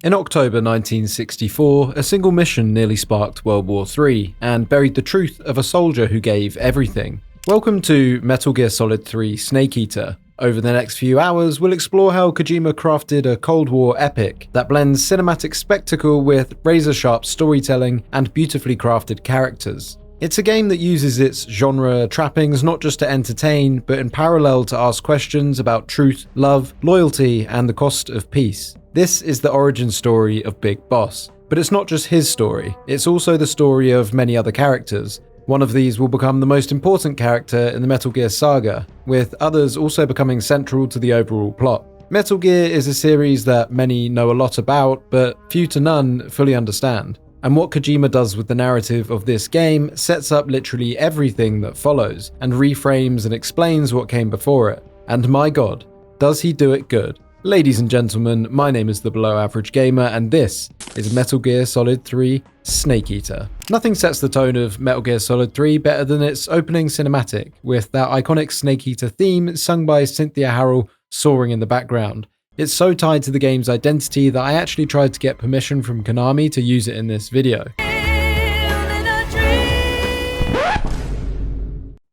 In October 1964, a single mission nearly sparked World War III and buried the truth of a soldier who gave everything. Welcome to Metal Gear Solid 3 Snake Eater. Over the next few hours, we'll explore how Kojima crafted a Cold War epic that blends cinematic spectacle with razor-sharp storytelling and beautifully crafted characters. It's a game that uses its genre trappings not just to entertain, but in parallel to ask questions about truth, love, loyalty, and the cost of peace. This is the origin story of Big Boss. But it's not just his story, it's also the story of many other characters. One of these will become the most important character in the Metal Gear saga, with others also becoming central to the overall plot. Metal Gear is a series that many know a lot about, but few to none fully understand. And what Kojima does with the narrative of this game sets up literally everything that follows, and reframes and explains what came before it. And my god, does he do it good. Ladies and gentlemen, my name is the Below Average Gamer, and this is Metal Gear Solid 3 Snake Eater. Nothing sets the tone of Metal Gear Solid 3 better than its opening cinematic, with that iconic Snake Eater theme sung by Cynthia Harrell soaring in the background. It's so tied to the game's identity that I actually tried to get permission from Konami to use it in this video.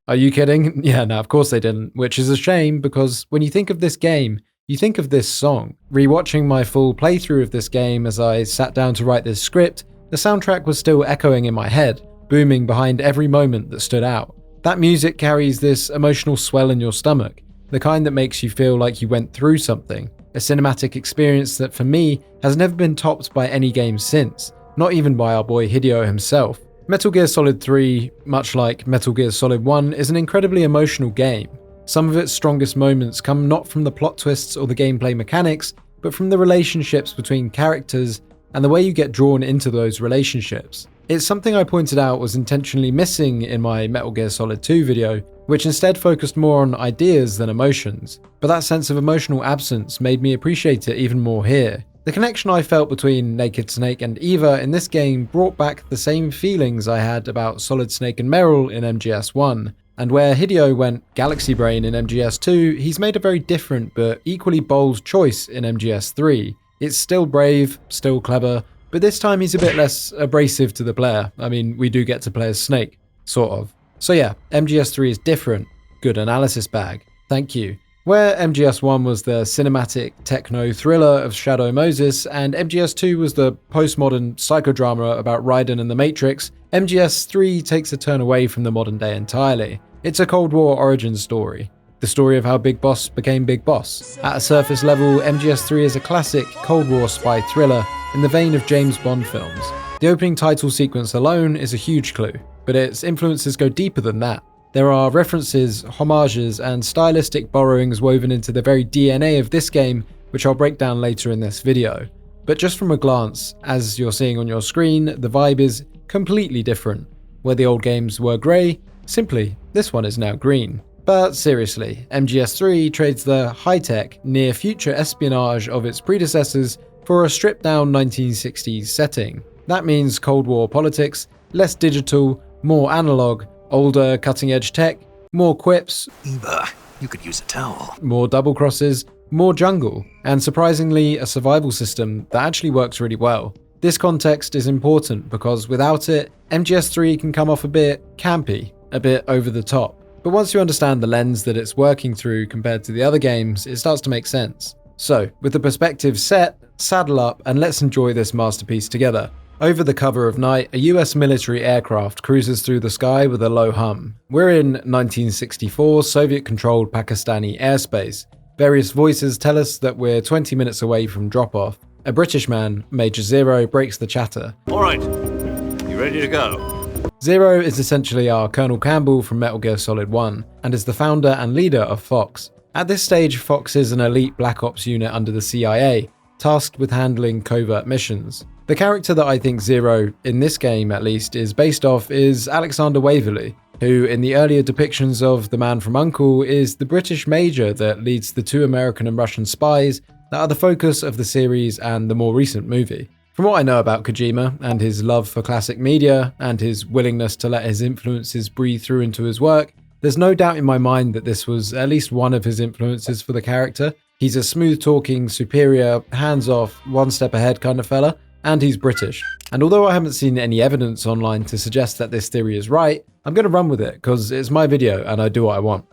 Are you kidding? Yeah, no, of course they didn't, which is a shame because when you think of this game, you think of this song. Rewatching my full playthrough of this game as I sat down to write this script, the soundtrack was still echoing in my head, booming behind every moment that stood out. That music carries this emotional swell in your stomach, the kind that makes you feel like you went through something, a cinematic experience that for me has never been topped by any game since, not even by our boy Hideo himself. Metal Gear Solid 3, much like Metal Gear Solid 1, is an incredibly emotional game. Some of its strongest moments come not from the plot twists or the gameplay mechanics, but from the relationships between characters and the way you get drawn into those relationships. It's something I pointed out was intentionally missing in my Metal Gear Solid 2 video, which instead focused more on ideas than emotions. But that sense of emotional absence made me appreciate it even more here. The connection I felt between Naked Snake and Eva in this game brought back the same feelings I had about Solid Snake and Meryl in MGS1. And where Hideo went Galaxy Brain in MGS2, he's made a very different but equally bold choice in MGS3. It's still brave, still clever, but this time he's a bit less abrasive to the player. I mean, we do get to play as Snake, sort of. So yeah, MGS3 is different. Good analysis bag. Thank you. Where MGS1 was the cinematic techno thriller of Shadow Moses, and MGS2 was the postmodern psychodrama about Raiden and the Matrix, MGS3 takes a turn away from the modern day entirely. It's a Cold War origin story. The story of how Big Boss became Big Boss. At a surface level, MGS3 is a classic Cold War spy thriller in the vein of James Bond films. The opening title sequence alone is a huge clue, but its influences go deeper than that. There are references, homages, and stylistic borrowings woven into the very DNA of this game, which I'll break down later in this video. But just from a glance, as you're seeing on your screen, the vibe is completely different. Where the old games were grey, simply, this one is now green. But seriously, MGS3 trades the high-tech, near-future espionage of its predecessors for a stripped-down 1960s setting. That means Cold War politics, less digital, more analog, older cutting-edge tech, more quips, Eva, you could use a towel, more double crosses, more jungle, and surprisingly a survival system that actually works really well. This context is important because without it, MGS3 can come off a bit campy, a bit over the top. But once you understand the lens that it's working through compared to the other games, it starts to make sense. So, with the perspective set, saddle up and let's enjoy this masterpiece together. Over the cover of night, a US military aircraft cruises through the sky with a low hum. We're in 1964 Soviet-controlled Pakistani airspace. Various voices tell us that we're 20 minutes away from drop-off. A British man, Major Zero, breaks the chatter. All right, you ready to go? Zero is essentially our Colonel Campbell from Metal Gear Solid 1, and is the founder and leader of Fox. At this stage, Fox is an elite Black Ops unit under the CIA, tasked with handling covert missions. The character that I think Zero, in this game at least, is based off is Alexander Waverly, who in the earlier depictions of The Man from U.N.C.L.E. is the British major that leads the 2 American and Russian spies that are the focus of the series and the more recent movie. From what I know about Kojima and his love for classic media and his willingness to let his influences breathe through into his work, there's no doubt in my mind that this was at least one of his influences for the character. He's a smooth-talking, superior, hands-off, one step ahead kind of fella, and he's British. And although I haven't seen any evidence online to suggest that this theory is right, I'm going to run with it because it's my video and I do what I want.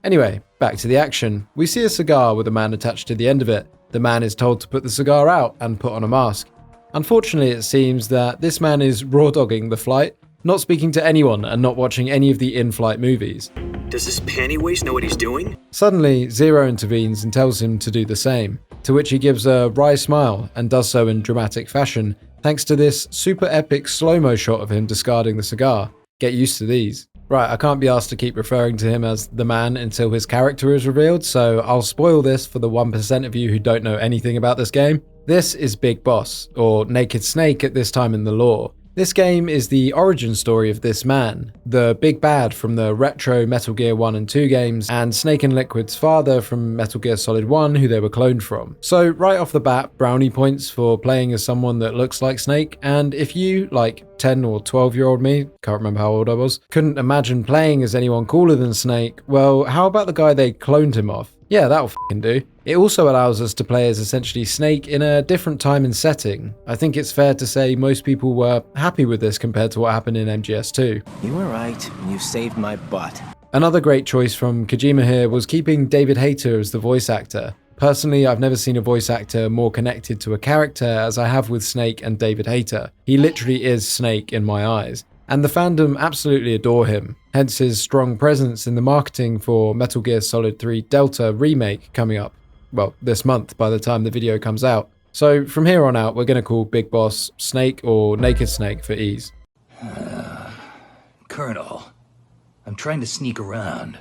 Anyway, back to the action. We see a cigar with a man attached to the end of it. The man is told to put the cigar out and put on a mask. Unfortunately, it seems that this man is raw dogging the flight, not speaking to anyone and not watching any of the in-flight movies. Does this pantywaist know what he's doing? Suddenly, Zero intervenes and tells him to do the same, to which he gives a wry smile and does so in dramatic fashion, thanks to this super epic slow-mo shot of him discarding the cigar. Get used to these. Right, I can't be asked to keep referring to him as the man until his character is revealed, so I'll spoil this for the 1% of you who don't know anything about this game. This is Big Boss, or Naked Snake at this time in the lore. This game is the origin story of this man, the big bad from the retro Metal Gear 1 and 2 games, and Snake and Liquid's father from Metal Gear Solid 1 who they were cloned from. So right off the bat, brownie points for playing as someone that looks like Snake, and if you, like 10 or 12-year-old me, can't remember how old I was, couldn't imagine playing as anyone cooler than Snake, well, how about the guy they cloned him off? Yeah, that'll f***ing do. It also allows us to play as essentially Snake in a different time and setting. I think it's fair to say most people were happy with this compared to what happened in MGS2. You were right, and you saved my butt. Another great choice from Kojima here was keeping David Hayter as the voice actor. Personally, I've never seen a voice actor more connected to a character as I have with Snake and David Hayter. He literally is Snake in my eyes. And the fandom absolutely adore him, hence his strong presence in the marketing for Metal Gear Solid 3 Delta remake coming up, well, this month by the time the video comes out. So from here on out, we're going to call Big Boss Snake or Naked Snake for ease. Colonel, I'm trying to sneak around,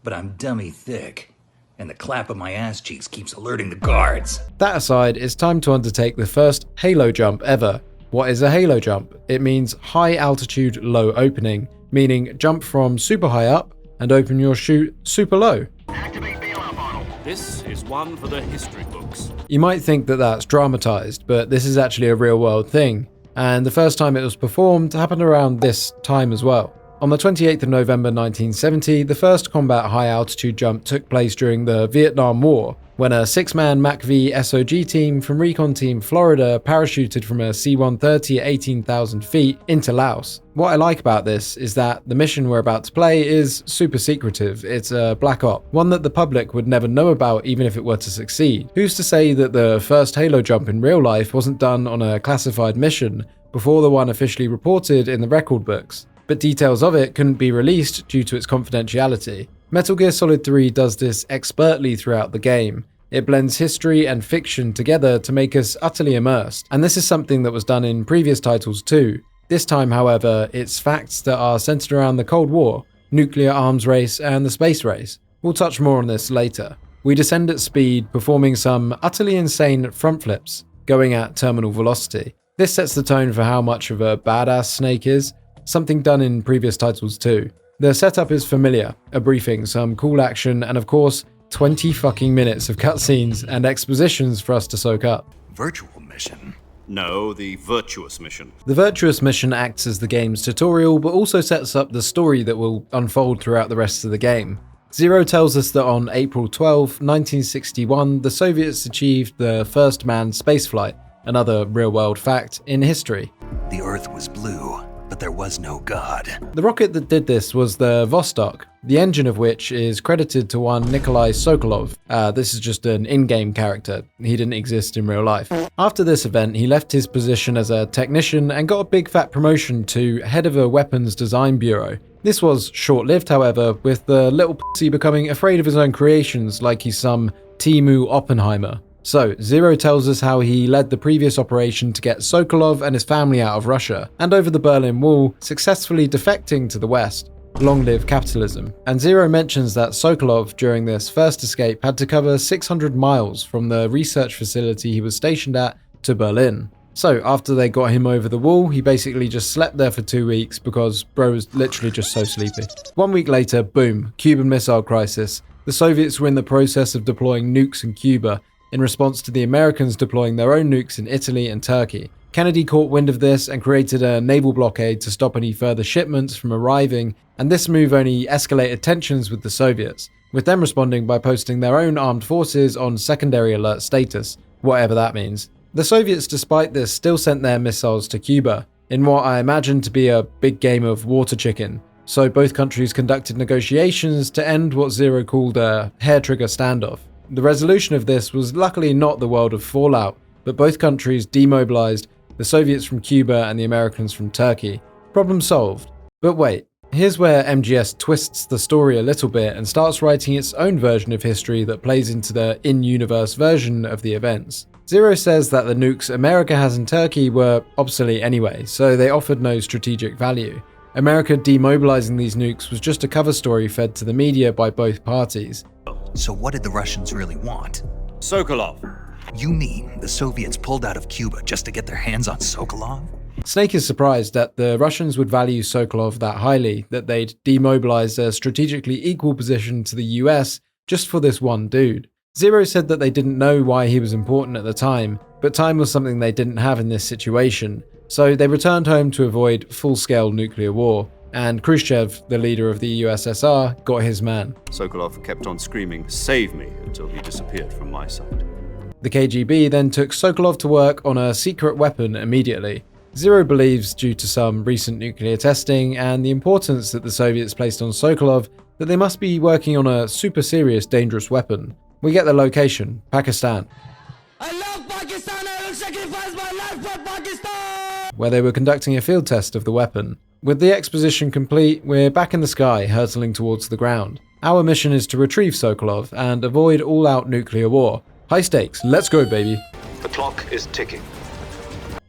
but I'm dummy thick, and the clap of my ass cheeks keeps alerting the guards. That aside, it's time to undertake the first Halo jump ever. What is a Halo jump? It means high altitude, low opening, meaning jump from super high up and open your chute super low. Activate bailout model. This is one for the history books. You might think that that's dramatized, but this is actually a real world thing. And the first time it was performed happened around this time as well. On the 28th of November 1970, the first combat high altitude jump took place during the Vietnam War, when a 6-man MAC-V SOG team from Recon Team Florida parachuted from a C-130 at 18,000 feet into Laos. What I like about this is that the mission we're about to play is super secretive. It's a black op, one that the public would never know about even if it were to succeed. Who's to say that the first Halo jump in real life wasn't done on a classified mission before the one officially reported in the record books? But details of it couldn't be released due to its confidentiality. Metal Gear Solid 3 does this expertly throughout the game. It blends history and fiction together to make us utterly immersed, and this is something that was done in previous titles too. This time, however, it's facts that are centered around the Cold War, nuclear arms race, and the space race. We'll touch more on this later. We descend at speed, performing some utterly insane front flips, going at terminal velocity. This sets the tone for how much of a badass Snake is, something done in previous titles too. The setup is familiar, a briefing, some cool action, and of course, 20 fucking minutes of cutscenes and expositions for us to soak up. Virtual mission? No, the virtuous mission. The virtuous mission acts as the game's tutorial, but also sets up the story that will unfold throughout the rest of the game. Zero tells us that on April 12, 1961, the Soviets achieved the first manned spaceflight, another real-world fact in history. The Earth was blue, but there was no God. The rocket that did this was the Vostok, the engine of which is credited to one Nikolai Sokolov. This is just an in-game character. He didn't exist in real life. After this event, he left his position as a technician and got a big fat promotion to head of a weapons design bureau. This was short-lived, however, with the little pussy becoming afraid of his own creations like he's some Timu Oppenheimer. So, Zero tells us how he led the previous operation to get Sokolov and his family out of Russia, and over the Berlin Wall, successfully defecting to the West. Long live capitalism. And Zero mentions that Sokolov, during this first escape, had to cover 600 miles from the research facility he was stationed at to Berlin. So, after they got him over the wall, he basically just slept there for 2 weeks because bro was literally just so sleepy. 1 week later, boom, Cuban Missile Crisis. The Soviets were in the process of deploying nukes in Cuba, in response to the Americans deploying their own nukes in Italy and Turkey. Kennedy caught wind of this and created a naval blockade to stop any further shipments from arriving, and this move only escalated tensions with the Soviets. with them responding by posting their own armed forces on secondary alert status, whatever that means. The Soviets, despite this, still sent their missiles to Cuba, in what I imagine to be a big game of water chicken, so both countries conducted negotiations to end what Zero called a hair-trigger standoff. The resolution of this was luckily not the world of Fallout, but both countries demobilized, the Soviets from Cuba and the Americans from Turkey. Problem solved. But wait, here's where MGS twists the story a little bit and starts writing its own version of history that plays into the in-universe version of the events. Zero says that the nukes America has in Turkey were obsolete anyway, so they offered no strategic value. America demobilizing these nukes was just a cover story fed to the media by both parties. So what did the Russians really want? Sokolov. You mean the Soviets pulled out of Cuba just to get their hands on Sokolov? Snake is surprised that the Russians would value Sokolov that highly, that they'd demobilize a strategically equal position to the US just for this one dude. Zero said that they didn't know why he was important at the time, but time was something they didn't have in this situation, so they returned home to avoid full-scale nuclear war, and Khrushchev, the leader of the USSR, got his man. Sokolov kept on screaming, "Save me," until he disappeared from my sight. The KGB then took Sokolov to work on a secret weapon immediately. Zero believes, due to some recent nuclear testing and the importance that the Soviets placed on Sokolov, that they must be working on a super serious dangerous weapon. We get the location, Pakistan. I love Pakistan, I will sacrifice my life for Pakistan! Where they were conducting a field test of the weapon. With the exposition complete, we're back in the sky, hurtling towards the ground. Our mission is to retrieve Sokolov and avoid all-out nuclear war. High stakes, let's go baby. The clock is ticking.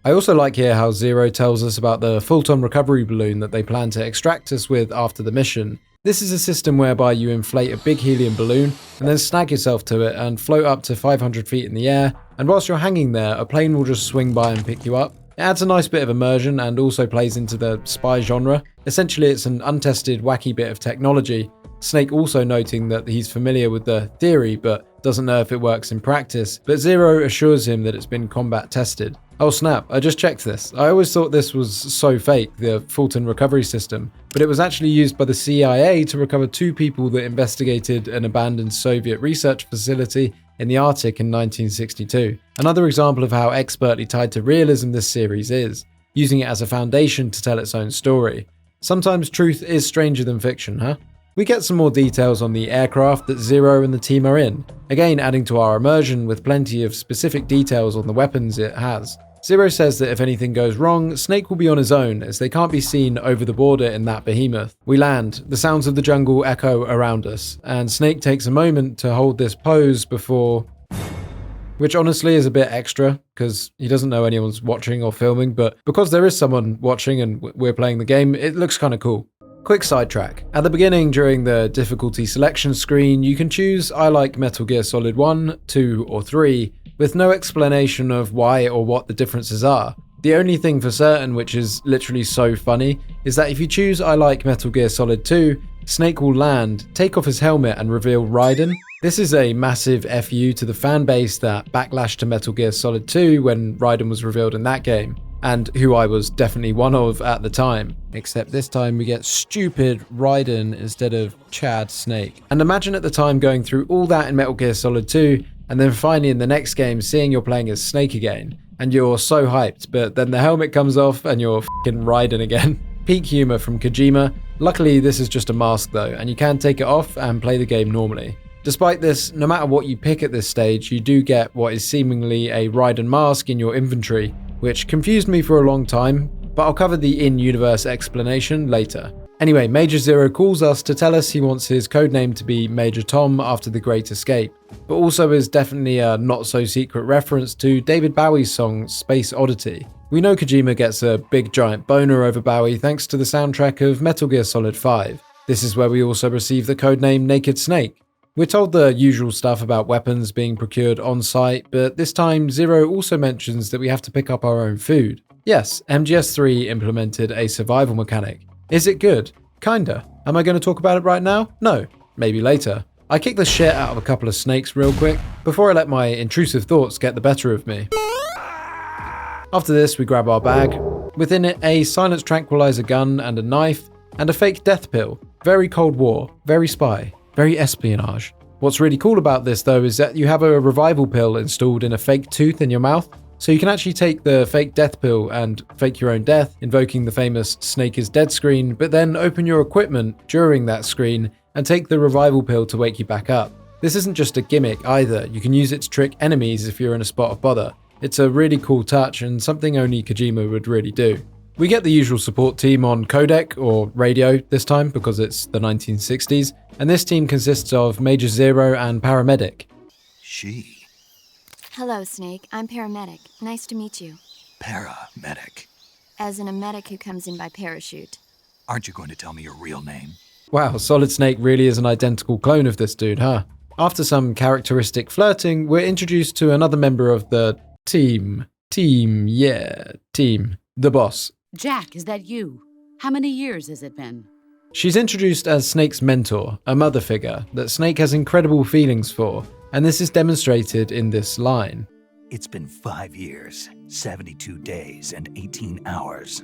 I also like here how Zero tells us about the Fulton recovery balloon that they plan to extract us with after the mission. This is a system whereby you inflate a big helium balloon and then snag yourself to it and float up to 500 feet in the air, and whilst you're hanging there, a plane will just swing by and pick you up. It adds a nice bit of immersion and also plays into the spy genre. Essentially, it's an untested, wacky bit of technology. Snake also noting that he's familiar with the theory but doesn't know if it works in practice, but Zero assures him that it's been combat tested. Oh snap, I just checked this. I always thought this was so fake, the Fulton recovery system, but it was actually used by the CIA to recover 2 people that investigated an abandoned Soviet research facility in the Arctic in 1962. Another example of how expertly tied to realism this series is, using it as a foundation to tell its own story. Sometimes truth is stranger than fiction, huh? We get some more details on the aircraft that Zero and the team are in, again adding to our immersion with plenty of specific details on the weapons it has. Zero says that if anything goes wrong, Snake will be on his own as they can't be seen over the border in that behemoth. We land, the sounds of the jungle echo around us, and Snake takes a moment to hold this pose before... Which honestly is a bit extra, because he doesn't know anyone's watching or filming, but because there is someone watching and we're playing the game, it looks kinda cool. Quick sidetrack. At the beginning, during the difficulty selection screen, you can choose I like Metal Gear Solid 1, 2, or 3, with no explanation of why or what the differences are. The only thing for certain, which is literally so funny, is that if you choose I like Metal Gear Solid 2, Snake will land, take off his helmet and reveal Raiden. This is a massive FU to the fan base that backlashed to Metal Gear Solid 2 when Raiden was revealed in that game, and who I was definitely one of at the time. Except this time we get stupid Raiden instead of Chad Snake. And imagine at the time going through all that in Metal Gear Solid 2, and then finally in the next game seeing you're playing as Snake again, and you're so hyped, but then the helmet comes off and you're f***ing Raiden again. Peak humor from Kojima. Luckily this is just a mask though, and you can take it off and play the game normally. Despite this, no matter what you pick at this stage, you do get what is seemingly a Raiden mask in your inventory, which confused me for a long time, but I'll cover the in-universe explanation later. Anyway, Major Zero calls us to tell us he wants his codename to be Major Tom after the Great Escape, but also is definitely a not-so-secret reference to David Bowie's song Space Oddity. We know Kojima gets a big giant boner over Bowie thanks to the soundtrack of Metal Gear Solid 5. This is where we also receive the codename Naked Snake. We're told the usual stuff about weapons being procured on site, but this time Zero also mentions that we have to pick up our own food. Yes, MGS3 implemented a survival mechanic. Is it good? Kinda. Am I going to talk about it right now? No. Maybe later. I kicked the shit out of a couple of snakes real quick, before I let my intrusive thoughts get the better of me. After this, we grab our bag. Within it, a silence tranquilizer gun and a knife, and a fake death pill. Very Cold War, very spy. Very espionage. What's really cool about this though is that you have a revival pill installed in a fake tooth in your mouth, so you can actually take the fake death pill and fake your own death, invoking the famous Snake is dead screen, but then open your equipment during that screen and take the revival pill to wake you back up. This isn't just a gimmick either, you can use it to trick enemies if you're in a spot of bother. It's a really cool touch and something only Kojima would really do. We get the usual support team on codec, or radio this time because it's the 1960s, and this team consists of Major Zero and Paramedic. She. Hello, Snake. I'm Paramedic. Nice to meet you. Paramedic. As in a medic who comes in by parachute. Aren't you going to tell me your real name? Wow, Solid Snake really is an identical clone of this dude, huh? After some characteristic flirting, we're introduced to another member of the team. The boss. Jack, is that you? How many years has it been? She's introduced as Snake's mentor, a mother figure that Snake has incredible feelings for, and this is demonstrated in this line. It's been 5 years, 72 days, and 18 hours.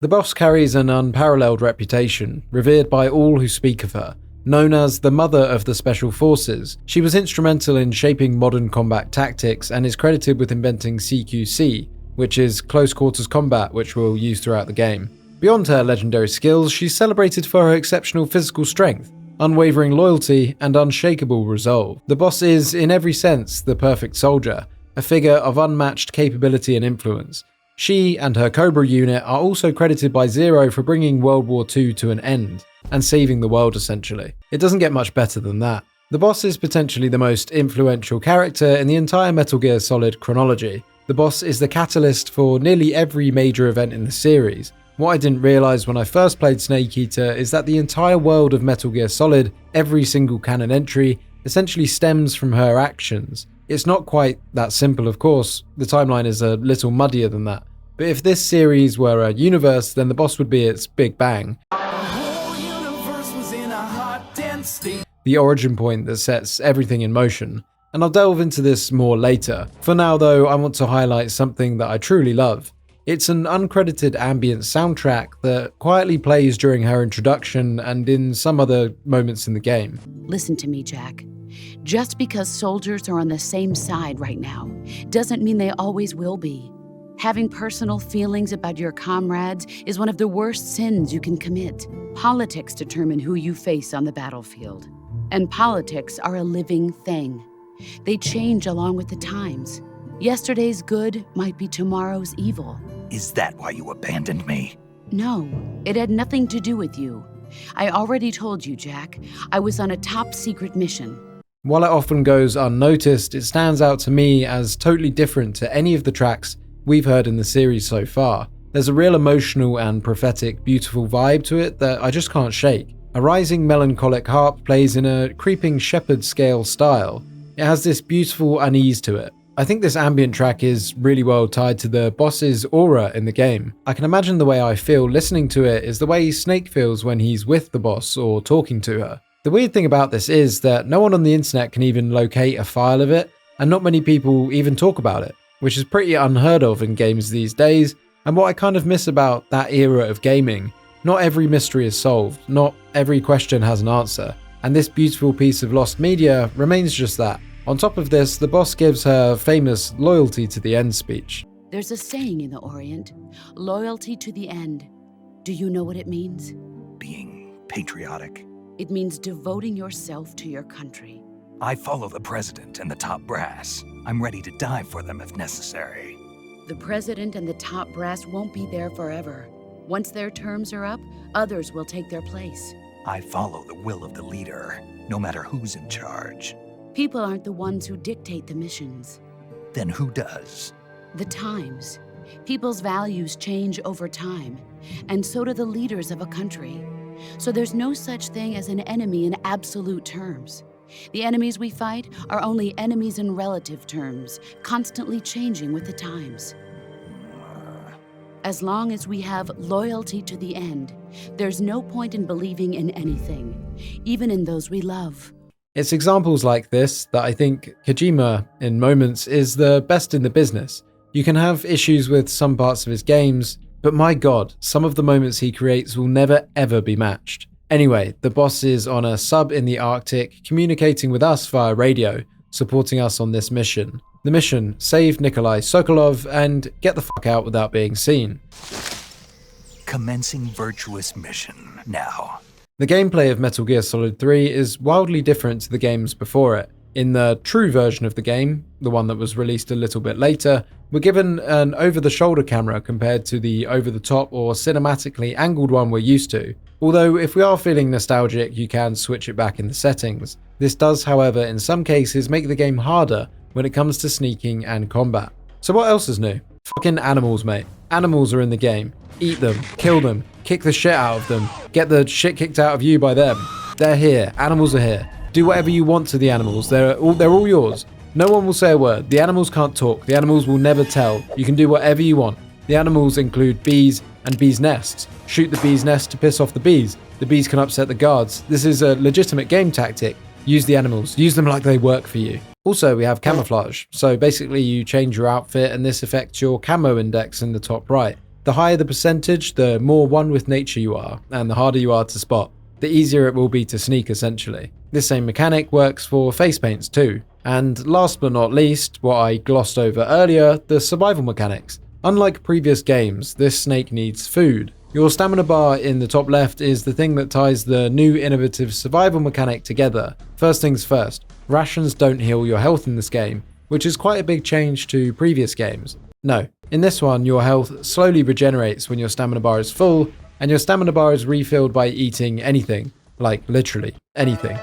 The boss carries an unparalleled reputation, revered by all who speak of her. Known as the mother of the Special Forces, she was instrumental in shaping modern combat tactics and is credited with inventing CQC, which is close quarters combat, which we'll use throughout the game. Beyond her legendary skills, she's celebrated for her exceptional physical strength, unwavering loyalty, and unshakable resolve. The boss is, in every sense, the perfect soldier, a figure of unmatched capability and influence. She and her Cobra unit are also credited by Zero for bringing World War II to an end, and saving the world essentially. It doesn't get much better than that. The boss is potentially the most influential character in the entire Metal Gear Solid chronology. The boss is the catalyst for nearly every major event in the series. What I didn't realise when I first played Snake Eater is that the entire world of Metal Gear Solid, every single canon entry, essentially stems from her actions. It's not quite that simple, of course, the timeline is a little muddier than that. But if this series were a universe, then the boss would be its Big Bang. The origin point that sets everything in motion. And I'll delve into this more later. For now though, I want to highlight something that I truly love. It's an uncredited ambient soundtrack that quietly plays during her introduction and in some other moments in the game. Listen to me, Jack. Just because soldiers are on the same side right now doesn't mean they always will be. Having personal feelings about your comrades is one of the worst sins you can commit. Politics determine who you face on the battlefield. And politics are a living thing. They change along with the times. Yesterday's good might be tomorrow's evil. Is that why you abandoned me? No, it had nothing to do with you. I already told you, Jack. I was on a top-secret mission. While it often goes unnoticed, it stands out to me as totally different to any of the tracks we've heard in the series so far. There's a real emotional and prophetic, beautiful vibe to it that I just can't shake. A rising melancholic harp plays in a creeping shepherd scale style. It has this beautiful unease to it. I think this ambient track is really well tied to the boss's aura in the game. I can imagine the way I feel listening to it is the way Snake feels when he's with the boss or talking to her. The weird thing about this is that no one on the internet can even locate a file of it, and not many people even talk about it, which is pretty unheard of in games these days, and what I kind of miss about that era of gaming. Not every mystery is solved, not every question has an answer, and this beautiful piece of lost media remains just that. On top of this, the boss gives her famous loyalty to the end speech. There's a saying in the Orient, loyalty to the end. Do you know what it means? Being patriotic. It means devoting yourself to your country. I follow the president and the top brass. I'm ready to die for them if necessary. The president and the top brass won't be there forever. Once their terms are up, others will take their place. I follow the will of the leader, no matter who's in charge. People aren't the ones who dictate the missions. Then who does? The times. People's values change over time, and so do the leaders of a country. So there's no such thing as an enemy in absolute terms. The enemies we fight are only enemies in relative terms, constantly changing with the times. As long as we have loyalty to the end, there's no point in believing in anything, even in those we love. It's examples like this that I think Kojima, in moments, is the best in the business. You can have issues with some parts of his games, but my god, some of the moments he creates will never ever be matched. Anyway, the boss is on a sub in the Arctic, communicating with us via radio, supporting us on this mission. The mission: save Nikolai Sokolov and get the fuck out without being seen. Commencing virtuous mission now. The gameplay of Metal Gear Solid 3 is wildly different to the games before it. In the true version of the game, the one that was released a little bit later, we're given an over-the-shoulder camera compared to the over-the-top or cinematically angled one we're used to. Although if we are feeling nostalgic, you can switch it back in the settings. This does, however, in some cases make the game harder when it comes to sneaking and combat. So what else is new? Fucking animals, mate. Animals are in the game. Eat them, kill them, kick the shit out of them, get the shit kicked out of you by them. They're here. Animals are here. Do whatever you want to the animals. They're all yours. No one will say a word. The animals can't talk. The animals will never tell. You can do whatever you want. The animals include bees and bees' nests. Shoot the bees' nest to piss off the bees. The bees can upset the guards. This is a legitimate game tactic. Use the animals. Use them like they work for you. Also, we have camouflage. So basically you change your outfit and this affects your camo index in the top right. The higher the percentage, the more one with nature you are, and the harder you are to spot. The easier it will be to sneak, essentially. This same mechanic works for face paints too. And last but not least, what I glossed over earlier, the survival mechanics. Unlike previous games, this snake needs food. Your stamina bar in the top left is the thing that ties the new innovative survival mechanic together. First things first, rations don't heal your health in this game, which is quite a big change to previous games. No, in this one your health slowly regenerates when your stamina bar is full, and your stamina bar is refilled by eating anything, like literally anything.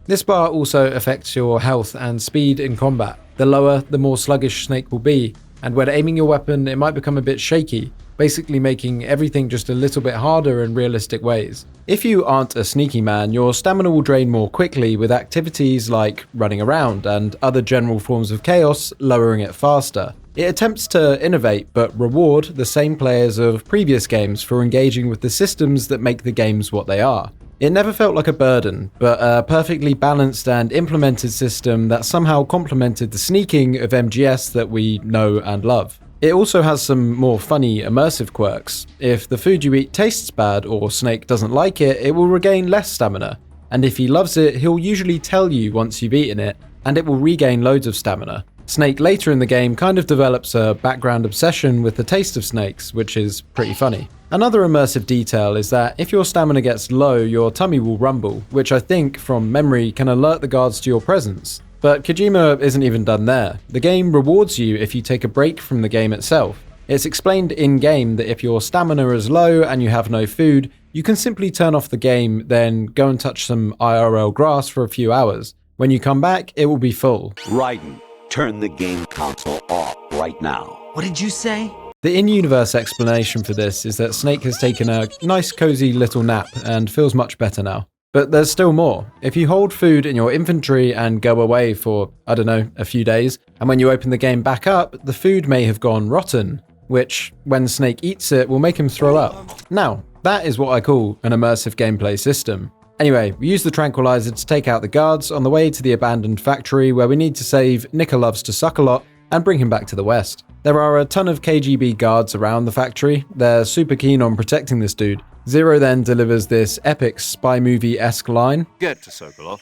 This bar also affects your health and speed in combat. The lower, the more sluggish Snake will be, and when aiming your weapon it might become a bit shaky, basically making everything just a little bit harder in realistic ways. If you aren't a sneaky man, your stamina will drain more quickly with activities like running around and other general forms of chaos, lowering it faster. It attempts to innovate but reward the same players of previous games for engaging with the systems that make the games what they are. It never felt like a burden, but a perfectly balanced and implemented system that somehow complemented the sneaking of MGS that we know and love. It also has some more funny, immersive quirks. If the food you eat tastes bad or Snake doesn't like it, it will regain less stamina. And if he loves it, he'll usually tell you once you've eaten it, and it will regain loads of stamina. Snake later in the game kind of develops a background obsession with the taste of snakes, which is pretty funny. Another immersive detail is that if your stamina gets low, your tummy will rumble, which I think, from memory, can alert the guards to your presence. But Kojima isn't even done there. The game rewards you if you take a break from the game itself. It's explained in-game that if your stamina is low and you have no food, you can simply turn off the game, then go and touch some IRL grass for a few hours. When you come back, it will be full. Raiden, turn the game console off right now. What did you say? The in-universe explanation for this is that Snake has taken a nice cozy little nap and feels much better now. But there's still more. If you hold food in your inventory and go away for, I don't know, a few days, and when you open the game back up, the food may have gone rotten, which, when Snake eats it, will make him throw up. Now, that is what I call an immersive gameplay system. Anyway, we use the tranquilizer to take out the guards on the way to the abandoned factory where we need to save Nika Loves to Suck a Lot and bring him back to the West. There are a ton of KGB guards around the factory. They're super keen on protecting this dude. Zero then delivers this epic spy movie-esque line. Get to Sokolov.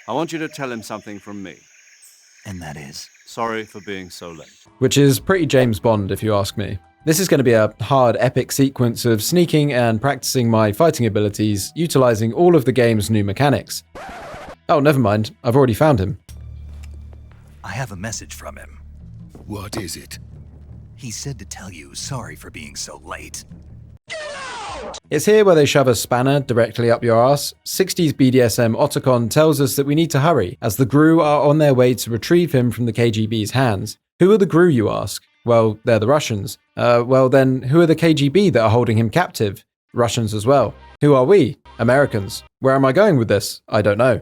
I want you to tell him something from me. And that is? Sorry for being so late. Which is pretty James Bond, if you ask me. This is going to be a hard, epic sequence of sneaking and practicing my fighting abilities, utilizing all of the game's new mechanics. Oh, never mind. I've already found him. I have a message from him. What is it? He said to tell you sorry for being so late. It's here where they shove a spanner directly up your ass. 60s BDSM Otacon tells us that we need to hurry, as the GRU are on their way to retrieve him from the KGB's hands. Who are the GRU, you ask? Well, they're the Russians. Well then, who are the KGB that are holding him captive? Russians as well. Who are we? Americans. Where am I going with this? I don't know.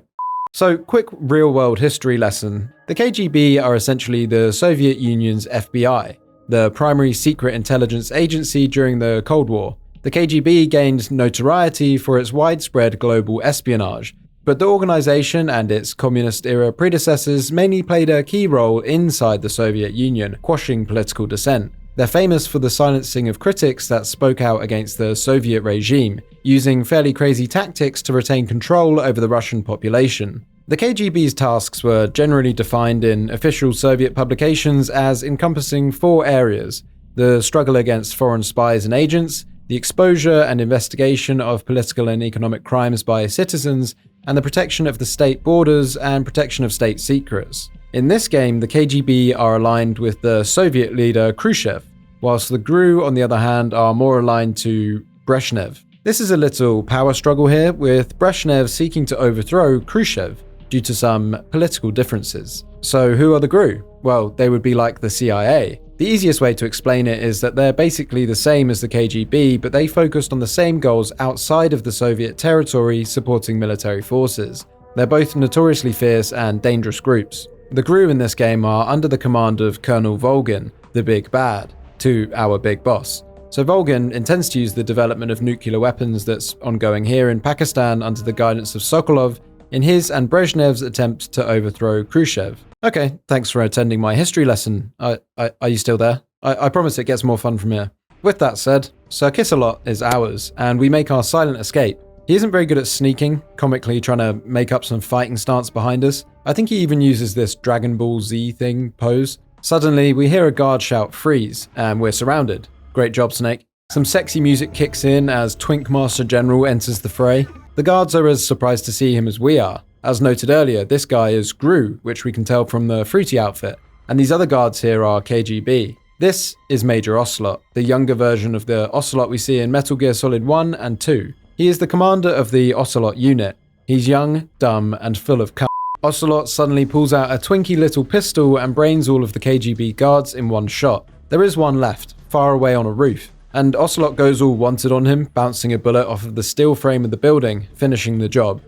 So, quick real-world history lesson. The KGB are essentially the Soviet Union's FBI, the primary secret intelligence agency during the Cold War. The KGB gained notoriety for its widespread global espionage, but the organization and its communist-era predecessors mainly played a key role inside the Soviet Union, quashing political dissent. They're famous for the silencing of critics that spoke out against the Soviet regime, using fairly crazy tactics to retain control over the Russian population. The KGB's tasks were generally defined in official Soviet publications as encompassing 4 areas: the struggle against foreign spies and agents, the exposure and investigation of political and economic crimes by citizens, and the protection of the state borders and protection of state secrets. In this game, the KGB are aligned with the Soviet leader Khrushchev, whilst the GRU, on the other hand, are more aligned to Brezhnev. This is a little power struggle here, with Brezhnev seeking to overthrow Khrushchev due to some political differences. So who are the GRU? Well, they would be like the CIA. The easiest way to explain it is that they're basically the same as the KGB, but they focused on the same goals outside of the Soviet territory, supporting military forces. They're both notoriously fierce and dangerous groups. The GRU in this game are under the command of Colonel Volgin, the big bad, to our big boss. So Volgin intends to use the development of nuclear weapons that's ongoing here in Pakistan under the guidance of Sokolov in his and Brezhnev's attempt to overthrow Khrushchev. Okay, thanks for attending my history lesson. Are you still there? I promise it gets more fun from here. With that said, Sir Kiss-a-Lot is ours, and we make our silent escape. He isn't very good at sneaking, comically trying to make up some fighting stance behind us. I think he even uses this Dragon Ball Z thing pose. Suddenly, we hear a guard shout freeze, and we're surrounded. Great job, Snake. Some sexy music kicks in as Twink Master General enters the fray. The guards are as surprised to see him as we are. As noted earlier, this guy is GRU, which we can tell from the fruity outfit, and these other guards here are KGB. This is Major Ocelot, the younger version of the Ocelot we see in Metal Gear Solid 1 and 2. He is the commander of the Ocelot unit. He's young, dumb, and full of cum. Ocelot suddenly pulls out a twinky little pistol and brains all of the KGB guards in one shot. There is one left, far away on a roof, and Ocelot goes all wanted on him, bouncing a bullet off of the steel frame of the building, finishing the job.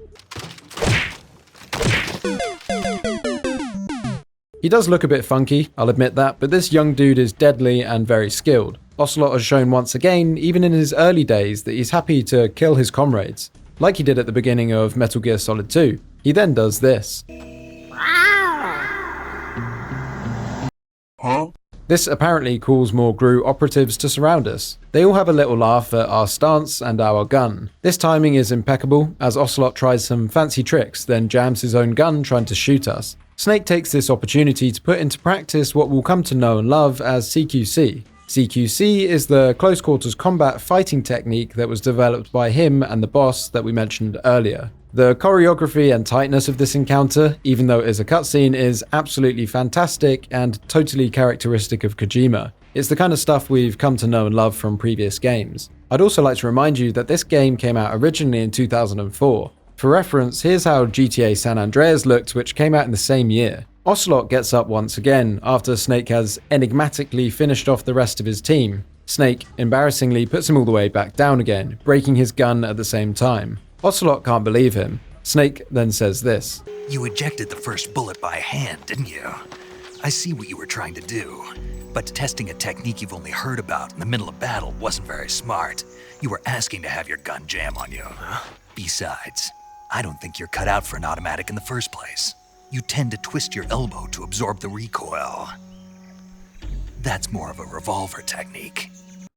He does look a bit funky, I'll admit that, but this young dude is deadly and very skilled. Ocelot has shown once again, even in his early days, that he's happy to kill his comrades, like he did at the beginning of Metal Gear Solid 2. He then does this. Huh? This apparently calls more GRU operatives to surround us. They all have a little laugh at our stance and our gun. This timing is impeccable, as Ocelot tries some fancy tricks, then jams his own gun trying to shoot us. Snake takes this opportunity to put into practice what we'll come to know and love as CQC. CQC is the close quarters combat fighting technique that was developed by him and the boss that we mentioned earlier. The choreography and tightness of this encounter, even though it is a cutscene, is absolutely fantastic and totally characteristic of Kojima. It's the kind of stuff we've come to know and love from previous games. I'd also like to remind you that this game came out originally in 2004. For reference, here's how GTA San Andreas looked, which came out in the same year. Ocelot gets up once again after Snake has enigmatically finished off the rest of his team. Snake embarrassingly puts him all the way back down again, breaking his gun at the same time. Ocelot can't believe him. Snake then says this. You ejected the first bullet by hand, didn't you? I see what you were trying to do, but testing a technique you've only heard about in the middle of battle wasn't very smart. You were asking to have your gun jam on you. Besides, I don't think you're cut out for an automatic in the first place. You tend to twist your elbow to absorb the recoil. That's more of a revolver technique.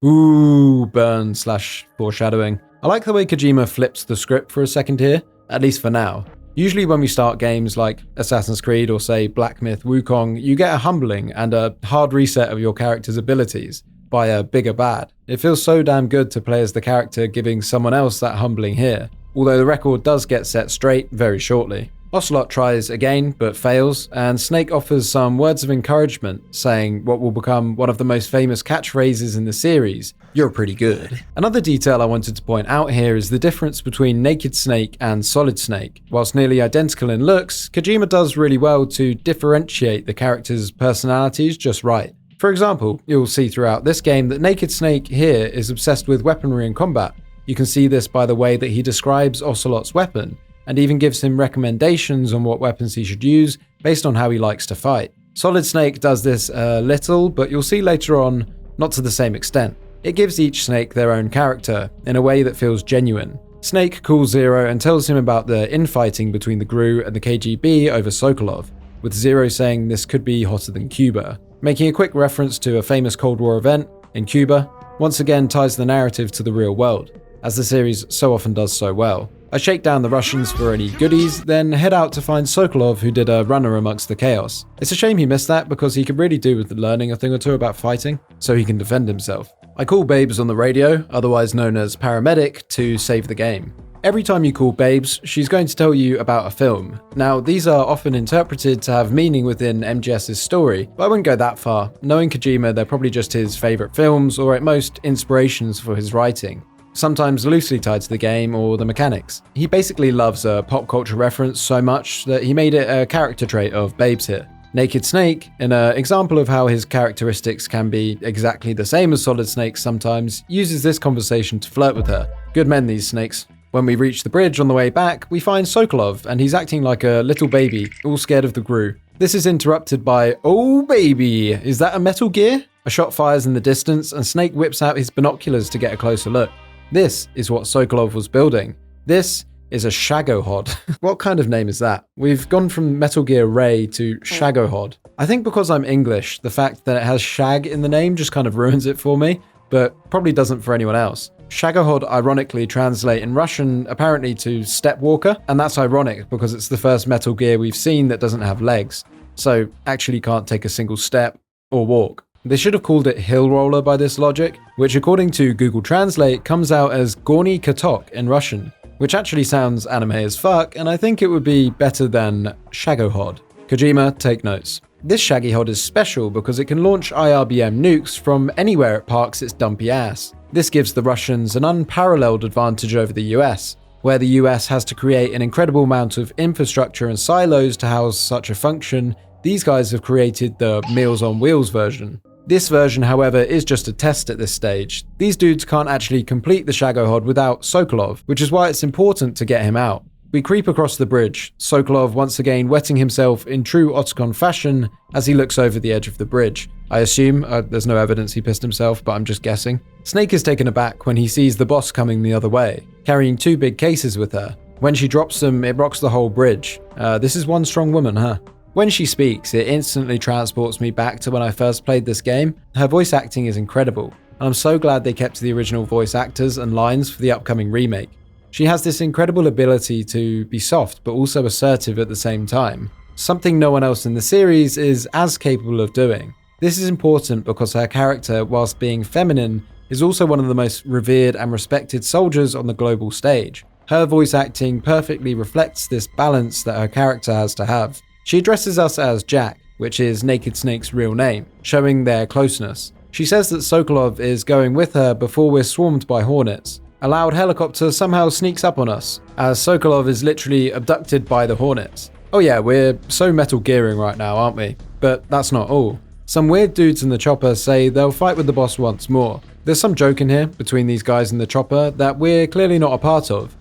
Ooh, burn / foreshadowing. I like the way Kojima flips the script for a second here, at least for now. Usually when we start games like Assassin's Creed or say Black Myth Wukong, you get a humbling and a hard reset of your character's abilities by a bigger bad. It feels so damn good to play as the character giving someone else that humbling here, although the record does get set straight very shortly. Ocelot tries again, but fails, and Snake offers some words of encouragement, saying what will become one of the most famous catchphrases in the series, "You're pretty good." Another detail I wanted to point out here is the difference between Naked Snake and Solid Snake. Whilst nearly identical in looks, Kojima does really well to differentiate the characters' personalities just right. For example, you'll see throughout this game that Naked Snake here is obsessed with weaponry and combat. You can see this by the way that he describes Ocelot's weapon, and even gives him recommendations on what weapons he should use based on how he likes to fight. Solid Snake does this a little, but you'll see later on, not to the same extent. It gives each snake their own character, in a way that feels genuine. Snake calls Zero and tells him about the infighting between the GRU and the KGB over Sokolov, with Zero saying this could be hotter than Cuba. making a quick reference to a famous Cold War event in Cuba, once again ties the narrative to the real world, as the series so often does so well. I shake down the Russians for any goodies, then head out to find Sokolov, who did a runner amongst the chaos. It's a shame he missed that because he could really do with learning a thing or two about fighting, so he can defend himself. I call Babes on the radio, otherwise known as paramedic, to save the game. Every time you call Babes, she's going to tell you about a film. Now, these are often interpreted to have meaning within MGS's story, but I wouldn't go that far. Knowing Kojima, they're probably just his favourite films, or at most, inspirations for his writing. Sometimes loosely tied to the game or the mechanics. He basically loves a pop culture reference so much that he made it a character trait of Babes here. Naked Snake, in an example of how his characteristics can be exactly the same as Solid Snake's sometimes, uses this conversation to flirt with her. Good men, these snakes. When we reach the bridge on the way back, we find Sokolov, and he's acting like a little baby, all scared of the Gru. This is interrupted by, "Oh baby, is that a Metal Gear?" A shot fires in the distance, and Snake whips out his binoculars to get a closer look. This is what Sokolov was building. This is a Shagohod. What kind of name is that? We've gone from Metal Gear Ray to Shagohod. I think because I'm English, the fact that it has shag in the name just kind of ruins it for me, but probably doesn't for anyone else. Shagohod ironically translate in Russian apparently to step walker, and that's ironic because it's the first Metal Gear we've seen that doesn't have legs, so actually can't take a single step or walk. They should have called it hill roller by this logic, which according to Google Translate comes out as Gorny Katok in Russian, which actually sounds anime as fuck, and I think it would be better than Shagohod. Kojima, take notes. This Shaggy Hod is special because it can launch IRBM nukes from anywhere it parks its dumpy ass. This gives the Russians an unparalleled advantage over the US, where the US has to create an incredible amount of infrastructure and silos to house such a function. These guys have created the Meals on Wheels version. This version, however, is just a test at this stage. These dudes can't actually complete the Shagohod without Sokolov, which is why it's important to get him out. We creep across the bridge, Sokolov once again wetting himself in true Otacon fashion as he looks over the edge of the bridge. I assume there's no evidence he pissed himself, but I'm just guessing. Snake is taken aback when he sees the boss coming the other way, carrying 2 big cases with her. When she drops them, it rocks the whole bridge. This is one strong woman, huh? When she speaks, it instantly transports me back to when I first played this game. Her voice acting is incredible, and I'm so glad they kept the original voice actors and lines for the upcoming remake. She has this incredible ability to be soft but also assertive at the same time, something no one else in the series is as capable of doing. This is important because her character, whilst being feminine, is also one of the most revered and respected soldiers on the global stage. Her voice acting perfectly reflects this balance that her character has to have. She addresses us as Jack, which is Naked Snake's real name, showing their closeness. She says that Sokolov is going with her before we're swarmed by hornets. A loud helicopter somehow sneaks up on us, as Sokolov is literally abducted by the hornets. Oh yeah, we're so Metal Gearing right now, aren't we? But that's not all. Some weird dudes in the chopper say they'll fight with the boss once more. There's some joke in here between these guys in the chopper that we're clearly not a part of.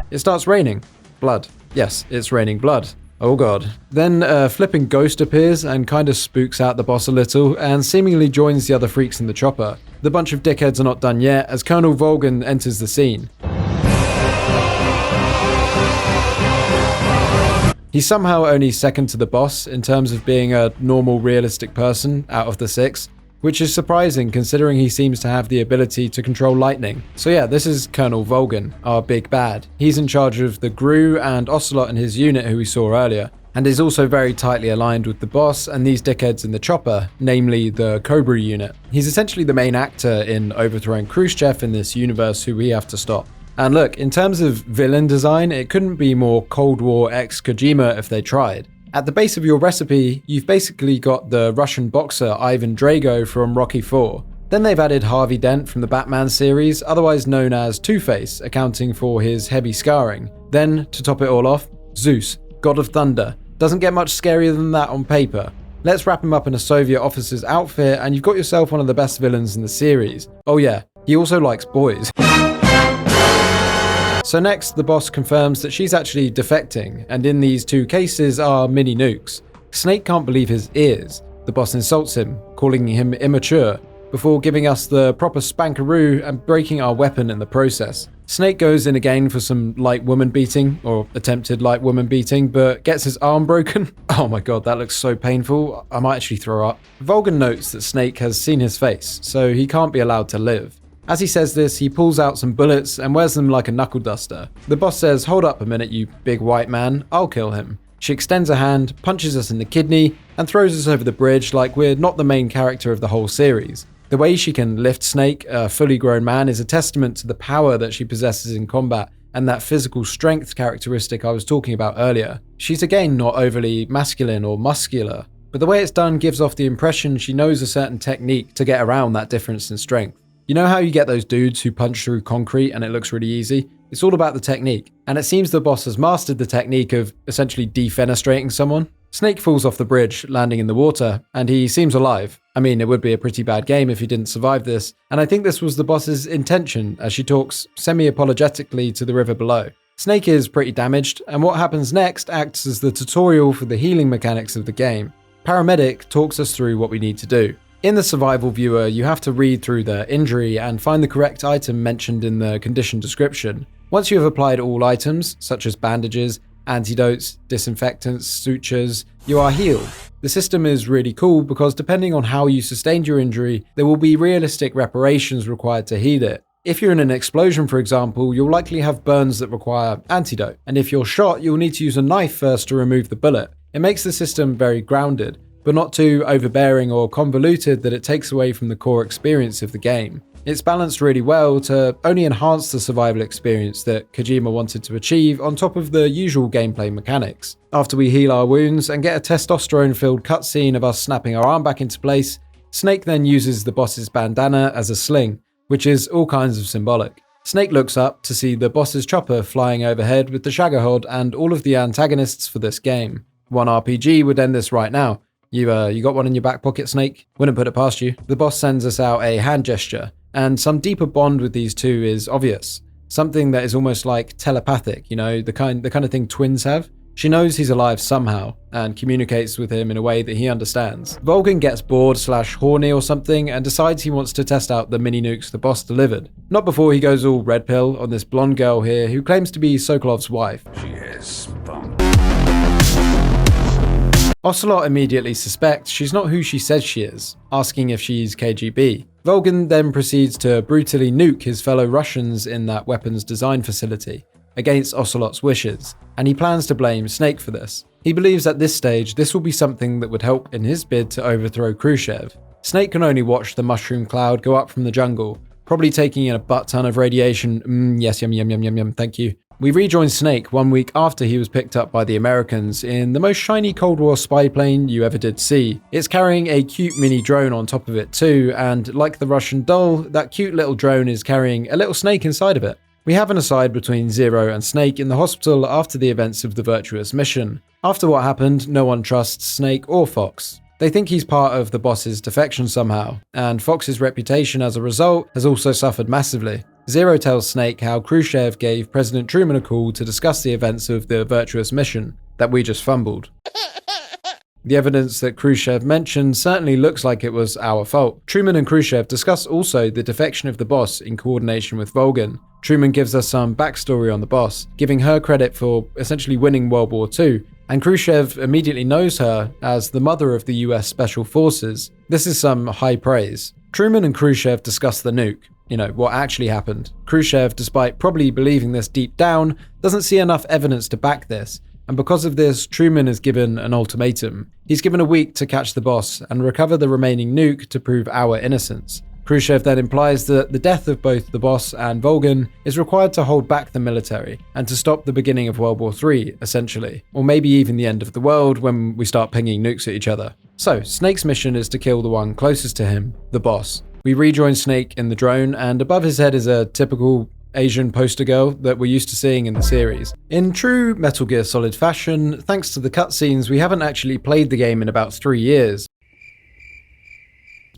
It starts raining. Blood. Yes, it's raining blood. Oh god. Then a flipping ghost appears and kinda spooks out the boss a little and seemingly joins the other freaks in the chopper. The bunch of dickheads are not done yet as Colonel Volgan enters the scene. He's somehow only second to the boss in terms of being a normal realistic person out of the 6, which is surprising considering he seems to have the ability to control lightning. So yeah, this is Colonel Volgan, our big bad. He's in charge of the Gru and Ocelot and his unit who we saw earlier, and is also very tightly aligned with the boss and these dickheads in the chopper, namely the Cobra unit. He's essentially the main actor in overthrowing Khrushchev in this universe who we have to stop. And look, in terms of villain design, it couldn't be more Cold War x Kojima if they tried. At the base of your recipe, you've basically got the Russian boxer Ivan Drago from Rocky IV. Then they've added Harvey Dent from the Batman series, otherwise known as Two-Face, accounting for his heavy scarring. Then, to top it all off, Zeus, God of Thunder. Doesn't get much scarier than that on paper. Let's wrap him up in a Soviet officer's outfit and you've got yourself one of the best villains in the series. Oh yeah, he also likes boys. So next, the boss confirms that she's actually defecting, and in these 2 cases are mini nukes. Snake can't believe his ears. The boss insults him, calling him immature. before giving us the proper spankaroo and breaking our weapon in the process. Snake goes in again for some light woman beating, or attempted light woman beating, but gets his arm broken. Oh my god, that looks so painful, I might actually throw up. Volgan notes that Snake has seen his face, so he can't be allowed to live. As he says this, he pulls out some bullets and wears them like a knuckle duster. The boss says, "Hold up a minute, you big white man, I'll kill him." She extends a hand, punches us in the kidney, and throws us over the bridge like we're not the main character of the whole series. The way she can lift Snake, a fully grown man, is a testament to the power that she possesses in combat and that physical strength characteristic I was talking about earlier. She's again not overly masculine or muscular, but the way it's done gives off the impression she knows a certain technique to get around that difference in strength. You know how you get those dudes who punch through concrete and it looks really easy? It's all about the technique, and it seems the boss has mastered the technique of essentially defenestrating someone. Snake falls off the bridge, landing in the water, and he seems alive. I mean, it would be a pretty bad game if he didn't survive this, and I think this was the boss's intention as she talks semi-apologetically to the river below. Snake is pretty damaged, and what happens next acts as the tutorial for the healing mechanics of the game. Paramedic talks us through what we need to do. In the survival viewer, you have to read through the injury and find the correct item mentioned in the condition description. Once you have applied all items, such as bandages, antidotes, disinfectants, sutures, you are healed. The system is really cool because depending on how you sustained your injury, there will be realistic reparations required to heal it. If you're in an explosion, for example, you'll likely have burns that require antidote, and if you're shot, you'll need to use a knife first to remove the bullet. It makes the system very grounded, but not too overbearing or convoluted that it takes away from the core experience of the game. It's balanced really well to only enhance the survival experience that Kojima wanted to achieve on top of the usual gameplay mechanics. After we heal our wounds and get a testosterone-filled cutscene of us snapping our arm back into place, Snake then uses the boss's bandana as a sling, which is all kinds of symbolic. Snake looks up to see the boss's chopper flying overhead with the Shagahod and all of the antagonists for this game. One RPG would end this right now. You got one in your back pocket, Snake? Wouldn't put it past you. The boss sends us out a hand gesture, and some deeper bond with these two is obvious. Something that is almost like telepathic, you know, the kind of thing twins have. She knows he's alive somehow, and communicates with him in a way that he understands. Volgan gets bored/horny or something, and decides he wants to test out the mini nukes the boss delivered. Not before he goes all red pill on this blonde girl here who claims to be Sokolov's wife. She has spunk. Ocelot immediately suspects she's not who she says she is, asking if she's KGB. Volgan then proceeds to brutally nuke his fellow Russians in that weapons design facility, against Ocelot's wishes, and he plans to blame Snake for this. He believes at this stage this will be something that would help in his bid to overthrow Khrushchev. Snake can only watch the mushroom cloud go up from the jungle, probably taking in a butt ton of radiation. Yes, yum, yum, yum, yum, yum, thank you. We rejoin Snake 1 week after he was picked up by the Americans in the most shiny Cold War spy plane you ever did see. It's carrying a cute mini drone on top of it too, and like the Russian doll, that cute little drone is carrying a little snake inside of it. We have an aside between Zero and Snake in the hospital after the events of the Virtuous mission. After what happened, no one trusts Snake or Fox. They think he's part of the boss's defection somehow, and Fox's reputation as a result has also suffered massively. Zero tells Snake how Khrushchev gave President Truman a call to discuss the events of the Virtuous mission that we just fumbled. The evidence that Khrushchev mentioned certainly looks like it was our fault. Truman and Khrushchev discuss also the defection of the boss in coordination with Volgan. Truman gives us some backstory on the boss, giving her credit for essentially winning World War II, and Khrushchev immediately knows her as the mother of the US Special Forces. This is some high praise. Truman and Khrushchev discuss the nuke. You know, what actually happened. Khrushchev, despite probably believing this deep down, doesn't see enough evidence to back this, and because of this, Truman is given an ultimatum. He's given a week to catch the boss and recover the remaining nuke to prove our innocence. Khrushchev then implies that the death of both the boss and Volgan is required to hold back the military and to stop the beginning of World War III, essentially, or maybe even the end of the world when we start pinging nukes at each other. So, Snake's mission is to kill the one closest to him, the boss. We rejoin Snake in the drone, and above his head is a typical Asian poster girl that we're used to seeing in the series. In true Metal Gear Solid fashion, thanks to the cutscenes, we haven't actually played the game in about 3 years.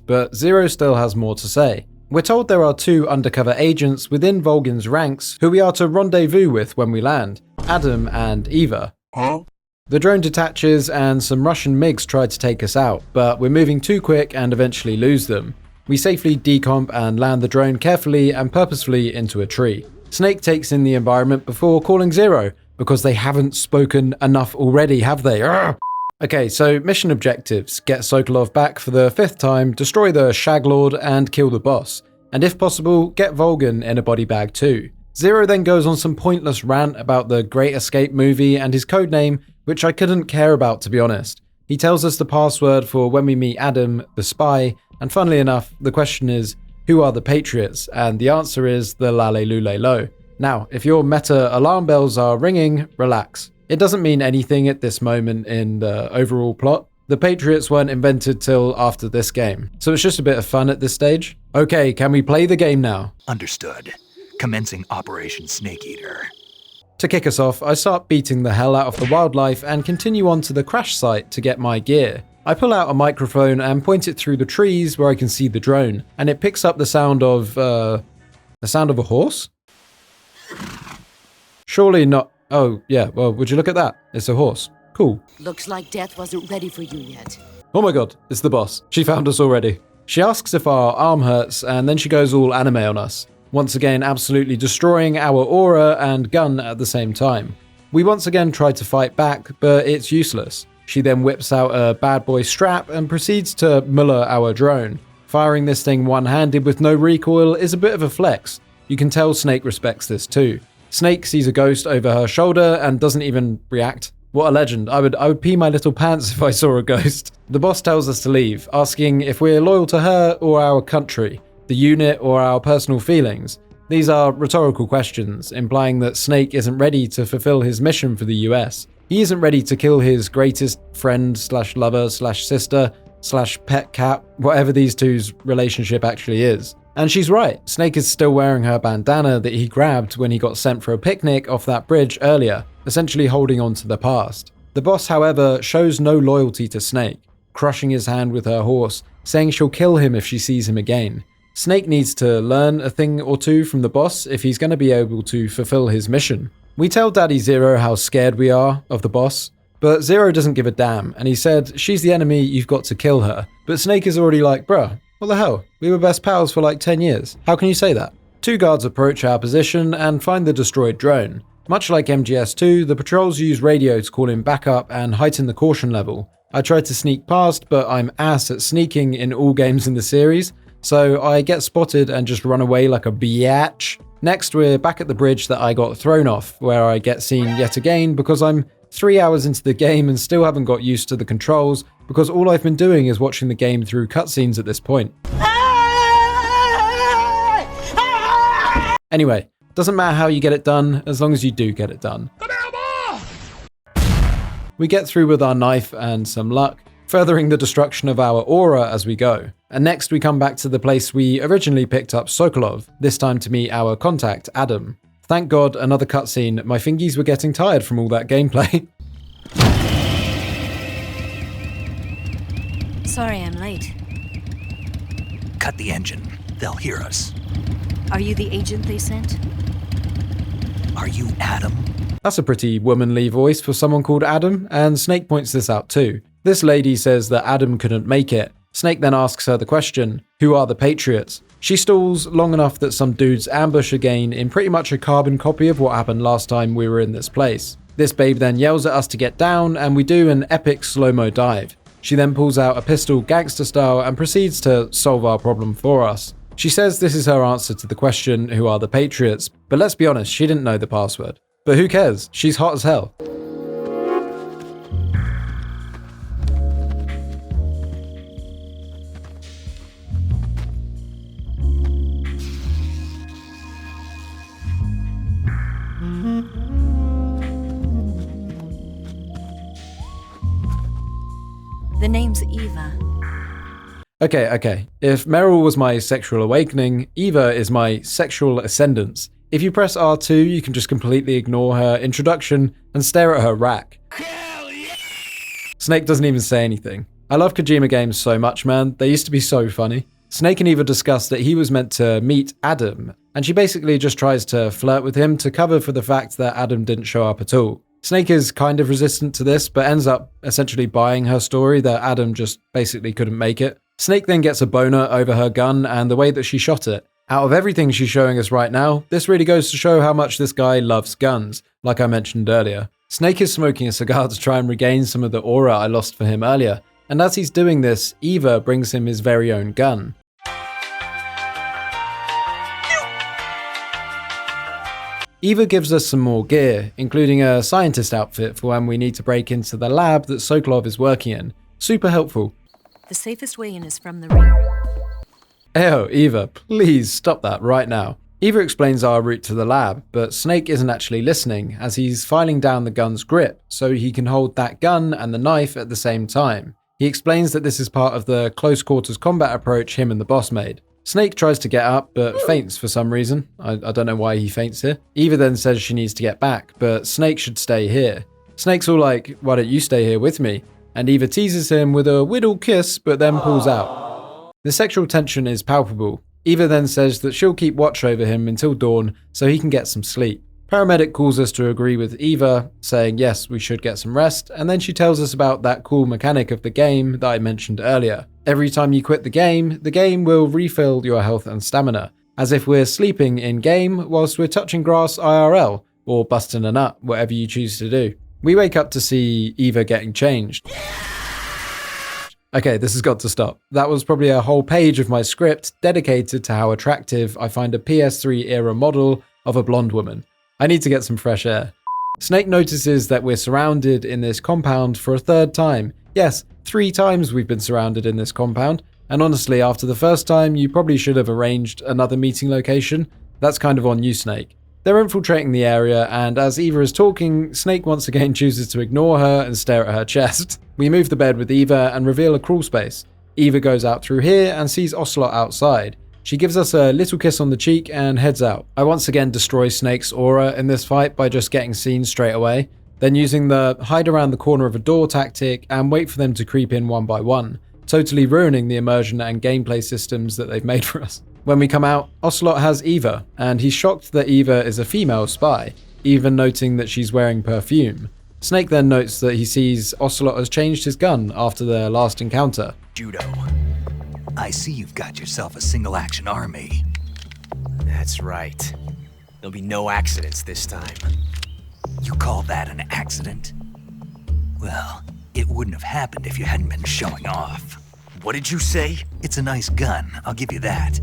But Zero still has more to say. We're told there are 2 undercover agents within Volgan's ranks who we are to rendezvous with when we land, Adam and Eva. Huh? The drone detaches and some Russian MiGs try to take us out, but we're moving too quick and eventually lose them. We safely decomp and land the drone carefully and purposefully into a tree. Snake takes in the environment before calling Zero, because they haven't spoken enough already, have they? Urgh! Okay, so mission objectives: get Sokolov back for the 5th time, destroy the Shaglord, and kill the boss. And if possible, get Volgan in a body bag too. Zero then goes on some pointless rant about the Great Escape movie and his codename, which I couldn't care about, to be honest. He tells us the password for when we meet Adam, the spy, and funnily enough, the question is, who are the Patriots? And the answer is the Lale Lule Lo. Now, if your meta alarm bells are ringing, relax. It doesn't mean anything at this moment in the overall plot. The Patriots weren't invented till after this game, so it's just a bit of fun at this stage. Okay, can we play the game now? Understood. Commencing Operation Snake Eater. To kick us off, I start beating the hell out of the wildlife and continue on to the crash site to get my gear. I pull out a microphone and point it through the trees where I can see the drone, and it picks up the sound of a horse? Surely not. Oh, yeah, well, would you look at that? It's a horse. Cool. Looks like death wasn't ready for you yet. Oh my god, it's the boss. She found us already. She asks if our arm hurts, and then she goes all anime on us. Once again, absolutely destroying our aura and gun at the same time. We once again try to fight back, but it's useless. She then whips out a bad boy strap and proceeds to muller our drone. Firing this thing one-handed with no recoil is a bit of a flex. You can tell Snake respects this too. Snake sees a ghost over her shoulder and doesn't even react. What a legend. I would pee my little pants if I saw a ghost. The boss tells us to leave, asking if we're loyal to her or our country, the unit or our personal feelings. These are rhetorical questions, implying that Snake isn't ready to fulfill his mission for the US. He isn't ready to kill his greatest friend / lover / sister / pet cat, whatever these two's relationship actually is. And she's right, Snake is still wearing her bandana that he grabbed when he got sent for a picnic off that bridge earlier, essentially holding on to the past. The boss, however, shows no loyalty to Snake, crushing his hand with her horse, saying she'll kill him if she sees him again. Snake needs to learn a thing or two from the boss if he's going to be able to fulfill his mission. We tell Daddy Zero how scared we are of the boss, but Zero doesn't give a damn, and he said, she's the enemy, you've got to kill her. But Snake is already like, bruh, what the hell? We were best pals for like 10 years. How can you say that? 2 guards approach our position and find the destroyed drone. Much like MGS2, the patrols use radio to call in backup and heighten the caution level. I tried to sneak past, but I'm ass at sneaking in all games in the series, so I get spotted and just run away like a biatch. Next, we're back at the bridge that I got thrown off, where I get seen yet again because I'm 3 hours into the game and still haven't got used to the controls because all I've been doing is watching the game through cutscenes at this point. Anyway, doesn't matter how you get it done, as long as you do get it done. We get through with our knife and some luck, furthering the destruction of our aura as we go. And next we come back to the place we originally picked up Sokolov, this time to meet our contact, Adam. Thank God, another cutscene. My fingies were getting tired from all that gameplay. Sorry I'm late. Cut the engine. They'll hear us. Are you the agent they sent? Are you Adam? That's a pretty womanly voice for someone called Adam, and Snake points this out too. This lady says that Adam couldn't make it. Snake then asks her the question, who are the Patriots? She stalls long enough that some dudes ambush again in pretty much a carbon copy of what happened last time we were in this place. This babe then yells at us to get down, and we do an epic slow-mo dive. She then pulls out a pistol gangster style and proceeds to solve our problem for us. She says this is her answer to the question, who are the Patriots? But let's be honest, she didn't know the password. But who cares? She's hot as hell. The name's Eva. Okay. If Meryl was my sexual awakening, Eva is my sexual ascendance. If you press R2, you can just completely ignore her introduction and stare at her rack. Hell yeah! Snake doesn't even say anything. I love Kojima games so much, man. They used to be so funny. Snake and Eva discuss that he was meant to meet Adam, and she basically just tries to flirt with him to cover for the fact that Adam didn't show up at all. Snake is kind of resistant to this, but ends up essentially buying her story that Adam just basically couldn't make it. Snake then gets a boner over her gun and the way that she shot it. Out of everything she's showing us right now, this really goes to show how much this guy loves guns, like I mentioned earlier. Snake is smoking a cigar to try and regain some of the aura I lost for him earlier, and as he's doing this, Eva brings him his very own gun. Eva gives us some more gear, including a scientist outfit for when we need to break into the lab that Sokolov is working in. Super helpful. The safest way in is from the rear. Ew, Eva, please stop that right now. Eva explains our route to the lab, but Snake isn't actually listening as he's filing down the gun's grip so he can hold that gun and the knife at the same time. He explains that this is part of the close quarters combat approach him and the boss made. Snake tries to get up, but faints for some reason. I don't know why he faints here. Eva then says she needs to get back, but Snake should stay here. Snake's all like, why don't you stay here with me? And Eva teases him with a whittle kiss, but then pulls out. The sexual tension is palpable. Eva then says that she'll keep watch over him until dawn so he can get some sleep. Paramedic calls us to agree with Eva, saying yes, we should get some rest, and then she tells us about that cool mechanic of the game that I mentioned earlier. Every time you quit the game will refill your health and stamina, as if we're sleeping in-game whilst we're touching grass IRL, or busting a nut, whatever you choose to do. We wake up to see Eva getting changed. Okay, this has got to stop. That was probably a whole page of my script dedicated to how attractive I find a PS3 era model of a blonde woman. I need to get some fresh air. Snake notices that we're surrounded in this compound for a third time. Yes, 3 times we've been surrounded in this compound, and honestly, after the first time, you probably should have arranged another meeting location. That's kind of on you, Snake. They're infiltrating the area, and as Eva is talking, Snake once again chooses to ignore her and stare at her chest. We move the bed with Eva and reveal a crawl space. Eva goes out through here and sees Ocelot outside. She gives us a little kiss on the cheek and heads out. I once again destroy Snake's aura in this fight by just getting seen straight away, then using the hide around the corner of a door tactic and wait for them to creep in one by one, totally ruining the immersion and gameplay systems that they've made for us. When we come out, Ocelot has Eva, and he's shocked that Eva is a female spy, even noting that she's wearing perfume. Snake then notes that he sees Ocelot has changed his gun after their last encounter. Judo. I see you've got yourself a single-action army. That's right. There'll be no accidents this time. You call that an accident? Well, it wouldn't have happened if you hadn't been showing off. What did you say? It's a nice gun, I'll give you that.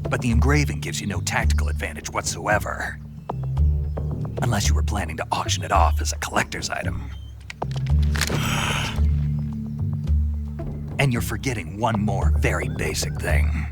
But the engraving gives you no tactical advantage whatsoever. Unless you were planning to auction it off as a collector's item. And you're forgetting one more very basic thing.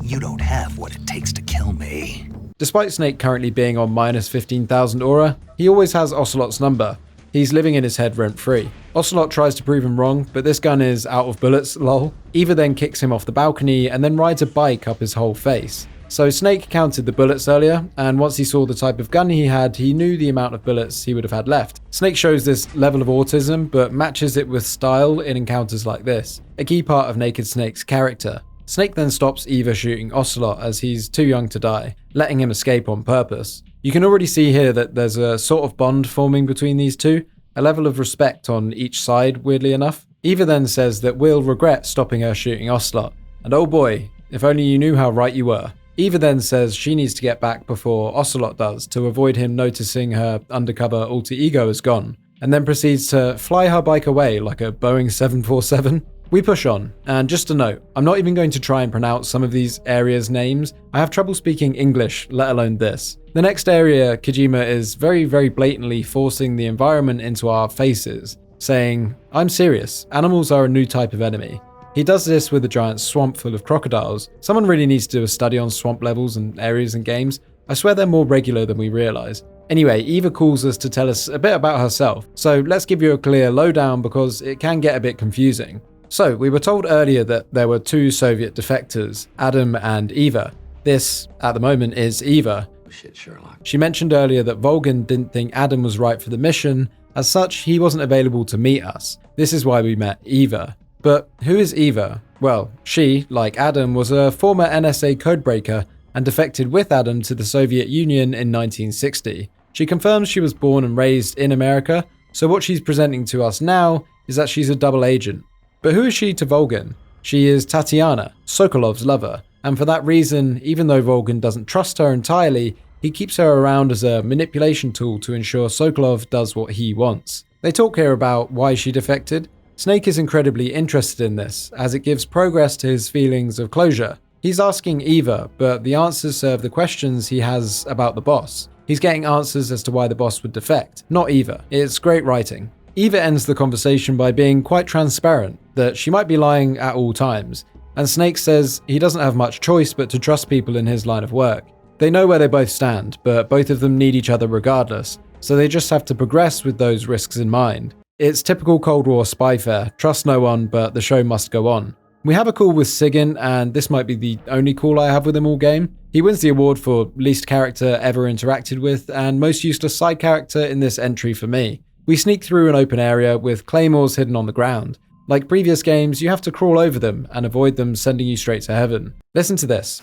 You don't have what it takes to kill me. Despite Snake currently being on minus 15,000 aura, he always has Ocelot's number. He's living in his head rent-free. Ocelot tries to prove him wrong, but this gun is out of bullets, lol. Eva then kicks him off the balcony and then rides a bike up his whole face. So Snake counted the bullets earlier, and once he saw the type of gun he had, he knew the amount of bullets he would have had left. Snake shows this level of autism, but matches it with style in encounters like this, a key part of Naked Snake's character. Snake then stops Eva shooting Ocelot as he's too young to die, letting him escape on purpose. You can already see here that there's a sort of bond forming between these two, a level of respect on each side, weirdly enough. Eva then says that we'll regret stopping her shooting Ocelot, and oh boy, if only you knew how right you were. Eva then says she needs to get back before Ocelot does to avoid him noticing her undercover alter ego is gone, and then proceeds to fly her bike away like a Boeing 747. We push on, and just a note, I'm not even going to try and pronounce some of these areas' names. I have trouble speaking English, let alone this. The next area, Kojima is very blatantly forcing the environment into our faces, saying, I'm serious, animals are a new type of enemy. He does this with a giant swamp full of crocodiles. Someone really needs to do a study on swamp levels and areas in games. I swear they're more regular than we realize. Anyway, Eva calls us to tell us a bit about herself, so let's give you a clear lowdown because it can get a bit confusing. So, we were told earlier that there were 2 Soviet defectors, Adam and Eva. This, at the moment, is Eva. Shit, Sherlock. She mentioned earlier that Volgan didn't think Adam was right for the mission. As such, he wasn't available to meet us. This is why we met Eva. But who is Eva? Well, she, like Adam, was a former NSA codebreaker and defected with Adam to the Soviet Union in 1960. She confirms she was born and raised in America, so what she's presenting to us now is that she's a double agent. But who is she to Volgin? She is Tatiana, Sokolov's lover, and for that reason, even though Volgin doesn't trust her entirely, he keeps her around as a manipulation tool to ensure Sokolov does what he wants. They talk here about why she defected. Snake is incredibly interested in this, as it gives progress to his feelings of closure. He's asking Eva, but the answers serve the questions he has about the boss. He's getting answers as to why the boss would defect, not Eva. It's great writing. Eva ends the conversation by being quite transparent, that she might be lying at all times, and Snake says he doesn't have much choice but to trust people in his line of work. They know where they both stand, but both of them need each other regardless, so they just have to progress with those risks in mind. It's typical Cold War spy fare, trust no one, but the show must go on. We have a call with Sigyn, and this might be the only call I have with him all game. He wins the award for least character ever interacted with, and most useless side character in this entry for me. We sneak through an open area with claymores hidden on the ground. Like previous games, you have to crawl over them and avoid them sending you straight to heaven. Listen to this.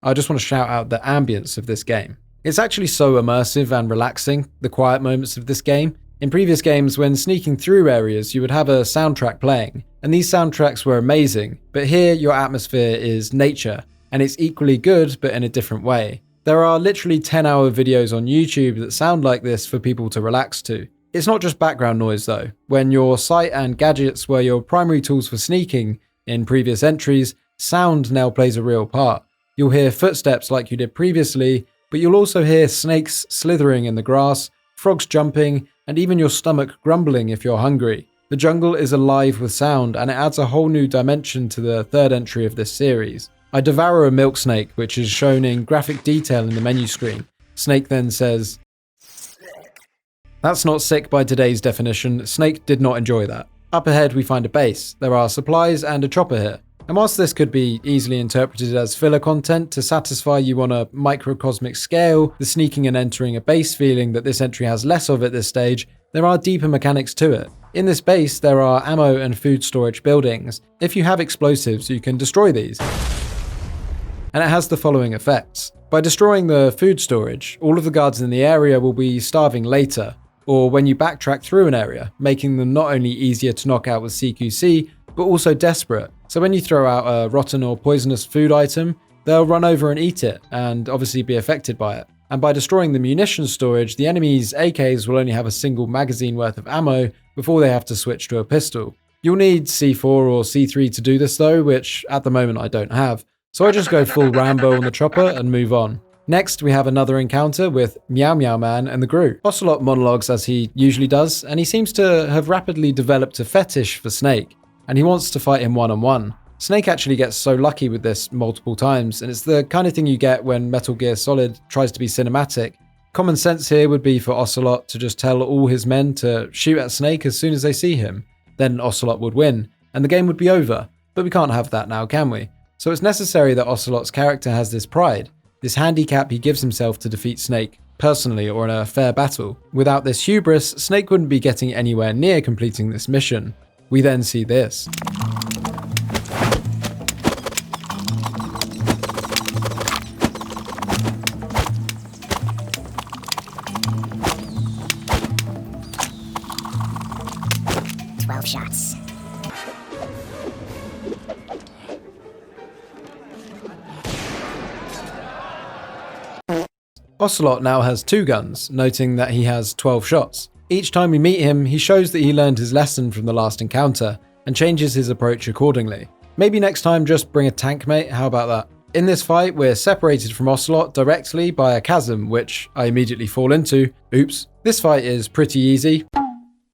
I just want to shout out the ambience of this game. It's actually so immersive and relaxing, the quiet moments of this game. In previous games, when sneaking through areas, you would have a soundtrack playing, and these soundtracks were amazing, but here your atmosphere is nature, and it's equally good but in a different way. There are literally 10-hour videos on YouTube that sound like this for people to relax to. It's not just background noise though. When your sight and gadgets were your primary tools for sneaking in previous entries, sound now plays a real part. You'll hear footsteps like you did previously, but you'll also hear snakes slithering in the grass, frogs jumping, and even your stomach grumbling if you're hungry. The jungle is alive with sound, and it adds a whole new dimension to the third entry of this series. I devour a milk snake, which is shown in graphic detail in the menu screen. Snake then says, "That's not sick by today's definition. Snake did not enjoy that." Up ahead we find a base. There are supplies and a chopper here. And whilst this could be easily interpreted as filler content to satisfy you on a microcosmic scale, the sneaking and entering a base feeling that this entry has less of at this stage, there are deeper mechanics to it. In this base, there are ammo and food storage buildings. If you have explosives, you can destroy these. And it has the following effects. By destroying the food storage, all of the guards in the area will be starving later, or when you backtrack through an area, making them not only easier to knock out with CQC, but also desperate. So when you throw out a rotten or poisonous food item, they'll run over and eat it, and obviously be affected by it. And by destroying the munitions storage, the enemy's AKs will only have a single magazine worth of ammo before they have to switch to a pistol. You'll need C4 or C3 to do this though, which at the moment I don't have, so I just go full Rambo on the chopper and move on. Next, we have another encounter with Meow Meow Man and the Gru. Ocelot monologues as he usually does, and he seems to have rapidly developed a fetish for Snake, and he wants to fight him one-on-one. Snake actually gets so lucky with this multiple times, and it's the kind of thing you get when Metal Gear Solid tries to be cinematic. Common sense here would be for Ocelot to just tell all his men to shoot at Snake as soon as they see him. Then Ocelot would win, and the game would be over. But we can't have that now, can we? So it's necessary that Ocelot's character has this pride, this handicap he gives himself to defeat Snake, personally or in a fair battle. Without this hubris, Snake wouldn't be getting anywhere near completing this mission. We then see this. Shots. Ocelot now has 2 guns, noting that he has 12 shots. Each time we meet him, he shows that he learned his lesson from the last encounter, and changes his approach accordingly. Maybe next time just bring a tank mate, how about that? In this fight, we're separated from Ocelot directly by a chasm, which I immediately fall into. Oops. This fight is pretty easy.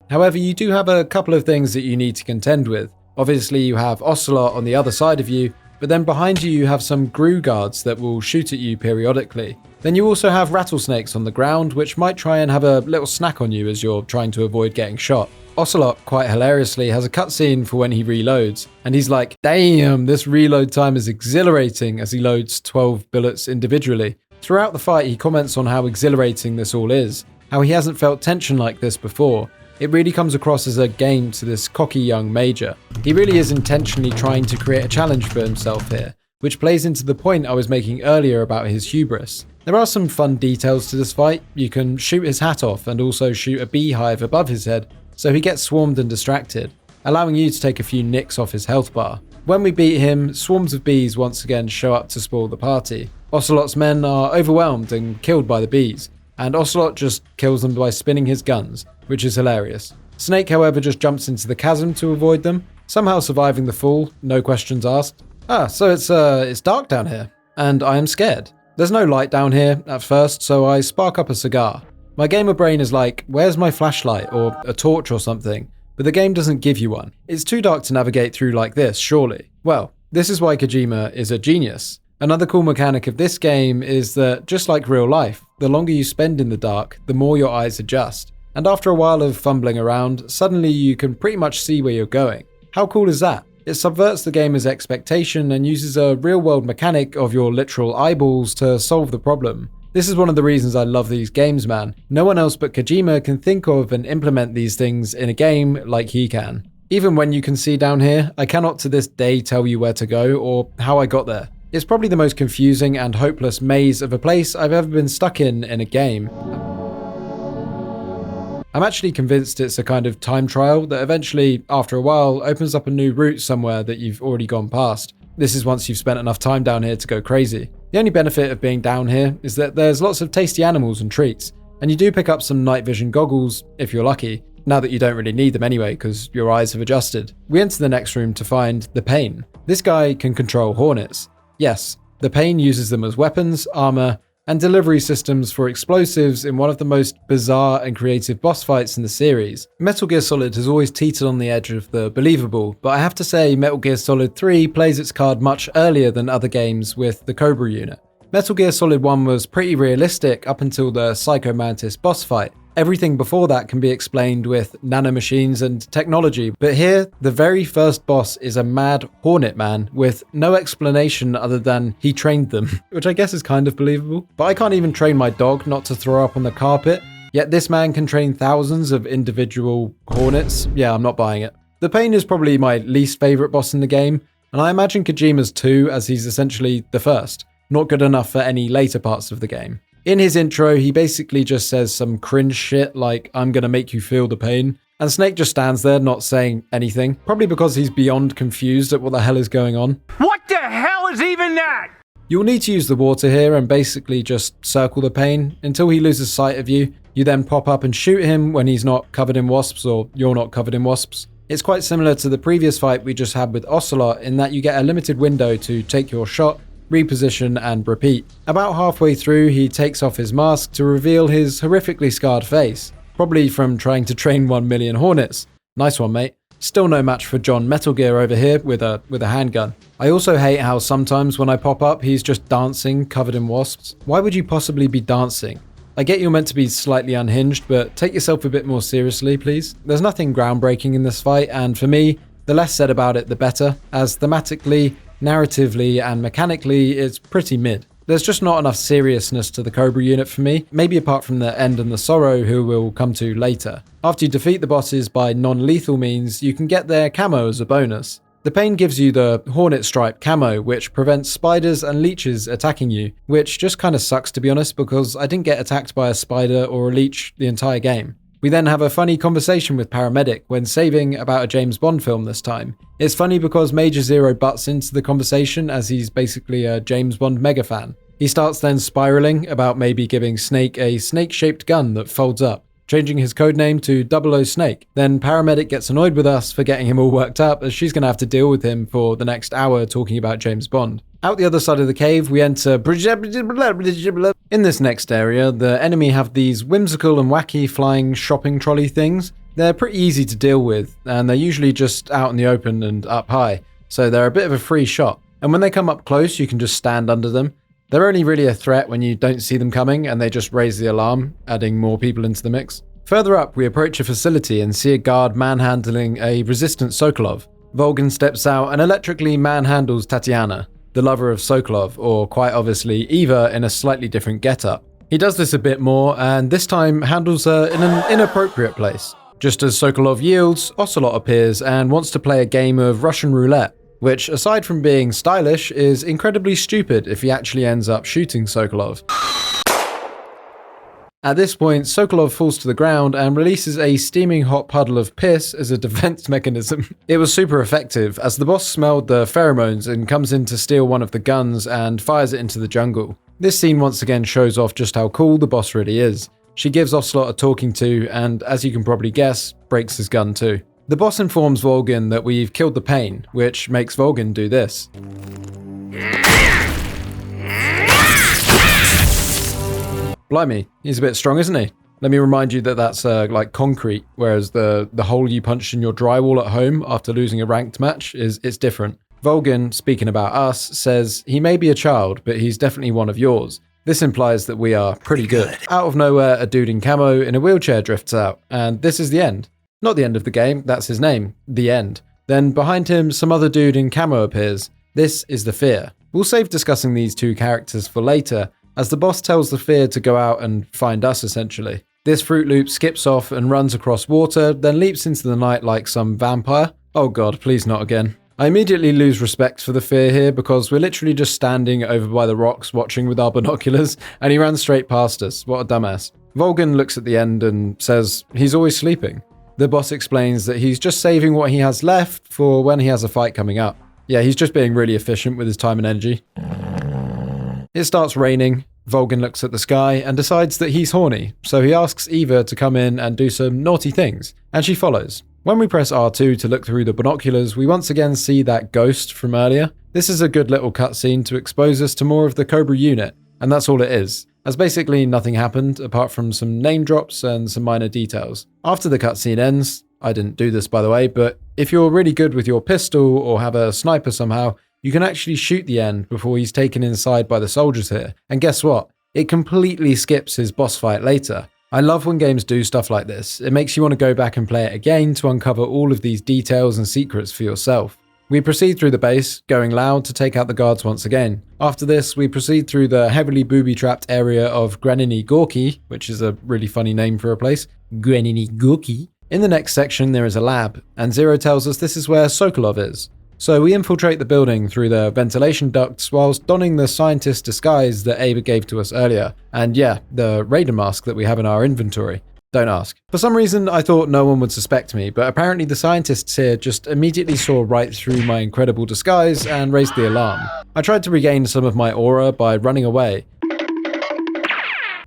However, you do have a couple of things that you need to contend with. Obviously, you have Ocelot on the other side of you, but then behind you have some Gru guards that will shoot at you periodically. Then you also have rattlesnakes on the ground, which might try and have a little snack on you as you're trying to avoid getting shot. Ocelot, quite hilariously, has a cutscene for when he reloads, and he's like, "Damn, this reload time is exhilarating," as he loads 12 bullets individually. Throughout the fight, he comments on how exhilarating this all is, how he hasn't felt tension like this before. It really comes across as a game to this cocky young major. He really is intentionally trying to create a challenge for himself here, which plays into the point I was making earlier about his hubris. There are some fun details to this fight. You can shoot his hat off and also shoot a beehive above his head, so he gets swarmed and distracted, allowing you to take a few nicks off his health bar. When we beat him, swarms of bees once again show up to spoil the party. Ocelot's men are overwhelmed and killed by the bees, and Ocelot just kills them by spinning his guns, which is hilarious. Snake, however, just jumps into the chasm to avoid them, somehow surviving the fall, no questions asked. So it's dark down here, and I am scared. There's no light down here at first, so I spark up a cigar. My gamer brain is like, where's my flashlight or a torch or something? But the game doesn't give you one. It's too dark to navigate through like this, surely. Well, this is why Kojima is a genius. Another cool mechanic of this game is that, just like real life, the longer you spend in the dark, the more your eyes adjust. And after a while of fumbling around, suddenly you can pretty much see where you're going. How cool is that? It subverts the gamer's expectation and uses a real-world mechanic of your literal eyeballs to solve the problem. This is one of the reasons I love these games, man. No one else but Kojima can think of and implement these things in a game like he can. Even when you can see down here, I cannot to this day tell you where to go or how I got there. It's probably the most confusing and hopeless maze of a place I've ever been stuck in a game. I'm actually convinced it's a kind of time trial that eventually, after a while, opens up a new route somewhere that you've already gone past. This is once you've spent enough time down here to go crazy. The only benefit of being down here is that there's lots of tasty animals and treats, and you do pick up some night vision goggles if you're lucky, now that you don't really need them anyway because your eyes have adjusted. We enter the next room to find the Pain. This guy can control hornets. Yes, the Pain uses them as weapons, armor, and delivery systems for explosives in one of the most bizarre and creative boss fights in the series. Metal Gear Solid has always teetered on the edge of the believable, but I have to say Metal Gear Solid 3 plays its card much earlier than other games with the Cobra unit. Metal Gear Solid 1 was pretty realistic up until the Psycho Mantis boss fight. Everything before that can be explained with nanomachines and technology, but here, the very first boss is a mad hornet man with no explanation other than he trained them, which I guess is kind of believable. But I can't even train my dog not to throw up on the carpet, yet this man can train thousands of individual hornets. Yeah, I'm not buying it. The Pain is probably my least favourite boss in the game, and I imagine Kojima's too, as he's essentially the first. Not good enough for any later parts of the game. In his intro, he basically just says some cringe shit like, I'm gonna make you feel the pain. And Snake just stands there not saying anything, probably because he's beyond confused at what the hell is going on. What the hell is even that? You'll need to use the water here and basically just circle the Pain until he loses sight of you. You then pop up and shoot him when he's not covered in wasps or you're not covered in wasps. It's quite similar to the previous fight we just had with Ocelot in that you get a limited window to take your shot, reposition and repeat. About halfway through, he takes off his mask to reveal his horrifically scarred face, probably from trying to train 1 million hornets. Nice one, mate. Still no match for John Metal Gear over here with a handgun. I also hate how sometimes when I pop up, he's just dancing covered in wasps. Why would you possibly be dancing? I get you're meant to be slightly unhinged, but take yourself a bit more seriously, please. There's nothing groundbreaking in this fight, and for me, the less said about it, the better, as thematically, narratively and mechanically, it's pretty mid. There's just not enough seriousness to the Cobra unit for me, maybe apart from the End and the Sorrow, who we'll come to later. After you defeat the bosses by non-lethal means, you can get their camo as a bonus. The Pain gives you the Hornet Stripe camo, which prevents spiders and leeches attacking you, which just kinda sucks to be honest, because I didn't get attacked by a spider or a leech the entire game. We then have a funny conversation with Paramedic when saving about a James Bond film this time. It's funny because Major Zero butts into the conversation as he's basically a James Bond mega fan. He starts then spiraling about maybe giving Snake a snake-shaped gun that folds up, changing his codename to 00 Snake. Then Paramedic gets annoyed with us for getting him all worked up as she's going to have to deal with him for the next hour talking about James Bond. Out the other side of the cave, we enter... In this next area, the enemy have these whimsical and wacky flying shopping trolley things. They're pretty easy to deal with, and they're usually just out in the open and up high, so they're a bit of a free shot. And when they come up close, you can just stand under them. They're only really a threat when you don't see them coming and they just raise the alarm, adding more people into the mix. Further up, we approach a facility and see a guard manhandling a resistant Sokolov. Volgan steps out and electrically manhandles Tatiana, the lover of Sokolov, or quite obviously Eva in a slightly different getup. He does this a bit more, and this time handles her in an inappropriate place. Just as Sokolov yields, Ocelot appears and wants to play a game of Russian roulette. which aside from being stylish is incredibly stupid if he actually ends up shooting Sokolov. At this point, Sokolov falls to the ground and releases a steaming hot puddle of piss as a defense mechanism. It was super effective, as the boss smelled the pheromones and comes in to steal one of the guns and fires it into the jungle. This scene once again shows off just how cool the boss really is. She gives Ocelot a talking to and, as you can probably guess, breaks his gun too. The boss informs Volgin that we've killed the pain, which makes Volgin do this. Blimey, he's a bit strong, isn't he? Let me remind you that that's like concrete, whereas the hole you punched in your drywall at home after losing a ranked match it's different. Volgin, speaking about us, says he may be a child, but he's definitely one of yours. This implies that we are pretty good. Out of nowhere, a dude in camo in a wheelchair drifts out, and this is the end. Not the end of the game, that's his name, the end. Then behind him, some other dude in camo appears. This is the Fear. We'll save discussing these two characters for later, as the boss tells the Fear to go out and find us essentially. This Fruit Loop skips off and runs across water, then leaps into the night like some vampire. Oh god, please not again. I immediately lose respect for the Fear here because we're literally just standing over by the rocks watching with our binoculars, and he ran straight past us. What a dumbass. Volgin looks at the end and says he's always sleeping. The boss explains that he's just saving what he has left for when he has a fight coming up. Yeah, he's just being really efficient with his time and energy. It starts raining. Volgin looks at the sky and decides that he's horny, so he asks Eva to come in and do some naughty things, and she follows. When we press R2 to look through the binoculars, we once again see that ghost from earlier. This is a good little cutscene to expose us to more of the Cobra unit, and that's all it is, as basically nothing happened apart from some name drops and some minor details. After the cutscene ends, I didn't do this by the way, but if you're really good with your pistol or have a sniper somehow, you can actually shoot the end before he's taken inside by the soldiers here. And guess what? It completely skips his boss fight later. I love when games do stuff like this. It makes you want to go back and play it again to uncover all of these details and secrets for yourself. We proceed through the base, going loud to take out the guards once again. After this, we proceed through the heavily booby-trapped area of Graniny Gorky, which is a really funny name for a place. Graniny Gorky. In the next section, there is a lab, and Zero tells us this is where Sokolov is. So we infiltrate the building through the ventilation ducts whilst donning the scientist disguise that Ava gave to us earlier. And yeah, the Raider mask that we have in our inventory. Don't ask. For some reason, I thought no one would suspect me, but apparently the scientists here just immediately saw right through my incredible disguise and raised the alarm. I tried to regain some of my aura by running away,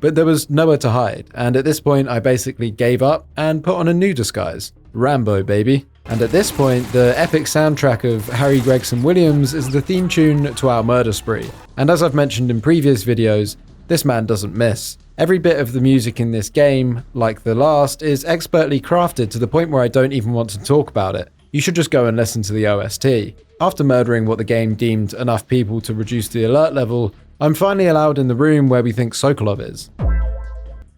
but there was nowhere to hide, and at this point I basically gave up and put on a new disguise. Rambo, baby. And at this point, the epic soundtrack of Harry Gregson Williams is the theme tune to our murder spree. And as I've mentioned in previous videos, this man doesn't miss. Every bit of the music in this game, like the last, is expertly crafted to the point where I don't even want to talk about it. You should just go and listen to the OST. After murdering what the game deemed enough people to reduce the alert level, I'm finally allowed in the room where we think Sokolov is.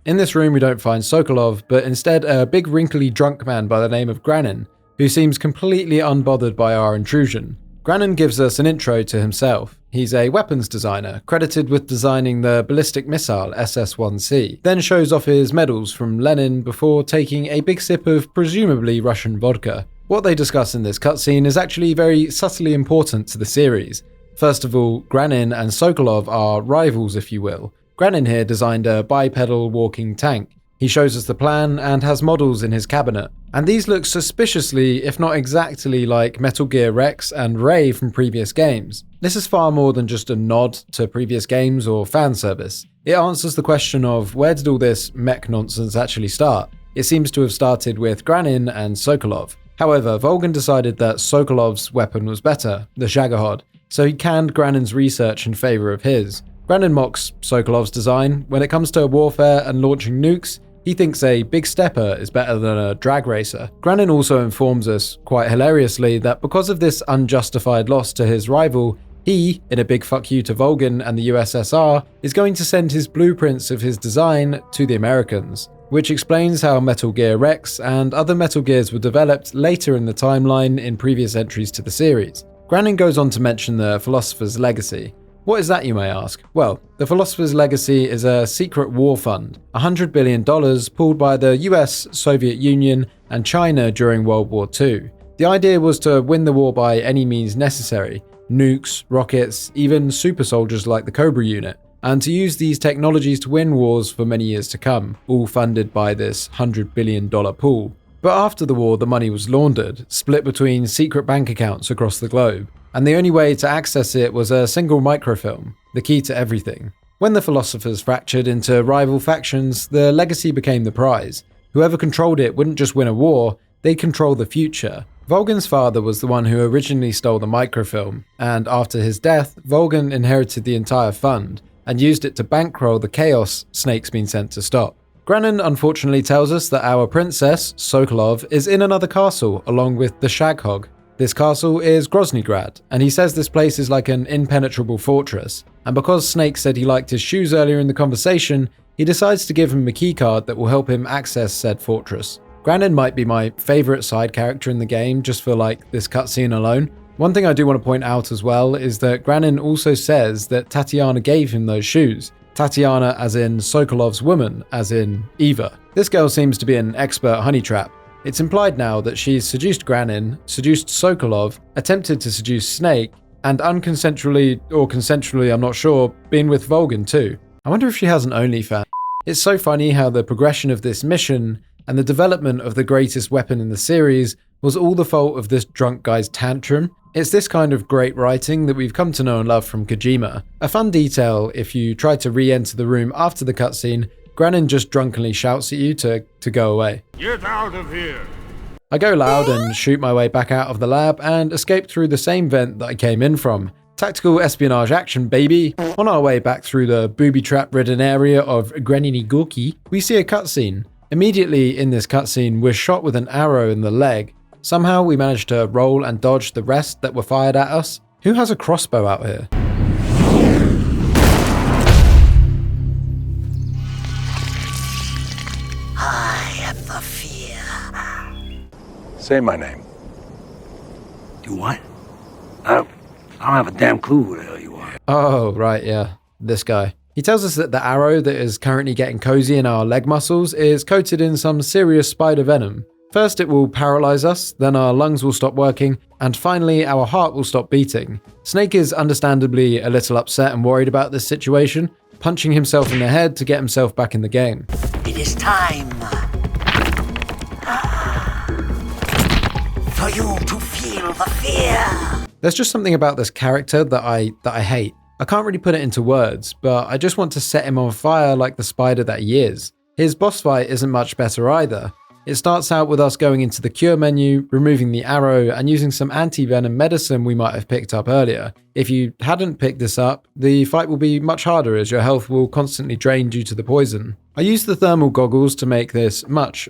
In this room we don't find Sokolov, but instead a big wrinkly drunk man by the name of Granin, who seems completely unbothered by our intrusion. Granin gives us an intro to himself. He's a weapons designer, credited with designing the ballistic missile SS-1C, then shows off his medals from Lenin before taking a big sip of presumably Russian vodka. What they discuss in this cutscene is actually very subtly important to the series. First of all, Granin and Sokolov are rivals, if you will. Granin here designed a bipedal walking tank. He shows us the plan and has models in his cabinet. And these look suspiciously, if not exactly, like Metal Gear Rex and Ray from previous games. This is far more than just a nod to previous games or fan service. It answers the question of where did all this mech nonsense actually start? It seems to have started with Granin and Sokolov. However, Volgin decided that Sokolov's weapon was better, the Shagohod, so he canned Granin's research in favor of his. Granin mocks Sokolov's design. When it comes to warfare and launching nukes, he thinks a big stepper is better than a drag racer. Granin also informs us, quite hilariously, that because of this unjustified loss to his rival, he, in a big fuck you to Volgin and the USSR, is going to send his blueprints of his design to the Americans, which explains how Metal Gear Rex and other Metal Gears were developed later in the timeline in previous entries to the series. Granin goes on to mention the Philosopher's Legacy. What is that, you may ask? Well, the Philosopher's Legacy is a secret war fund, $100 billion pulled by the US, Soviet Union, and China during World War II. The idea was to win the war by any means necessary, nukes, rockets, even super soldiers like the Cobra unit, and to use these technologies to win wars for many years to come, all funded by this $100 billion pool. But after the war, the money was laundered, split between secret bank accounts across the globe, and the only way to access it was a single microfilm, the key to everything. When the philosophers fractured into rival factions, the legacy became the prize. Whoever controlled it wouldn't just win a war, they'd control the future. Volgan's father was the one who originally stole the microfilm, and after his death, Volgan inherited the entire fund and used it to bankroll the chaos Snake's been sent to stop. Granin unfortunately tells us that our princess, Sokolov, is in another castle along with the Shaghog. This castle is Groznygrad, and he says this place is like an impenetrable fortress, and because Snake said he liked his shoes earlier in the conversation, he decides to give him a keycard that will help him access said fortress. Granin might be my favourite side character in the game just for like this cutscene alone. One thing I do want to point out as well is that Granin also says that Tatiana gave him those shoes. Tatiana as in Sokolov's woman, as in Eva. This girl seems to be an expert honey trap. It's implied now that she's seduced Granin, seduced Sokolov, attempted to seduce Snake, and unconsensually, or consensually I'm not sure, been with Volgan too. I wonder if she has an OnlyFans. It's so funny how the progression of this mission and the development of the greatest weapon in the series was all the fault of this drunk guy's tantrum. It's this kind of great writing that we've come to know and love from Kojima. A fun detail, if you try to re-enter the room after the cutscene, Granin just drunkenly shouts at you to go away. Get out of here! I go loud and shoot my way back out of the lab and escape through the same vent that I came in from. Tactical espionage action, baby! On our way back through the booby-trap-ridden area of Graniny Gorky, we see a cutscene. Immediately in this cutscene, we're shot with an arrow in the leg. Somehow we managed to roll and dodge the rest that were fired at us. Who has a crossbow out here? I am the fear. Say my name. You what? I don't have a damn clue who the hell you are. Oh, right, yeah. This guy. He tells us that the arrow that is currently getting cozy in our leg muscles is coated in some serious spider venom. First it will paralyze us, then our lungs will stop working, and finally our heart will stop beating. Snake is understandably a little upset and worried about this situation, punching himself in the head to get himself back in the game. It is time for you to feel the fear. There's just something about this character that I hate. I can't really put it into words, but I just want to set him on fire like the spider that he is. His boss fight isn't much better either. It starts out with us going into the cure menu, removing the arrow, and using some anti-venom medicine we might have picked up earlier. If you hadn't picked this up, the fight will be much harder as your health will constantly drain due to the poison. I used the thermal goggles to make this much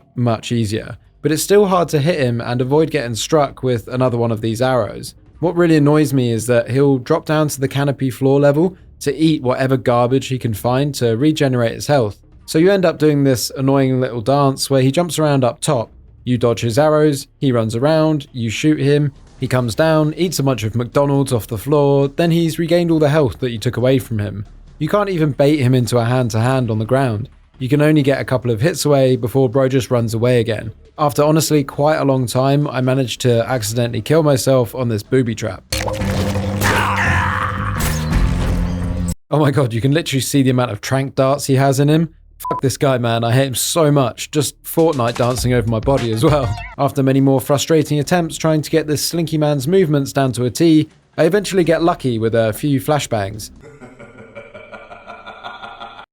easier, but it's still hard to hit him and avoid getting struck with another one of these arrows. What really annoys me is that he'll drop down to the canopy floor level to eat whatever garbage he can find to regenerate his health. So you end up doing this annoying little dance where he jumps around up top. You dodge his arrows, he runs around, you shoot him, he comes down, eats a bunch of McDonald's off the floor, then he's regained all the health that you took away from him. You can't even bait him into a hand-to-hand on the ground. You can only get a couple of hits away before bro just runs away again. After honestly quite a long time, I managed to accidentally kill myself on this booby trap. Oh my god, you can literally see the amount of trank darts he has in him. Fuck this guy, man, I hate him so much. Just Fortnite dancing over my body as well. After many more frustrating attempts trying to get this slinky man's movements down to a T, I eventually get lucky with a few flashbangs.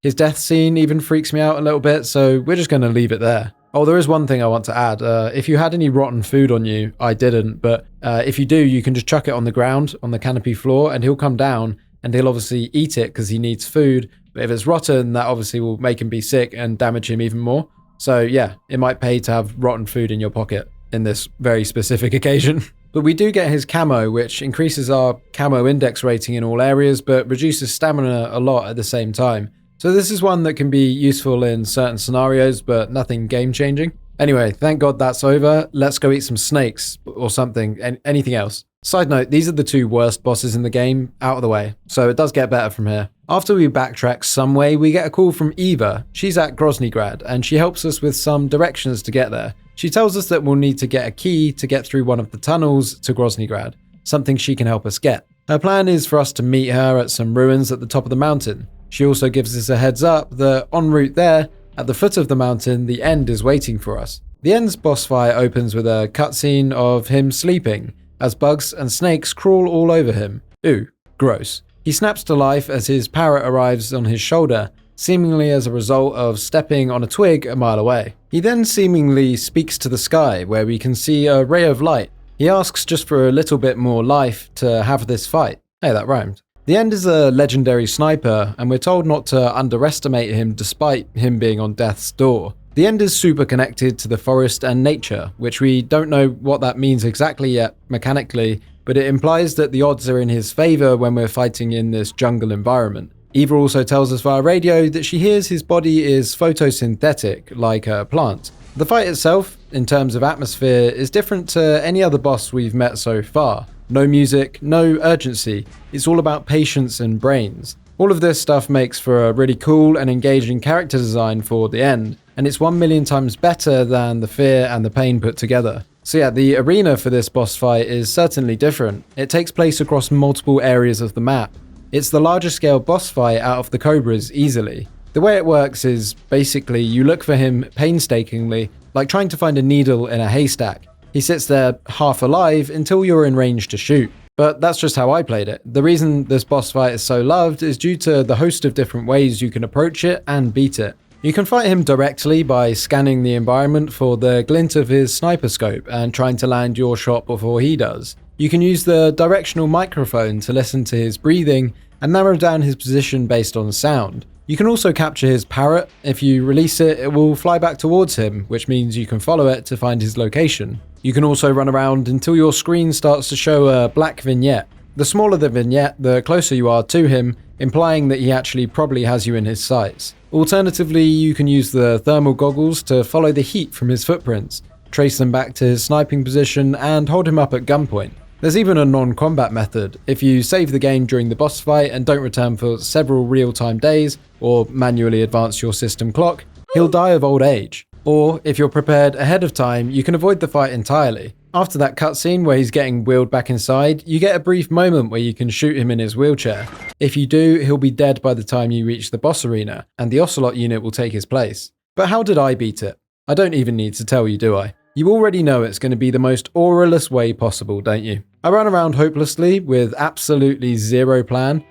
His death scene even freaks me out a little bit, so we're just going to leave it there. Oh, there is one thing I want to add. If you had any rotten food on you, I didn't, but if you do, you can just chuck it on the ground, on the canopy floor, and he'll come down, and he'll obviously eat it because he needs food. But if it's rotten, that obviously will make him be sick and damage him even more. So yeah, it might pay to have rotten food in your pocket in this very specific occasion. But we do get his camo, which increases our camo index rating in all areas, but reduces stamina a lot at the same time. So this is one that can be useful in certain scenarios, but nothing game-changing. Anyway, thank God that's over. Let's go eat some snakes or something, anything else. Side note, these are the two worst bosses in the game, out of the way, so it does get better from here. After we backtrack some way, we get a call from Eva. She's at Groznygrad, and she helps us with some directions to get there. She tells us that we'll need to get a key to get through one of the tunnels to Groznygrad, something she can help us get. Her plan is for us to meet her at some ruins at the top of the mountain. She also gives us a heads up that en route there, at the foot of the mountain, the End is waiting for us. The End's boss fight opens with a cutscene of him sleeping, as bugs and snakes crawl all over him. Ooh, gross. He snaps to life as his parrot arrives on his shoulder, seemingly as a result of stepping on a twig a mile away. He then seemingly speaks to the sky, where we can see a ray of light. He asks just for a little bit more life to have this fight. Hey, that rhymed. The End is a legendary sniper, and we're told not to underestimate him despite him being on death's door. The End is super connected to the forest and nature, which we don't know what that means exactly yet mechanically, but it implies that the odds are in his favor when we're fighting in this jungle environment. Eva also tells us via radio that she hears his body is photosynthetic, like a plant. The fight itself, in terms of atmosphere, is different to any other boss we've met so far. No music, no urgency, it's all about patience and brains. All of this stuff makes for a really cool and engaging character design for the End, and it's 1,000,000 times better than the fear and the pain put together. So yeah, the arena for this boss fight is certainly different. It takes place across multiple areas of the map. It's the largest scale boss fight out of the Cobras easily. The way it works is basically you look for him painstakingly, like trying to find a needle in a haystack. He sits there half alive until you're in range to shoot. But that's just how I played it. The reason this boss fight is so loved is due to the host of different ways you can approach it and beat it. You can fight him directly by scanning the environment for the glint of his sniper scope and trying to land your shot before he does. You can use the directional microphone to listen to his breathing and narrow down his position based on sound. You can also capture his parrot. If you release it, it will fly back towards him, which means you can follow it to find his location. You can also run around until your screen starts to show a black vignette. The smaller the vignette, the closer you are to him, implying that he actually probably has you in his sights. Alternatively, you can use the thermal goggles to follow the heat from his footprints, trace them back to his sniping position, and hold him up at gunpoint. There's even a non-combat method. If you save the game during the boss fight and don't return for several real-time days, or manually advance your system clock, he'll die of old age. Or, if you're prepared ahead of time, you can avoid the fight entirely. After that cutscene where he's getting wheeled back inside, you get a brief moment where you can shoot him in his wheelchair. If you do, he'll be dead by the time you reach the boss arena, and the Ocelot unit will take his place. But how did I beat it? I don't even need to tell you, do I? You already know it's going to be the most auraless way possible, don't you? I run around hopelessly with absolutely zero plan.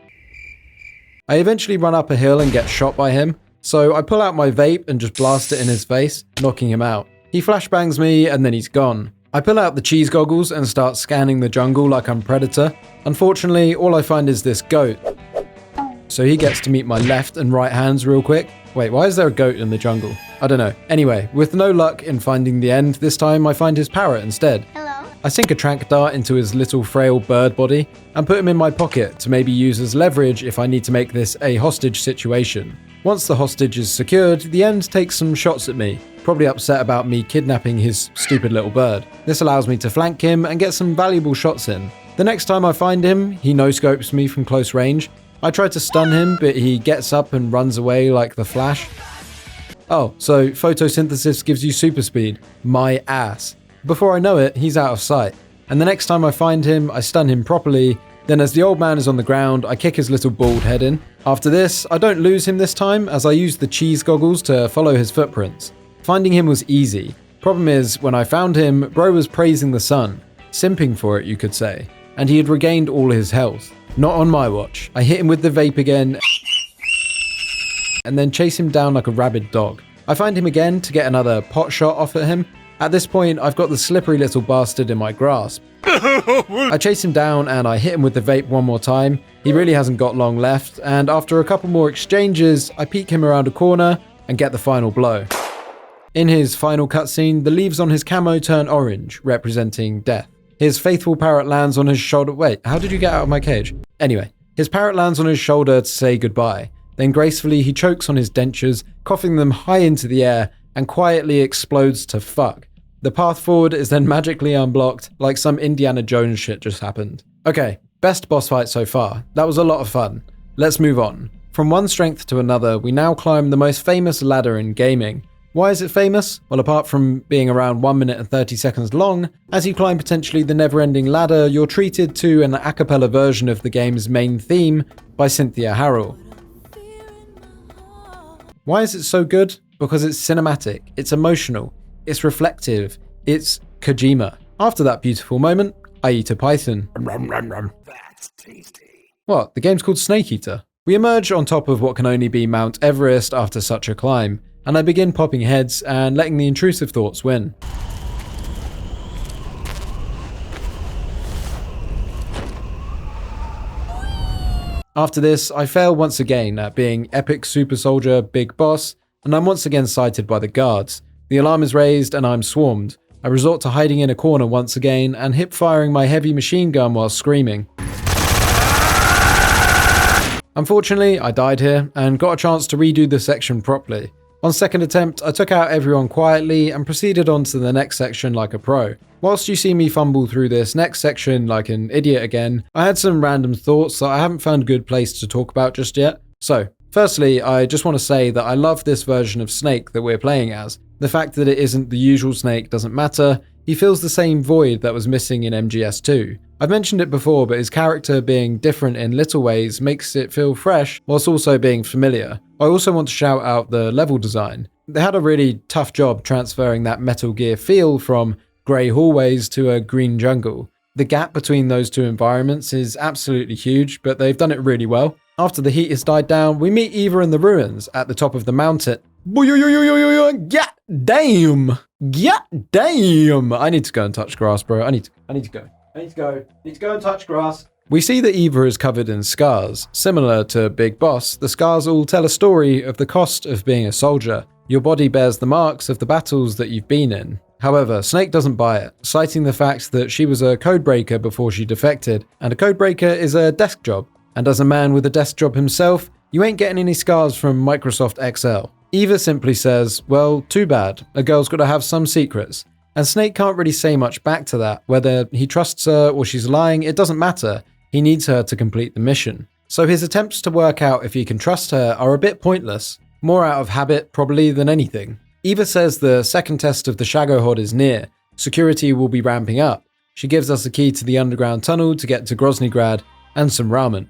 I eventually run up a hill and get shot by him, so I pull out my vape and just blast it in his face, knocking him out. He flashbangs me and then he's gone. I pull out the cheese goggles and start scanning the jungle like I'm Predator. Unfortunately, all I find is this goat. So he gets to meet my left and right hands real quick. Wait, why is there a goat in the jungle? I don't know. Anyway, with no luck in finding the End, this time I find his parrot instead. Hello? I sink a tranq dart into his little frail bird body and put him in my pocket to maybe use as leverage if I need to make this a hostage situation. Once the hostage is secured, the End takes some shots at me, probably upset about me kidnapping his stupid little bird. This allows me to flank him and get some valuable shots in. The next time I find him, he no-scopes me from close range. I try to stun him, but he gets up and runs away like the Flash. Oh, so photosynthesis gives you super speed. My ass. Before I know it, he's out of sight. And the next time I find him, I stun him properly. Then as the old man is on the ground, I kick his little bald head in. After this, I don't lose him this time, as I use the cheese goggles to follow his footprints. Finding him was easy. Problem is, when I found him, bro was praising the sun. Simping for it, you could say. And he had regained all his health. Not on my watch. I hit him with the vape again, and then chase him down like a rabid dog. I find him again to get another pot shot off at him. At this point, I've got the slippery little bastard in my grasp. I chase him down and I hit him with the vape one more time. He really hasn't got long left, and after a couple more exchanges, I peek him around a corner and get the final blow. In his final cutscene, the leaves on his camo turn orange, representing death. His faithful parrot lands on his shoulder. Wait, how did you get out of my cage? Anyway, his parrot lands on his shoulder to say goodbye. Then gracefully he chokes on his dentures, coughing them high into the air, and quietly explodes to fuck. The path forward is then magically unblocked, like some Indiana Jones shit just happened. Okay, best boss fight so far. That was a lot of fun. Let's move on. From one strength to another, we now climb the most famous ladder in gaming. Why is it famous? Well, apart from being around 1 minute and 30 seconds long, as you climb potentially the never-ending ladder, you're treated to an a cappella version of the game's main theme by Cynthia Harrell. Why is it so good? Because it's cinematic, it's emotional, it's reflective, it's Kojima. After that beautiful moment, I eat a python. That's tasty. What? The game's called Snake Eater. We emerge on top of what can only be Mount Everest after such a climb, and I begin popping heads and letting the intrusive thoughts win. After this, I fail once again at being epic super soldier big boss, and I'm once again sighted by the guards. The alarm is raised and I'm swarmed. I resort to hiding in a corner once again and hip firing my heavy machine gun while screaming. Unfortunately, I died here and got a chance to redo the section properly. On second attempt, I took out everyone quietly and proceeded on to the next section like a pro. Whilst you see me fumble through this next section like an idiot again, I had some random thoughts that I haven't found a good place to talk about just yet. So, firstly, I just want to say that I love this version of Snake that we're playing as. The fact that it isn't the usual Snake doesn't matter. He fills the same void that was missing in MGS2. I've mentioned it before, but his character being different in little ways makes it feel fresh whilst also being familiar. I also want to shout out the level design. They had a really tough job transferring that Metal Gear feel from grey hallways to a green jungle. The gap between those two environments is absolutely huge, but they've done it really well. After the heat has died down, we meet Eva in the ruins at the top of the mountain. Yeah, damn! Yeah, damn! I need to go and touch grass, bro. I need to go and touch grass. We see that Eva is covered in scars. Similar to Big Boss, the scars all tell a story of the cost of being a soldier. Your body bears the marks of the battles that you've been in. However, Snake doesn't buy it, citing the fact that she was a codebreaker before she defected, and a codebreaker is a desk job. And as a man with a desk job himself, you ain't getting any scars from Microsoft Excel. Eva simply says, well, too bad, a girl's got to have some secrets. And Snake can't really say much back to that. Whether he trusts her or she's lying, it doesn't matter. He needs her to complete the mission. So his attempts to work out if he can trust her are a bit pointless. More out of habit, probably, than anything. Eva says the second test of the Shagohod is near. Security will be ramping up. She gives us a key to the underground tunnel to get to Groznygrad and some ramen.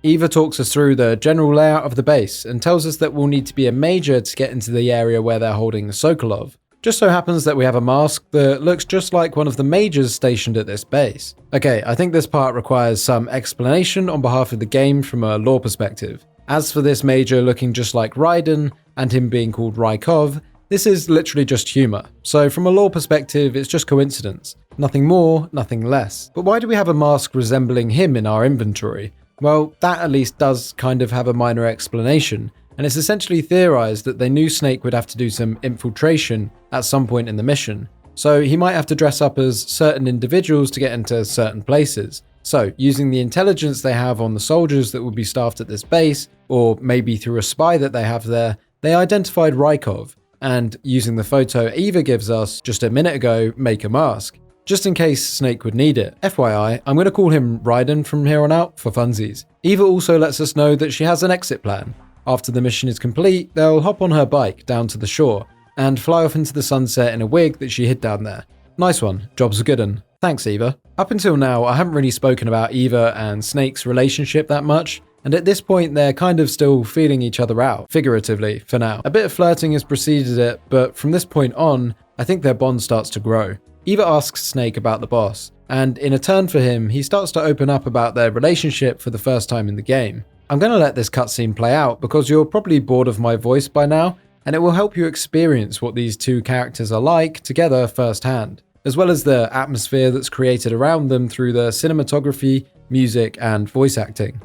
Eva talks us through the general layout of the base and tells us that we'll need to be a major to get into the area where they're holding Sokolov. Just so happens that we have a mask that looks just like one of the majors stationed at this base. Okay, I think this part requires some explanation on behalf of the game from a lore perspective. As for this major looking just like Raiden, and him being called Rykov, this is literally just humour. So from a lore perspective, it's just coincidence. Nothing more, nothing less. But why do we have a mask resembling him in our inventory? Well, that at least does kind of have a minor explanation, and it's essentially theorized that they knew Snake would have to do some infiltration at some point in the mission. So he might have to dress up as certain individuals to get into certain places. So, using the intelligence they have on the soldiers that would be staffed at this base, or maybe through a spy that they have there, they identified Rykov, and using the photo Eva gives us just a minute ago, make a mask. Just in case Snake would need it. FYI, I'm going to call him Raiden from here on out for funsies. Eva also lets us know that she has an exit plan. After the mission is complete, they'll hop on her bike down to the shore, and fly off into the sunset in a wig that she hid down there. Nice one, job's a good un. Thanks, Eva. Up until now, I haven't really spoken about Eva and Snake's relationship that much, and at this point they're kind of still feeling each other out, figuratively, for now. A bit of flirting has preceded it, but from this point on, I think their bond starts to grow. Eva asks Snake about the boss, and in a turn for him, he starts to open up about their relationship for the first time in the game. I'm going to let this cutscene play out because you're probably bored of my voice by now, and it will help you experience what these two characters are like together firsthand, as well as the atmosphere that's created around them through the cinematography, music, and voice acting.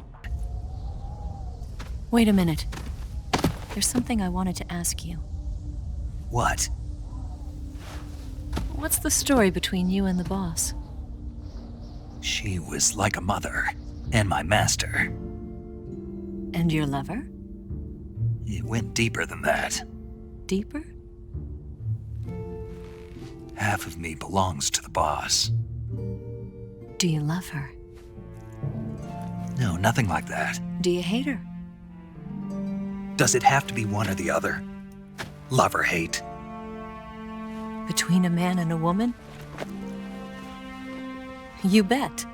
Wait a minute. There's something I wanted to ask you. What? What's the story between you and the boss? She was like a mother, and my master. And your lover? It went deeper than that. Deeper? Half of me belongs to the boss. Do you love her? No, nothing like that. Do you hate her? Does it have to be one or the other? Love or hate. Between a man and a woman? You bet.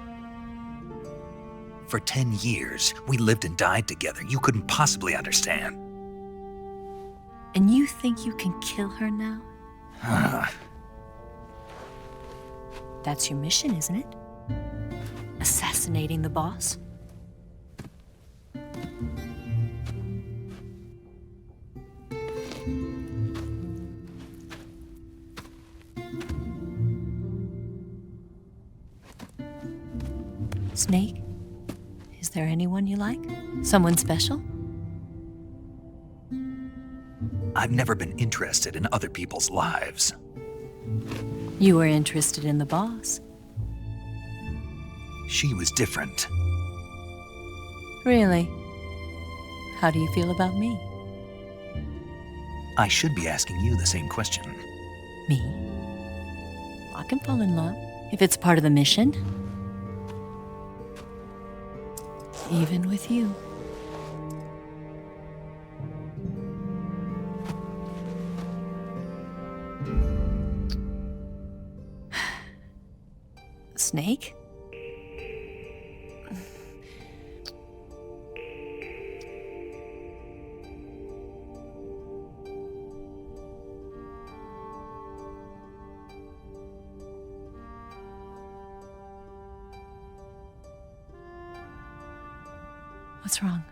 For 10 years, we lived and died together. You couldn't possibly understand. And you think you can kill her now? That's your mission, isn't it? Assassinating the boss? Snake? Is there anyone you like? Someone special? I've never been interested in other people's lives. You were interested in the boss. She was different. Really? How do you feel about me? I should be asking you the same question. Me? I can fall in love if it's part of the mission. Even with you. Snake? What's wrong?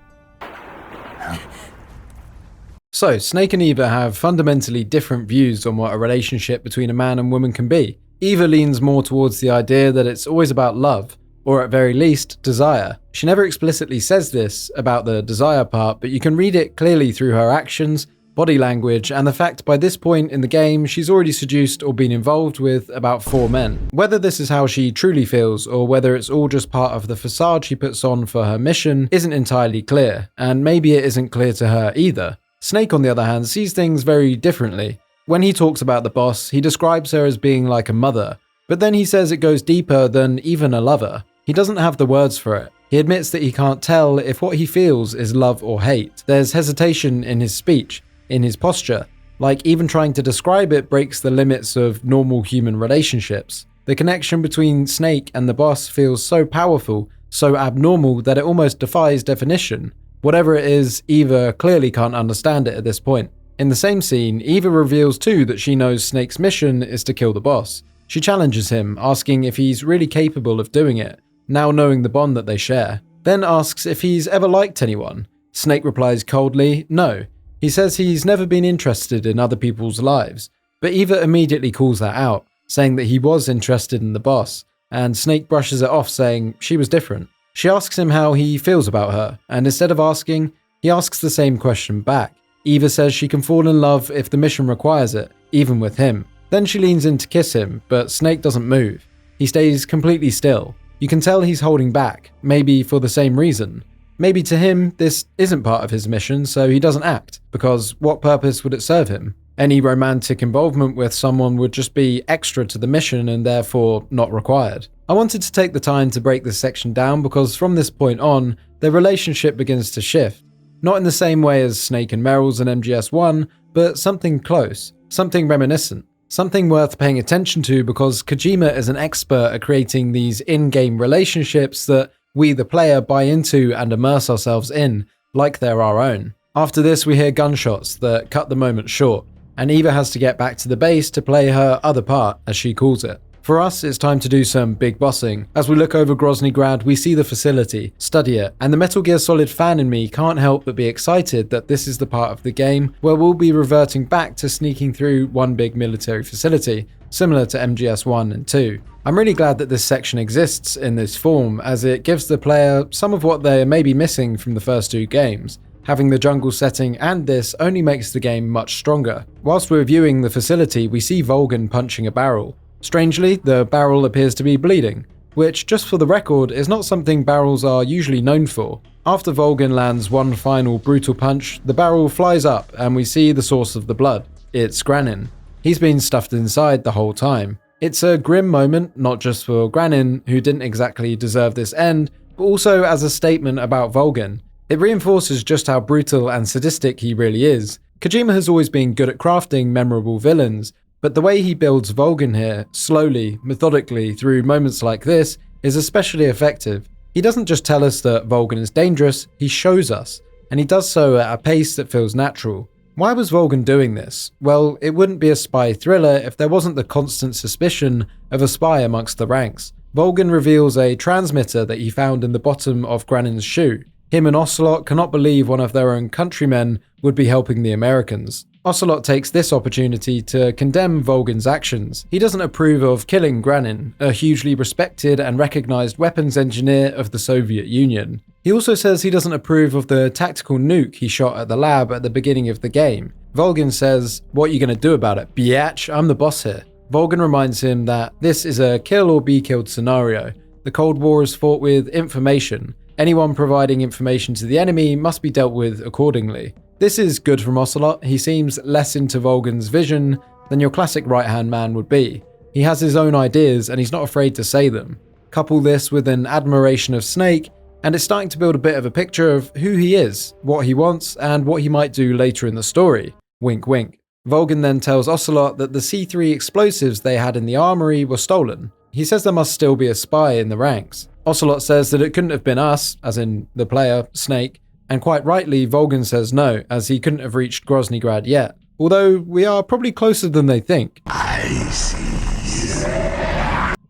So, Snake and Eva have fundamentally different views on what a relationship between a man and woman can be. Eva leans more towards the idea that it's always about love, or at very least, desire. She never explicitly says this about the desire part, but you can read it clearly through her actions, body language, and the fact by this point in the game she's already seduced or been involved with about 4 men. Whether this is how she truly feels, or whether it's all just part of the facade she puts on for her mission, isn't entirely clear, and maybe it isn't clear to her either. Snake, on the other hand, sees things very differently. When he talks about the boss, he describes her as being like a mother, but then he says it goes deeper than even a lover. He doesn't have the words for it. He admits that he can't tell if what he feels is love or hate. There's hesitation in his speech, in his posture, like even trying to describe it breaks the limits of normal human relationships. The connection between Snake and the boss feels so powerful, so abnormal that it almost defies definition. Whatever it is, Eva clearly can't understand it at this point. In the same scene, Eva reveals too that she knows Snake's mission is to kill the boss. She challenges him, asking if he's really capable of doing it, now knowing the bond that they share. Then asks if he's ever liked anyone. Snake replies coldly, no. He says he's never been interested in other people's lives, but Eva immediately calls that out, saying that he was interested in the boss, and Snake brushes it off saying she was different. She asks him how he feels about her, and instead of asking, he asks the same question back. Eva says she can fall in love if the mission requires it, even with him. Then she leans in to kiss him, but Snake doesn't move. He stays completely still. You can tell he's holding back, maybe for the same reason. Maybe to him, this isn't part of his mission, so he doesn't act, because what purpose would it serve him? Any romantic involvement with someone would just be extra to the mission and therefore not required. I wanted to take the time to break this section down because from this point on, their relationship begins to shift. Not in the same way as Snake and Meryl's in MGS1, but something close, something reminiscent. Something worth paying attention to because Kojima is an expert at creating these in-game relationships that we, the player, buy into and immerse ourselves in, like they're our own. After this, we hear gunshots that cut the moment short, and Eva has to get back to the base to play her other part, as she calls it. For us, it's time to do some big bossing. As we look over Grozny Grad, we see the facility, study it, and the Metal Gear Solid fan in me can't help but be excited that this is the part of the game where we'll be reverting back to sneaking through one big military facility, similar to MGS 1 and 2. I'm really glad that this section exists in this form, as it gives the player some of what they may be missing from the first 2 games. Having the jungle setting and this only makes the game much stronger. Whilst we're viewing the facility, we see Volgan punching a barrel. Strangely, the barrel appears to be bleeding, which, just for the record, is not something barrels are usually known for. After Volgan lands one final brutal punch, the barrel flies up and we see the source of the blood. It's Granin. He's been stuffed inside the whole time. It's a grim moment, not just for Granin, who didn't exactly deserve this end, but also as a statement about Volgan. It reinforces just how brutal and sadistic he really is, Kojima has always been good at crafting memorable villains, but the way he builds Volgin here, slowly, methodically, through moments like this, is especially effective. He doesn't just tell us that Volgin is dangerous, he shows us, and he does so at a pace that feels natural. Why was Volgin doing this? Well, it wouldn't be a spy thriller if there wasn't the constant suspicion of a spy amongst the ranks. Volgin reveals a transmitter that he found in the bottom of Granin's shoe. Him and Ocelot cannot believe one of their own countrymen would be helping the Americans. Ocelot takes this opportunity to condemn Volgin's actions. He doesn't approve of killing Granin, a hugely respected and recognized weapons engineer of the Soviet Union. He also says he doesn't approve of the tactical nuke he shot at the lab at the beginning of the game. Volgin says, "What are you gonna do about it, biatch? I'm the boss here." Volgin reminds him that this is a kill or be killed scenario. The Cold War is fought with information. Anyone providing information to the enemy must be dealt with accordingly. This is good from Ocelot. He seems less into Volgin's vision than your classic right-hand man would be. He has his own ideas and he's not afraid to say them. Couple this with an admiration of Snake, and it's starting to build a bit of a picture of who he is, what he wants, and what he might do later in the story. Wink wink. Volgin then tells Ocelot that the C3 explosives they had in the armory were stolen. He says there must still be a spy in the ranks. Ocelot says that it couldn't have been us, as in the player, Snake, and quite rightly Volgin says no, as he couldn't have reached Groznygrad yet. Although we are probably closer than they think. I see.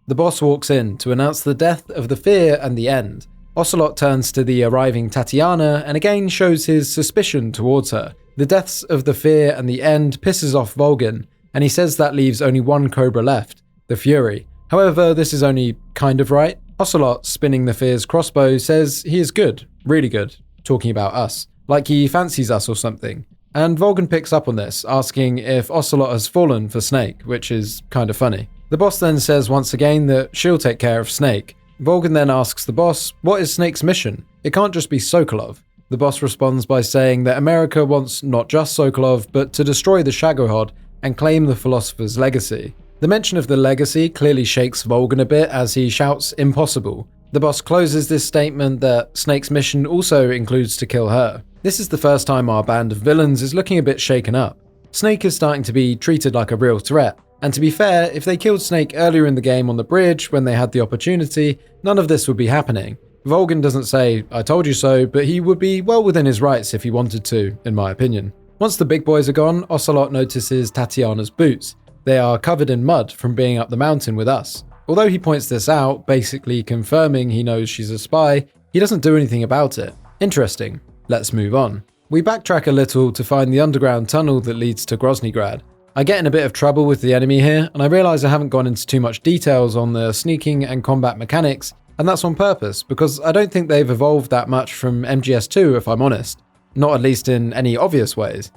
The boss walks in to announce the death of the Fear and the End. Ocelot turns to the arriving Tatiana and again shows his suspicion towards her. The deaths of the Fear and the End pisses off Volgin, and he says that leaves only one Cobra left, the Fury. However, this is only kind of right. Ocelot, spinning the Fear's crossbow, says he is good, really good, talking about us, like he fancies us or something. And Volgin picks up on this, asking if Ocelot has fallen for Snake, which is kind of funny. The boss then says once again that she'll take care of Snake. Volgin then asks the boss, what is Snake's mission? It can't just be Sokolov. The boss responds by saying that America wants not just Sokolov, but to destroy the Shagohod and claim the philosopher's legacy. The mention of the legacy clearly shakes Volgin a bit as he shouts impossible. The boss closes this statement that Snake's mission also includes to kill her. This is the first time our band of villains is looking a bit shaken up. Snake is starting to be treated like a real threat, and to be fair, if they killed Snake earlier in the game on the bridge when they had the opportunity, none of this would be happening. Volgin doesn't say, I told you so, but he would be well within his rights if he wanted to, in my opinion. Once the big boys are gone, Ocelot notices Tatiana's boots. They are covered in mud from being up the mountain with us. Although he points this out, basically confirming he knows she's a spy, he doesn't do anything about it. Interesting. Let's move on. We backtrack a little to find the underground tunnel that leads to Groznygrad. I get in a bit of trouble with the enemy here, and I realise I haven't gone into too much details on the sneaking and combat mechanics, and that's on purpose, because I don't think they've evolved that much from MGS2 if I'm honest. Not at least in any obvious ways.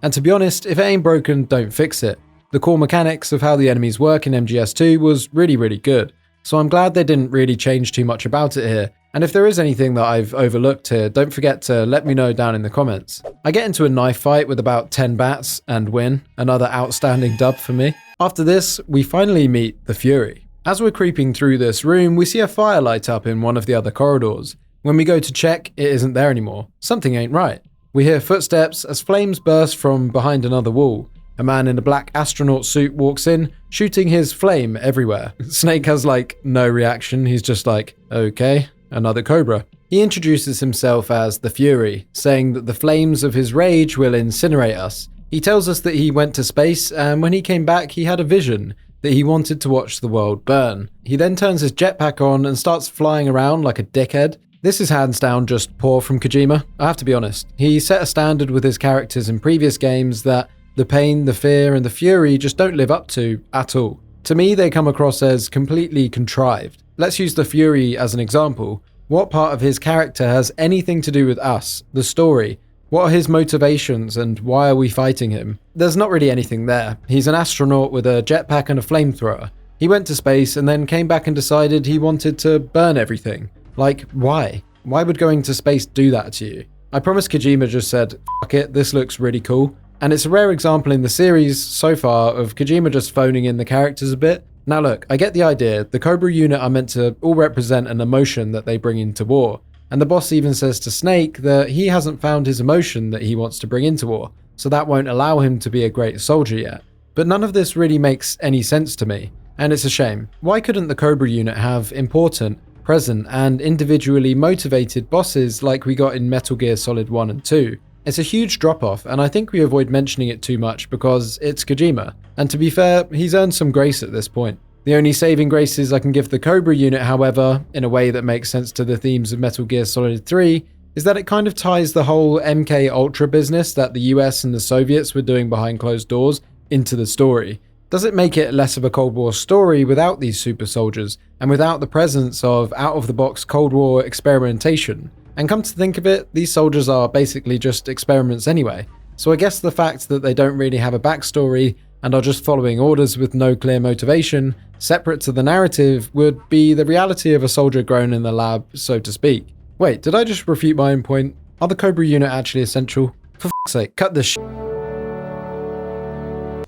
And to be honest, if it ain't broken, don't fix it. The core mechanics of how the enemies work in MGS2 was really, really good, so I'm glad they didn't really change too much about it here, and if there is anything that I've overlooked here, don't forget to let me know down in the comments. I get into a knife fight with about 10 bats and win, another outstanding dub for me. After this, we finally meet the Fury. As we're creeping through this room, we see a fire light up in one of the other corridors. When we go to check, it isn't there anymore. Something ain't right. We hear footsteps as flames burst from behind another wall. A man in a black astronaut suit walks in, shooting his flame everywhere. Snake has like no reaction, he's just like, okay, another Cobra. He introduces himself as the Fury, saying that the flames of his rage will incinerate us. He tells us that he went to space and when he came back he had a vision that he wanted to watch the world burn. He then turns his jetpack on and starts flying around like a dickhead. This is hands down just poor from Kojima, I have to be honest. He set a standard with his characters in previous games that the pain, the fear, and the fury just don't live up to at all. To me, they come across as completely contrived. Let's use the Fury as an example. What part of his character has anything to do with us, the story? What are his motivations and why are we fighting him? There's not really anything there. He's an astronaut with a jetpack and a flamethrower. He went to space and then came back and decided he wanted to burn everything. Like, why? Why would going to space do that to you? I promise Kojima just said, fuck it, this looks really cool. And it's a rare example in the series so far of Kojima just phoning in the characters a bit. Now look, I get the idea. The Cobra unit are meant to all represent an emotion that they bring into war. and the boss even says to Snake that he hasn't found his emotion that he wants to bring into war, so that won't allow him to be a great soldier yet. But none of this really makes any sense to me, and it's a shame. Why couldn't the Cobra unit have important, present, and individually motivated bosses like we got in Metal Gear Solid 1 and 2? It's a huge drop-off, and I think we avoid mentioning it too much because it's Kojima, and to be fair, he's earned some grace at this point. The only saving graces I can give the Cobra unit, however, in a way that makes sense to the themes of Metal Gear Solid 3, is that it kind of ties the whole MK Ultra business that the US and the Soviets were doing behind closed doors into the story. Does it make it less of a Cold War story without these super soldiers, and without the presence of out-of-the-box Cold War experimentation? And come to think of it, these soldiers are basically just experiments anyway, so I guess the fact that they don't really have a backstory and are just following orders with no clear motivation, separate to the narrative, would be the reality of a soldier grown in the lab, so to speak. Wait, did I just refute my own point? Are the Cobra unit actually essential? For fuck's sake, cut this shit.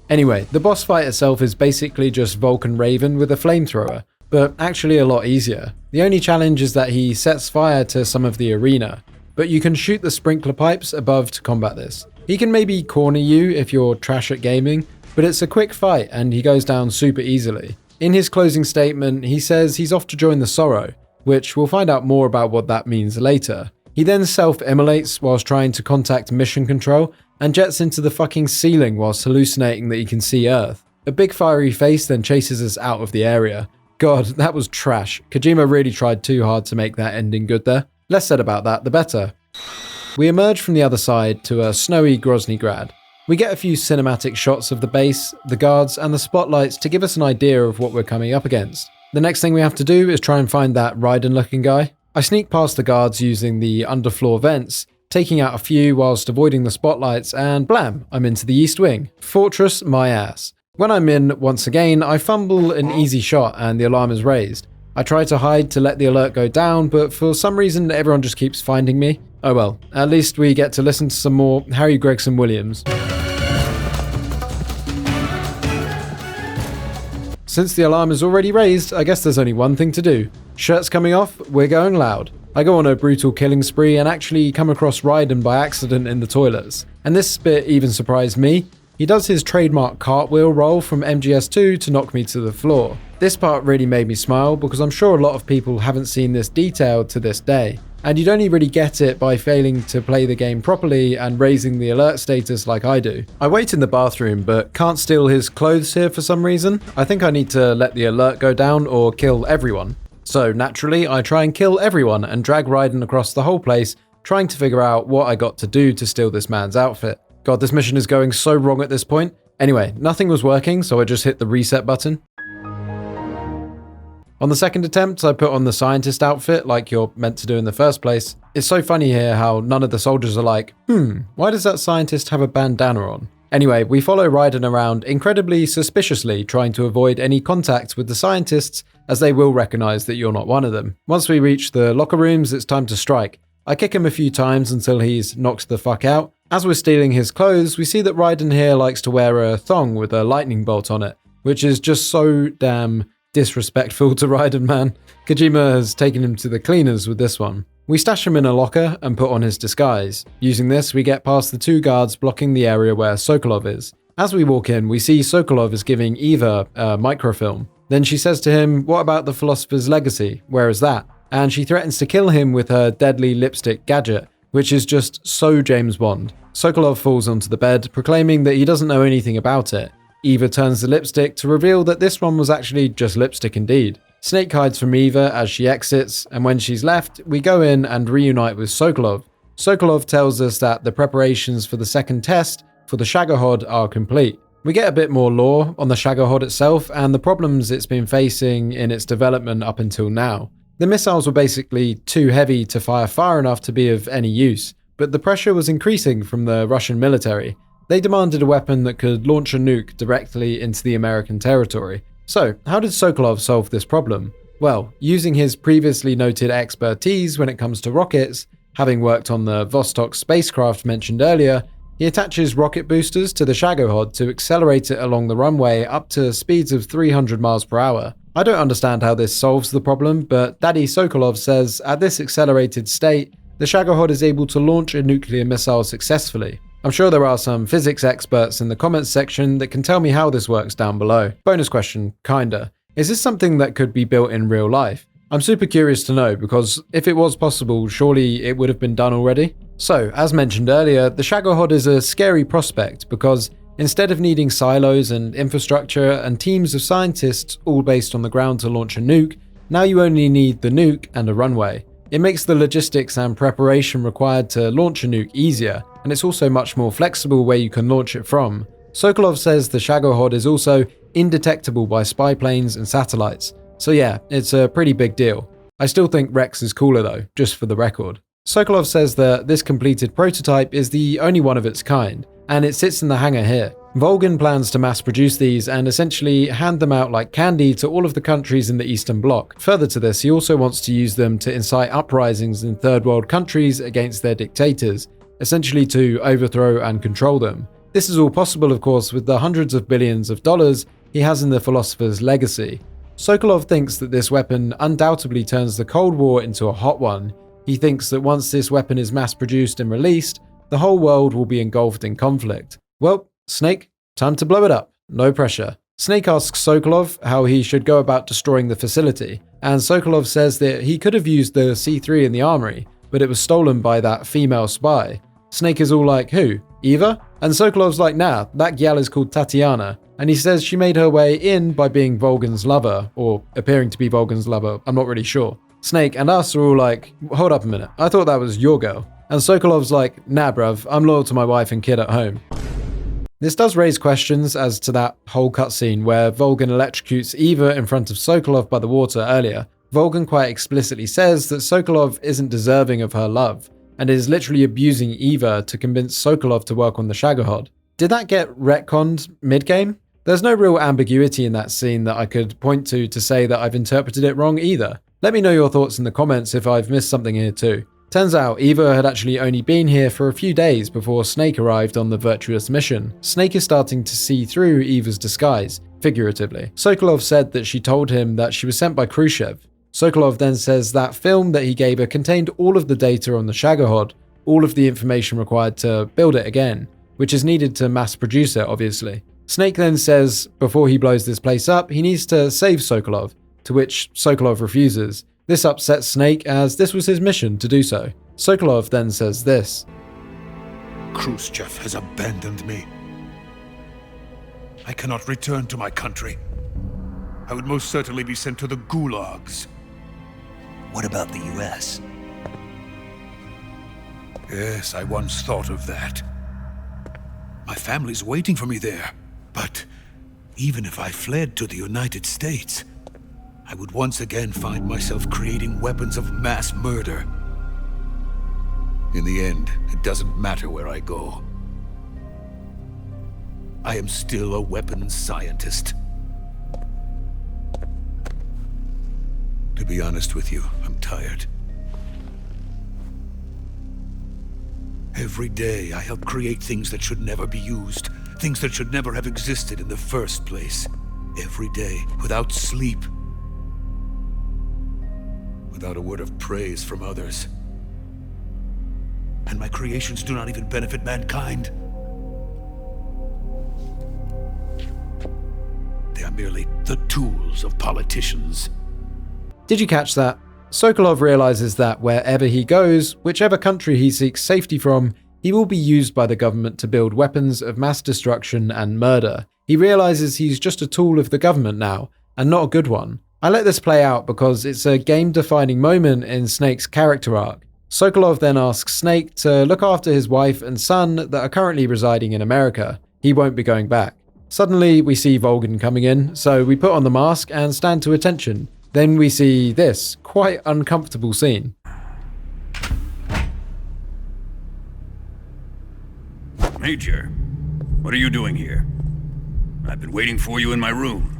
Anyway, the boss fight itself is basically just Vulcan Raven with a flamethrower, but actually a lot easier. The only challenge is that he sets fire to some of the arena, but you can shoot the sprinkler pipes above to combat this. He can maybe corner you if you're trash at gaming, but it's a quick fight and he goes down super easily. In his closing statement, he says he's off to join the Sorrow, which we'll find out more about what that means later. He then self-immolates whilst trying to contact mission control and jets into the fucking ceiling whilst hallucinating that he can see Earth. A big fiery face then chases us out of the area. God, that was trash. Kojima really tried too hard to make that ending good there. Less said about that, the better. We emerge from the other side to a snowy Grozny Grad. We get a few cinematic shots of the base, the guards, and the spotlights to give us an idea of what we're coming up against. The next thing we have to do is try and find that Raiden-looking guy. I sneak past the guards using the underfloor vents, taking out a few whilst avoiding the spotlights, and blam, I'm into the East Wing. Fortress my ass. When I'm in, once again, I fumble an easy shot and the alarm is raised. I try to hide to let the alert go down, but for some reason everyone just keeps finding me. Oh well, at least we get to listen to some more Harry Gregson Williams. Since the alarm is already raised, I guess there's only one thing to do. Shirts coming off, we're going loud. I go on a brutal killing spree and actually come across Raiden by accident in the toilets. And this bit even surprised me. He does his trademark cartwheel roll from MGS2 to knock me to the floor. This part really made me smile because I'm sure a lot of people haven't seen this detail to this day. And you'd only really get it by failing to play the game properly and raising the alert status like I do. I wait in the bathroom but can't steal his clothes here for some reason. I think I need to let the alert go down or kill everyone. So naturally, I try and kill everyone and drag Raiden across the whole place, trying to figure out what I got to do to steal this man's outfit. God, this mission is going so wrong at this point. Anyway, nothing was working, so I just hit the reset button. On the second attempt, I put on the scientist outfit like you're meant to do in the first place. It's so funny here how none of the soldiers are like, why does that scientist have a bandana on? Anyway, we follow Raiden around incredibly suspiciously, trying to avoid any contact with the scientists as they will recognize that you're not one of them. Once we reach the locker rooms, it's time to strike. I kick him a few times until he's knocked the fuck out. As we're stealing his clothes, we see that Raiden here likes to wear a thong with a lightning bolt on it, which is just so damn disrespectful to Raiden, man. Kojima has taken him to the cleaners with this one. We stash him in a locker and put on his disguise. Using this, we get past the two guards blocking the area where Sokolov is. As we walk in, we see Sokolov is giving Eva a microfilm. Then she says to him, "What about the philosopher's legacy? Where is that?" And she threatens to kill him with her deadly lipstick gadget, which is just so James Bond. Sokolov falls onto the bed, proclaiming that he doesn't know anything about it. Eva turns the lipstick to reveal that this one was actually just lipstick indeed. Snake hides from Eva as she exits, and when she's left, we go in and reunite with Sokolov. Sokolov tells us that the preparations for the second test for the Shagohod are complete. We get a bit more lore on the Shagohod itself and the problems it's been facing in its development up until now. The missiles were basically too heavy to fire far enough to be of any use, but the pressure was increasing from the Russian military. They demanded a weapon that could launch a nuke directly into the American territory. So, how did Sokolov solve this problem? Well, using his previously noted expertise when it comes to rockets, having worked on the Vostok spacecraft mentioned earlier, he attaches rocket boosters to the Shagohod to accelerate it along the runway up to speeds of 300 miles per hour. I don't understand how this solves the problem, but Daddy Sokolov says at this accelerated state, the Shagohod is able to launch a nuclear missile successfully. I'm sure there are some physics experts in the comments section that can tell me how this works down below. Bonus question, kinda. Is this something that could be built in real life? I'm super curious to know, because if it was possible, surely it would have been done already. So, as mentioned earlier, the Shagohod is a scary prospect because instead of needing silos and infrastructure and teams of scientists all based on the ground to launch a nuke, now you only need the nuke and a runway. It makes the logistics and preparation required to launch a nuke easier, and it's also much more flexible where you can launch it from. Sokolov says the Shagohod is also indetectable by spy planes and satellites. So yeah, it's a pretty big deal. I still think Rex is cooler though, just for the record. Sokolov says that this completed prototype is the only one of its kind, and it sits in the hangar here. Volgan plans to mass produce these and essentially hand them out like candy to all of the countries in the Eastern Bloc. Further to this, he also wants to use them to incite uprisings in third world countries against their dictators, essentially to overthrow and control them. This is all possible, of course, with the hundreds of billions of dollars he has in the philosopher's legacy. Sokolov thinks that this weapon undoubtedly turns the Cold War into a hot one. He thinks that once this weapon is mass-produced and released, the whole world will be engulfed in conflict. Well, Snake, time to blow it up. No pressure. Snake asks Sokolov how he should go about destroying the facility, and Sokolov says that he could have used the C3 in the armory, but it was stolen by that female spy. Snake is all like, who? Eva? And Sokolov's like, nah, that gal is called Tatiana. And he says she made her way in by being Volgan's lover, or appearing to be Volgan's lover, I'm not really sure. Snake and us are all like, hold up a minute, I thought that was your girl. And Sokolov's like, nah bruv, I'm loyal to my wife and kid at home. This does raise questions as to that whole cutscene where Volgan electrocutes Eva in front of Sokolov by the water earlier. Volgan quite explicitly says that Sokolov isn't deserving of her love, and is literally abusing Eva to convince Sokolov to work on the Shagohod. Did that get retconned mid-game? There's no real ambiguity in that scene that I could point to say that I've interpreted it wrong either. Let me know your thoughts in the comments if I've missed something here too. Turns out Eva had actually only been here for a few days before Snake arrived on the virtuous mission. Snake is starting to see through Eva's disguise, figuratively. Sokolov said that she told him that she was sent by Khrushchev. Sokolov then says that film that he gave her contained all of the data on the Shagohod, all of the information required to build it again, which is needed to mass produce it, obviously. Snake then says before he blows this place up, he needs to save Sokolov, to which Sokolov refuses. This upsets Snake as this was his mission to do so. Sokolov then says this. Khrushchev has abandoned me. I cannot return to my country. I would most certainly be sent to the gulags. What about the US? Yes, I once thought of that. My family's waiting for me there. But even if I fled to the United States, I would once again find myself creating weapons of mass murder. In the end, it doesn't matter where I go. I am still a weapons scientist. To be honest with you, I'm tired. Every day, I help create things that should never be used, things that should never have existed in the first place. Every day, without sleep, without a word of praise from others. And my creations do not even benefit mankind. They are merely the tools of politicians. Did you catch that? Sokolov realizes that wherever he goes, whichever country he seeks safety from, he will be used by the government to build weapons of mass destruction and murder. He realizes he's just a tool of the government now, and not a good one. I let this play out because it's a game-defining moment in Snake's character arc. Sokolov then asks Snake to look after his wife and son that are currently residing in America. He won't be going back. Suddenly, we see Volgan coming in, so we put on the mask and stand to attention. Then we see this quite uncomfortable scene. Major, what are you doing here? I've been waiting for you in my room.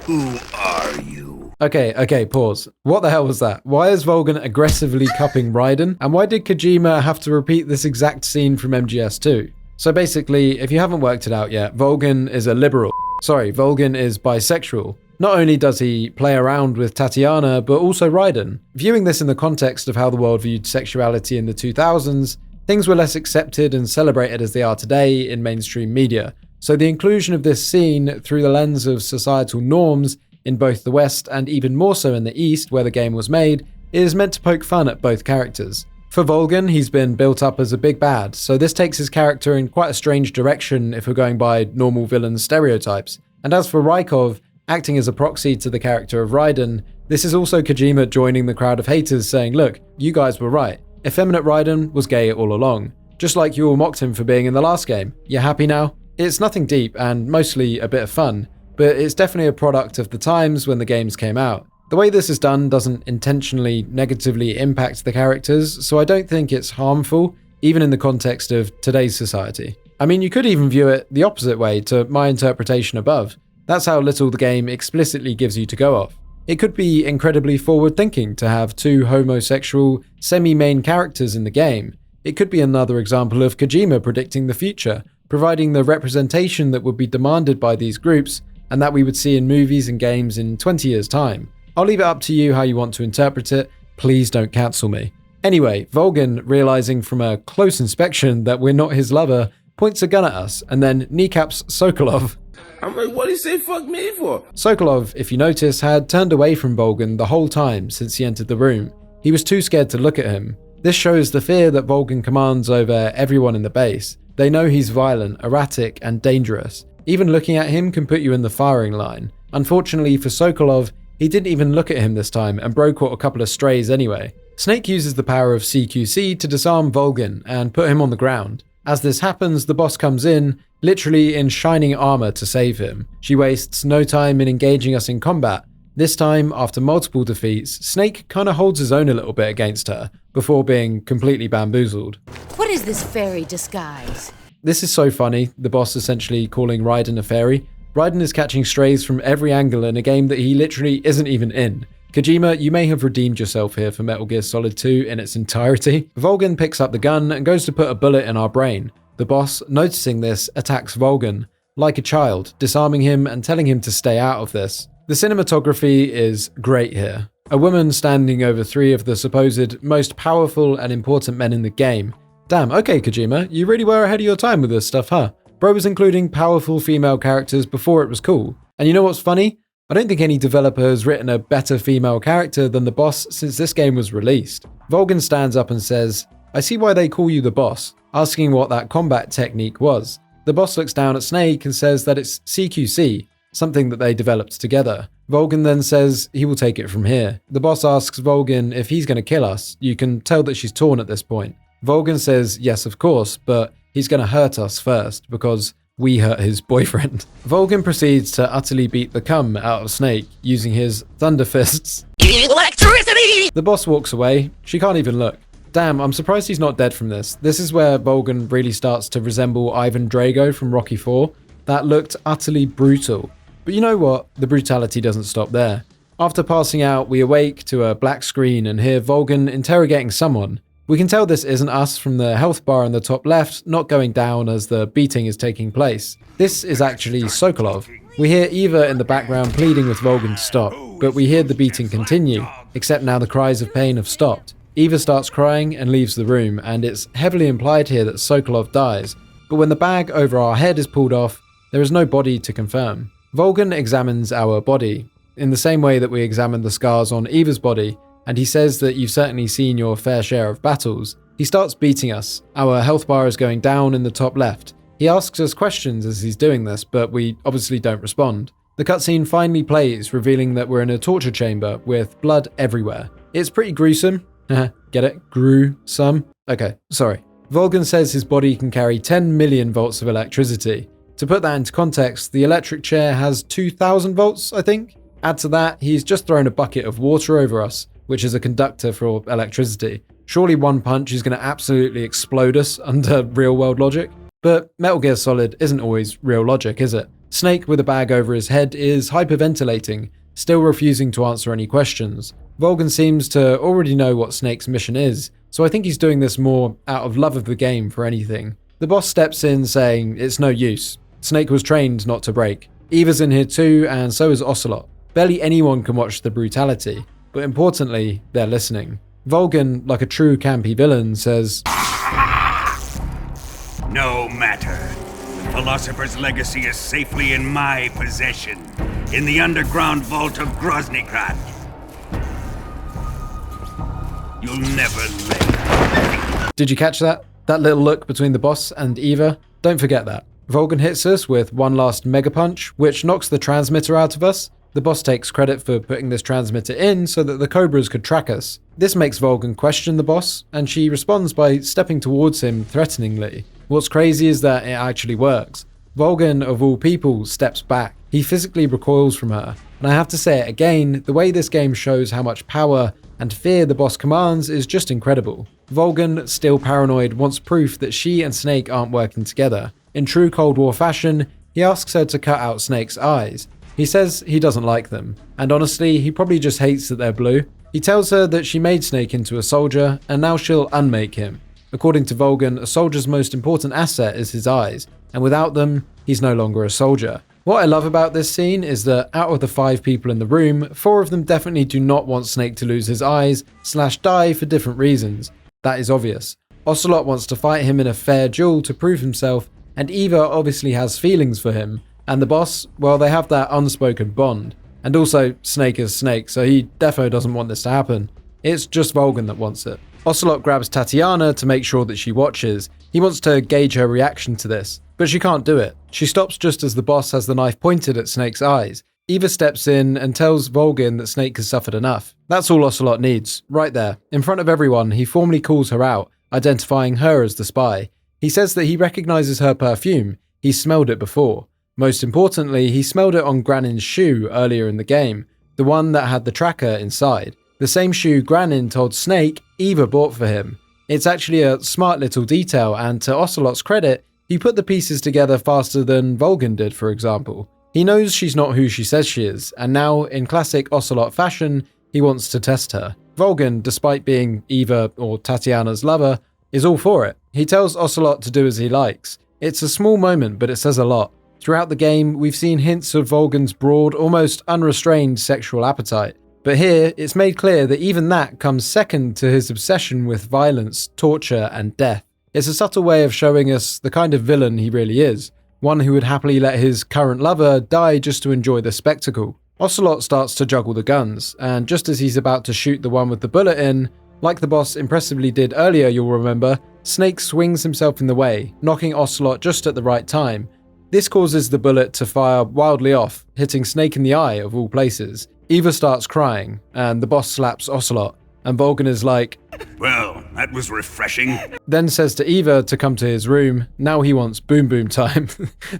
Who are you? Okay, pause. What the hell was that? Why is Volgan aggressively cupping Raiden? And why did Kojima have to repeat this exact scene from MGS2? So basically, if you haven't worked it out yet, Volgan is a liberal. Sorry, Volgan is bisexual. Not only does he play around with Tatiana, but also Raiden. Viewing this in the context of how the world viewed sexuality in the 2000s, things were less accepted and celebrated as they are today in mainstream media. So the inclusion of this scene through the lens of societal norms in both the West and even more so in the East, where the game was made, is meant to poke fun at both characters. For Volgan, he's been built up as a big bad, so this takes his character in quite a strange direction if we're going by normal villain stereotypes. And as for Rykov, acting as a proxy to the character of Raiden, this is also Kojima joining the crowd of haters saying, look, you guys were right. Effeminate Raiden was gay all along, just like you all mocked him for being in the last game. You happy now? It's nothing deep and mostly a bit of fun, but it's definitely a product of the times when the games came out. The way this is done doesn't intentionally negatively impact the characters, so I don't think it's harmful, even in the context of today's society. I mean, you could even view it the opposite way to my interpretation above. That's how little the game explicitly gives you to go off. It could be incredibly forward-thinking to have two homosexual, semi-main characters in the game. It could be another example of Kojima predicting the future, providing the representation that would be demanded by these groups and that we would see in movies and games in 20 years' time. I'll leave it up to you how you want to interpret it. Please don't cancel me. Anyway, Volgan, realizing from a close inspection that we're not his lover, points a gun at us and then kneecaps Sokolov. I'm like, what'd he say fuck me for? Sokolov, if you notice, had turned away from Volgan the whole time since he entered the room. He was too scared to look at him. This shows the fear that Volgan commands over everyone in the base. They know he's violent, erratic, and dangerous. Even looking at him can put you in the firing line. Unfortunately for Sokolov, he didn't even look at him this time and bro caught a couple of strays anyway. Snake uses the power of CQC to disarm Volgan and put him on the ground. As this happens, the boss comes in, literally in shining armor to save him. She wastes no time in engaging us in combat. This time, after multiple defeats, Snake kinda holds his own a little bit against her, before being completely bamboozled. What is this fairy disguise? This is so funny, the boss essentially calling Raiden a fairy. Raiden is catching strays from every angle in a game that he literally isn't even in. Kojima, you may have redeemed yourself here for Metal Gear Solid 2 in its entirety. Volgan picks up the gun and goes to put a bullet in our brain. The boss, noticing this, attacks Volgan, like a child, disarming him and telling him to stay out of this. The cinematography is great here. A woman standing over three of the supposed most powerful and important men in the game. Damn, okay Kojima, you really were ahead of your time with this stuff, huh? Bro was including powerful female characters before it was cool. And you know what's funny? I don't think any developer has written a better female character than the boss since this game was released. Volgan stands up and says, I see why they call you the boss, asking what that combat technique was. The boss looks down at Snake and says that it's CQC, something that they developed together. Volgan then says he will take it from here. The boss asks Volgan if he's going to kill us. You can tell that she's torn at this point. Volgan says yes of course, but he's going to hurt us first because we hurt his boyfriend. Volgan proceeds to utterly beat the cum out of Snake using his thunder fists. Electricity! The boss walks away. She can't even look. Damn, I'm surprised he's not dead from this. This is where Volgan really starts to resemble Ivan Drago from Rocky IV. That looked utterly brutal. But you know what? The brutality doesn't stop there. After passing out, we awake to a black screen and hear Volgan interrogating someone. We can tell this isn't us from the health bar in the top left not going down as the beating is taking place. This is actually Sokolov. We hear Eva in the background pleading with Volgan to stop, but we hear the beating continue, except now the cries of pain have stopped. Eva starts crying and leaves the room, and it's heavily implied here that Sokolov dies, but when the bag over our head is pulled off, there is no body to confirm. Volgan examines our body, in the same way that we examined the scars on Eva's body, and he says that you've certainly seen your fair share of battles. He starts beating us. Our health bar is going down in the top left. He asks us questions as he's doing this, but we obviously don't respond. The cutscene finally plays, revealing that we're in a torture chamber with blood everywhere. It's pretty gruesome. Get it? Gruesome? Okay, sorry. Volgan says his body can carry 10 million volts of electricity. To put that into context, the electric chair has 2,000 volts, I think. Add to that, he's just thrown a bucket of water over us, which is a conductor for electricity. Surely one punch is going to absolutely explode us under real-world logic. But Metal Gear Solid isn't always real logic, is it? Snake, with a bag over his head, is hyperventilating, still refusing to answer any questions. Volgan seems to already know what Snake's mission is, so I think he's doing this more out of love of the game for anything. The boss steps in saying it's no use. Snake was trained not to break. Eva's in here too, and so is Ocelot. Barely anyone can watch the brutality, but importantly, they're listening. Volgan, like a true campy villain, says, "No matter. The Philosopher's legacy is safely in my possession, in the underground vault of Groznygrad. You'll never live." Did you catch that? That little look between the boss and Eva? Don't forget that. Volgan hits us with one last mega punch, which knocks the transmitter out of us. The boss takes credit for putting this transmitter in so that the Cobras could track us. This makes Volgan question the boss, and she responds by stepping towards him threateningly. What's crazy is that it actually works. Volgan, of all people, steps back. He physically recoils from her. And I have to say it again, the way this game shows how much power and fear the boss commands is just incredible. Volgan, still paranoid, wants proof that she and Snake aren't working together. In true Cold War fashion, he asks her to cut out Snake's eyes. He says he doesn't like them, and honestly, he probably just hates that they're blue. He tells her that she made Snake into a soldier, and now she'll unmake him. According to Volgan, a soldier's most important asset is his eyes, and without them, he's no longer a soldier. What I love about this scene is that out of the 5 people in the room, 4 of them definitely do not want Snake to lose his eyes / die for different reasons. That is obvious. Ocelot wants to fight him in a fair duel to prove himself, and Eva obviously has feelings for him. And the boss, well, they have that unspoken bond. And also, Snake is Snake, so he defo doesn't want this to happen. It's just Volgan that wants it. Ocelot grabs Tatiana to make sure that she watches. He wants to gauge her reaction to this, but she can't do it. She stops just as the boss has the knife pointed at Snake's eyes. Eva steps in and tells Volgan that Snake has suffered enough. That's all Ocelot needs, right there. In front of everyone, he formally calls her out, identifying her as the spy. He says that he recognizes her perfume. He smelled it before. Most importantly, he smelled it on Granin's shoe earlier in the game, the one that had the tracker inside. The same shoe Granin told Snake Eva bought for him. It's actually a smart little detail, and to Ocelot's credit, he put the pieces together faster than Volgan did, for example. He knows she's not who she says she is, and now, in classic Ocelot fashion, he wants to test her. Volgan, despite being Eva or Tatiana's lover, is all for it. He tells Ocelot to do as he likes. It's a small moment, but it says a lot. Throughout the game, we've seen hints of Volgan's broad, almost unrestrained sexual appetite. But here, it's made clear that even that comes second to his obsession with violence, torture, and death. It's a subtle way of showing us the kind of villain he really is, one who would happily let his current lover die just to enjoy the spectacle. Ocelot starts to juggle the guns, and just as he's about to shoot the one with the bullet in, like the boss impressively did earlier, you'll remember, Snake swings himself in the way, knocking Ocelot just at the right time. This causes the bullet to fire wildly off, hitting Snake in the eye of all places. Eva starts crying, and the boss slaps Ocelot, and Volgan is like, "Well, that was refreshing." Then says to Eva to come to his room. Now he wants boom boom time.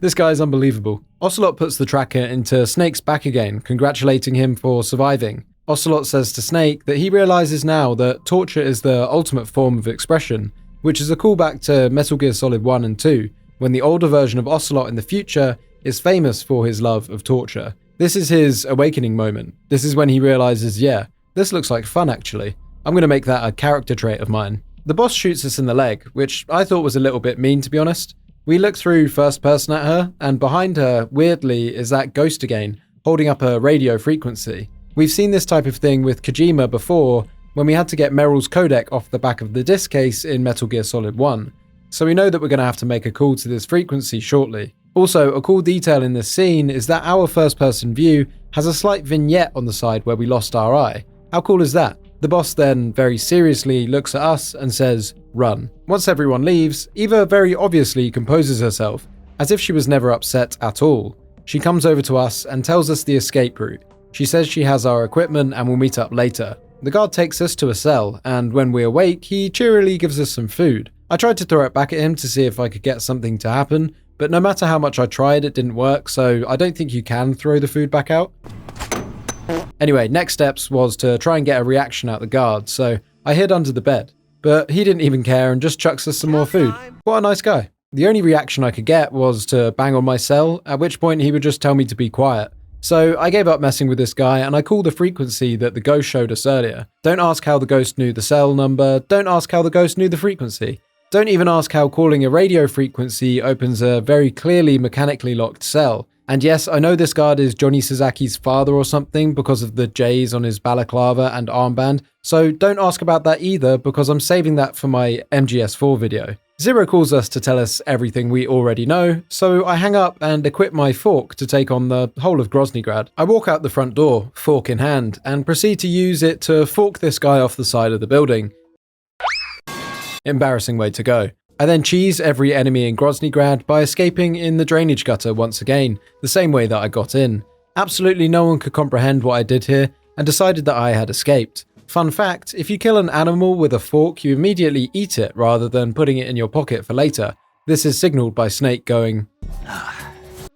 This guy's unbelievable. Ocelot puts the tracker into Snake's back again, congratulating him for surviving. Ocelot says to Snake that he realizes now that torture is the ultimate form of expression, which is a callback to Metal Gear Solid 1 and 2, when the older version of Ocelot in the future is famous for his love of torture. This is his awakening moment. This is when he realizes, yeah, this looks like fun actually. I'm going to make that a character trait of mine. The boss shoots us in the leg, which I thought was a little bit mean to be honest. We look through first person at her, and behind her, weirdly, is that ghost again, holding up a radio frequency. We've seen this type of thing with Kojima before, when we had to get Meryl's codec off the back of the disc case in Metal Gear Solid 1. So we know that we're going to have to make a call to this frequency shortly. Also, a cool detail in this scene is that our first-person view has a slight vignette on the side where we lost our eye. How cool is that? The boss then, very seriously, looks at us and says, "Run." Once everyone leaves, Eva very obviously composes herself, as if she was never upset at all. She comes over to us and tells us the escape route. She says she has our equipment and we'll meet up later. The guard takes us to a cell, and when we awake, he cheerily gives us some food. I tried to throw it back at him to see if I could get something to happen, but no matter how much I tried, it didn't work, so I don't think you can throw the food back out. Anyway, next steps was to try and get a reaction out the guard, so I hid under the bed. But he didn't even care and just chucks us some more food. What a nice guy. The only reaction I could get was to bang on my cell, at which point he would just tell me to be quiet. So I gave up messing with this guy and I called the frequency that the ghost showed us earlier. Don't ask how the ghost knew the cell number, don't ask how the ghost knew the frequency. Don't even ask how calling a radio frequency opens a very clearly mechanically locked cell. And yes, I know this guard is Johnny Sazaki's father or something because of the J's on his balaclava and armband, so don't ask about that either because I'm saving that for my MGS4 video. Zero calls us to tell us everything we already know, so I hang up and equip my fork to take on the whole of Groznygrad. I walk out the front door, fork in hand, and proceed to use it to fork this guy off the side of the building. Embarrassing way to go. I then cheese every enemy in Groznygrad by escaping in the drainage gutter once again, the same way that I got in. Absolutely no one could comprehend what I did here, and decided that I had escaped. Fun fact, if you kill an animal with a fork, you immediately eat it rather than putting it in your pocket for later. This is signaled by Snake going,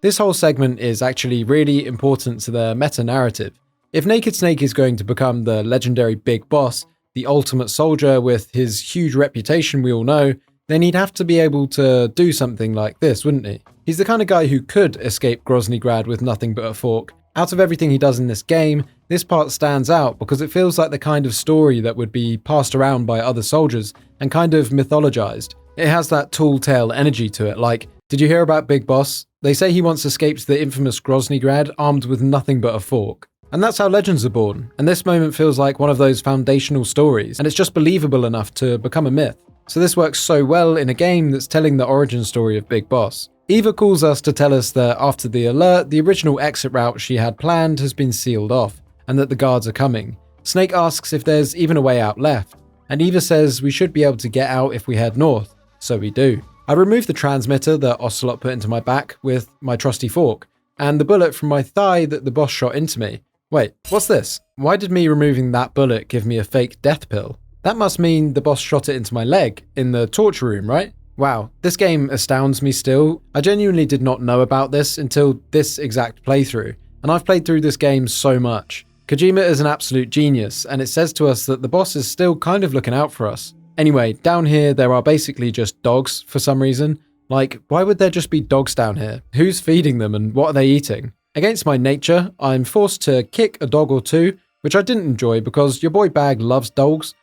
This whole segment is actually really important to the meta-narrative. If Naked Snake is going to become the legendary big boss, the ultimate soldier with his huge reputation we all know, then he'd have to be able to do something like this, wouldn't he? He's the kind of guy who could escape Groznygrad with nothing but a fork. Out of everything he does in this game, this part stands out because it feels like the kind of story that would be passed around by other soldiers and kind of mythologized. It has that tall tale energy to it, like, did you hear about Big Boss? They say he once escaped the infamous Groznygrad armed with nothing but a fork. And that's how legends are born, and this moment feels like one of those foundational stories, and it's just believable enough to become a myth. So this works so well in a game that's telling the origin story of Big Boss. Eva calls us to tell us that after the alert, the original exit route she had planned has been sealed off, and that the guards are coming. Snake asks if there's even a way out left, and Eva says we should be able to get out if we head north, so we do. I remove the transmitter that Ocelot put into my back with my trusty fork, and the bullet from my thigh that the boss shot into me. Wait, what's this? Why did me removing that bullet give me a fake death pill? That must mean the boss shot it into my leg, in the torture room, right? Wow, this game astounds me still. I genuinely did not know about this until this exact playthrough, and I've played through this game so much. Kojima is an absolute genius, and it says to us that the boss is still kind of looking out for us. Anyway, down here there are basically just dogs for some reason. Like, why would there just be dogs down here? Who's feeding them and what are they eating? Against my nature, I'm forced to kick a dog or two, which I didn't enjoy because your boy Bag loves dogs.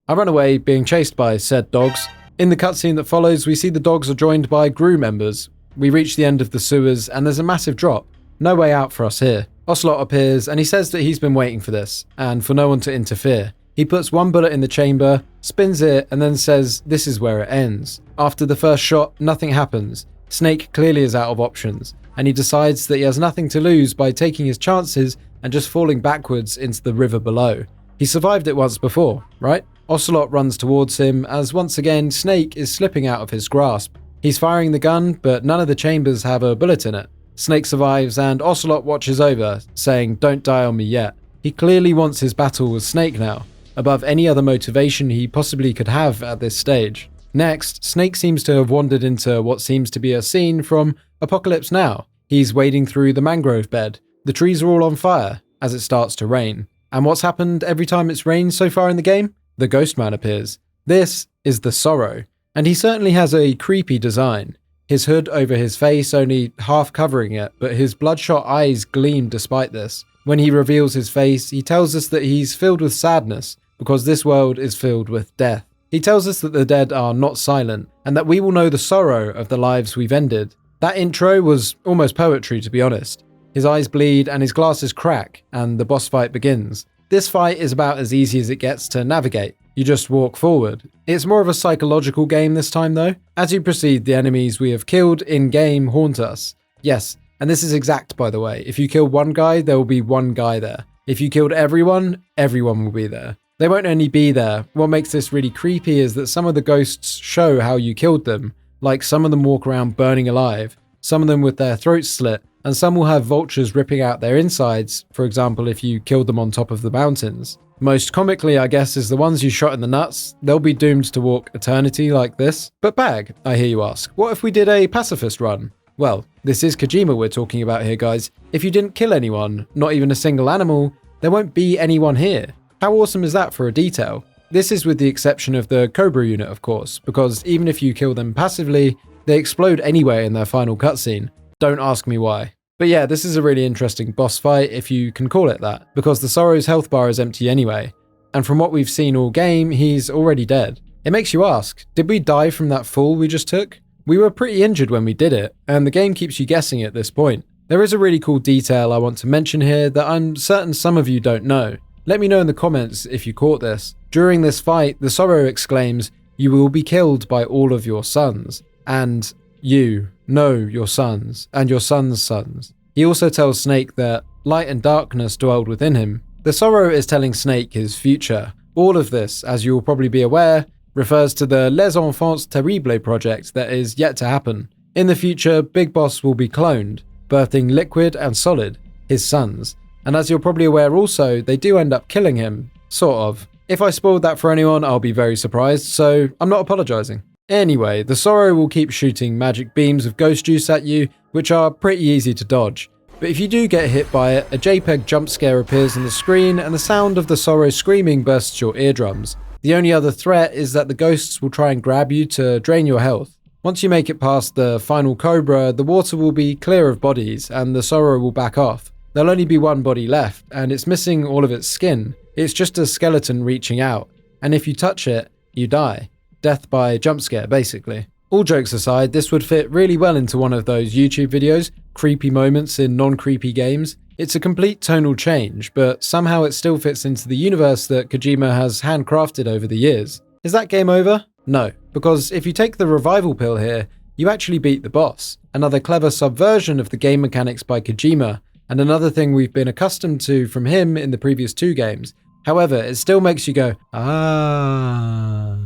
I run away, being chased by said dogs. In the cutscene that follows, we see the dogs are joined by GRU members. We reach the end of the sewers, and there's a massive drop. No way out for us here. Ocelot appears, and he says that he's been waiting for this, and for no one to interfere. He puts one bullet in the chamber, spins it, and then says this is where it ends. After the first shot, nothing happens. Snake clearly is out of options, and he decides that he has nothing to lose by taking his chances and just falling backwards into the river below. He survived it once before, right? Ocelot runs towards him as once again Snake is slipping out of his grasp. He's firing the gun, but none of the chambers have a bullet in it. Snake survives and Ocelot watches over, saying don't die on me yet. He clearly wants his battle with Snake now, above any other motivation he possibly could have at this stage. Next, Snake seems to have wandered into what seems to be a scene from Apocalypse Now. He's wading through the mangrove bed. The trees are all on fire as it starts to rain. And what's happened every time it's rained so far in the game? The Ghost Man appears. This is the Sorrow, and he certainly has a creepy design. His hood over his face only half covering it, but his bloodshot eyes gleam despite this. When he reveals his face, he tells us that he's filled with sadness, because this world is filled with death. He tells us that the dead are not silent, and that we will know the sorrow of the lives we've ended. That intro was almost poetry, to be honest. His eyes bleed and his glasses crack, and the boss fight begins. This fight is about as easy as it gets to navigate. You just walk forward. It's more of a psychological game this time though. As you proceed, the enemies we have killed in-game haunt us. Yes, and this is exact by the way. If you kill one guy, there will be one guy there. If you killed everyone, everyone will be there. They won't only be there. What makes this really creepy is that some of the ghosts show how you killed them. Like some of them walk around burning alive, some of them with their throats slit, and some will have vultures ripping out their insides, for example if you killed them on top of the mountains. Most comically, I guess, is the ones you shot in the nuts. They'll be doomed to walk eternity like this. But Bag, I hear you ask, what if we did a pacifist run? Well, this is Kojima we're talking about here, guys. If you didn't kill anyone, not even a single animal, there won't be anyone here. How awesome is that for a detail? This is with the exception of the Cobra unit, of course, because even if you kill them passively, they explode anyway in their final cutscene. Don't ask me why. But yeah, this is a really interesting boss fight, if you can call it that, because the Sorrow's health bar is empty anyway, and from what we've seen all game, he's already dead. It makes you ask, did we die from that fall we just took? We were pretty injured when we did it, and the game keeps you guessing at this point. There is a really cool detail I want to mention here that I'm certain some of you don't know. Let me know in the comments if you caught this. During this fight, the Sorrow exclaims, "You will be killed by all of your sons," and you know your sons, and your sons' sons. He also tells Snake that light and darkness dwelled within him. The Sorrow is telling Snake his future. All of this, as you will probably be aware, refers to the Les Enfants Terribles project that is yet to happen. In the future, Big Boss will be cloned, birthing Liquid and Solid, his sons. And as you're probably aware also, they do end up killing him. Sort of. If I spoiled that for anyone, I'll be very surprised, so I'm not apologising. Anyway, the Sorrow will keep shooting magic beams of ghost juice at you, which are pretty easy to dodge. But if you do get hit by it, a JPEG jump scare appears on the screen and the sound of the Sorrow screaming bursts your eardrums. The only other threat is that the ghosts will try and grab you to drain your health. Once you make it past the final Cobra, the water will be clear of bodies and the Sorrow will back off. There'll only be one body left, and it's missing all of its skin. It's just a skeleton reaching out, and if you touch it, you die. Death by jump scare, basically. All jokes aside, this would fit really well into one of those YouTube videos, creepy moments in non-creepy games. It's a complete tonal change, but somehow it still fits into the universe that Kojima has handcrafted over the years. Is that game over? No, because if you take the revival pill here, you actually beat the boss. Another clever subversion of the game mechanics by Kojima, and another thing we've been accustomed to from him in the previous two games. However, it still makes you go, ah,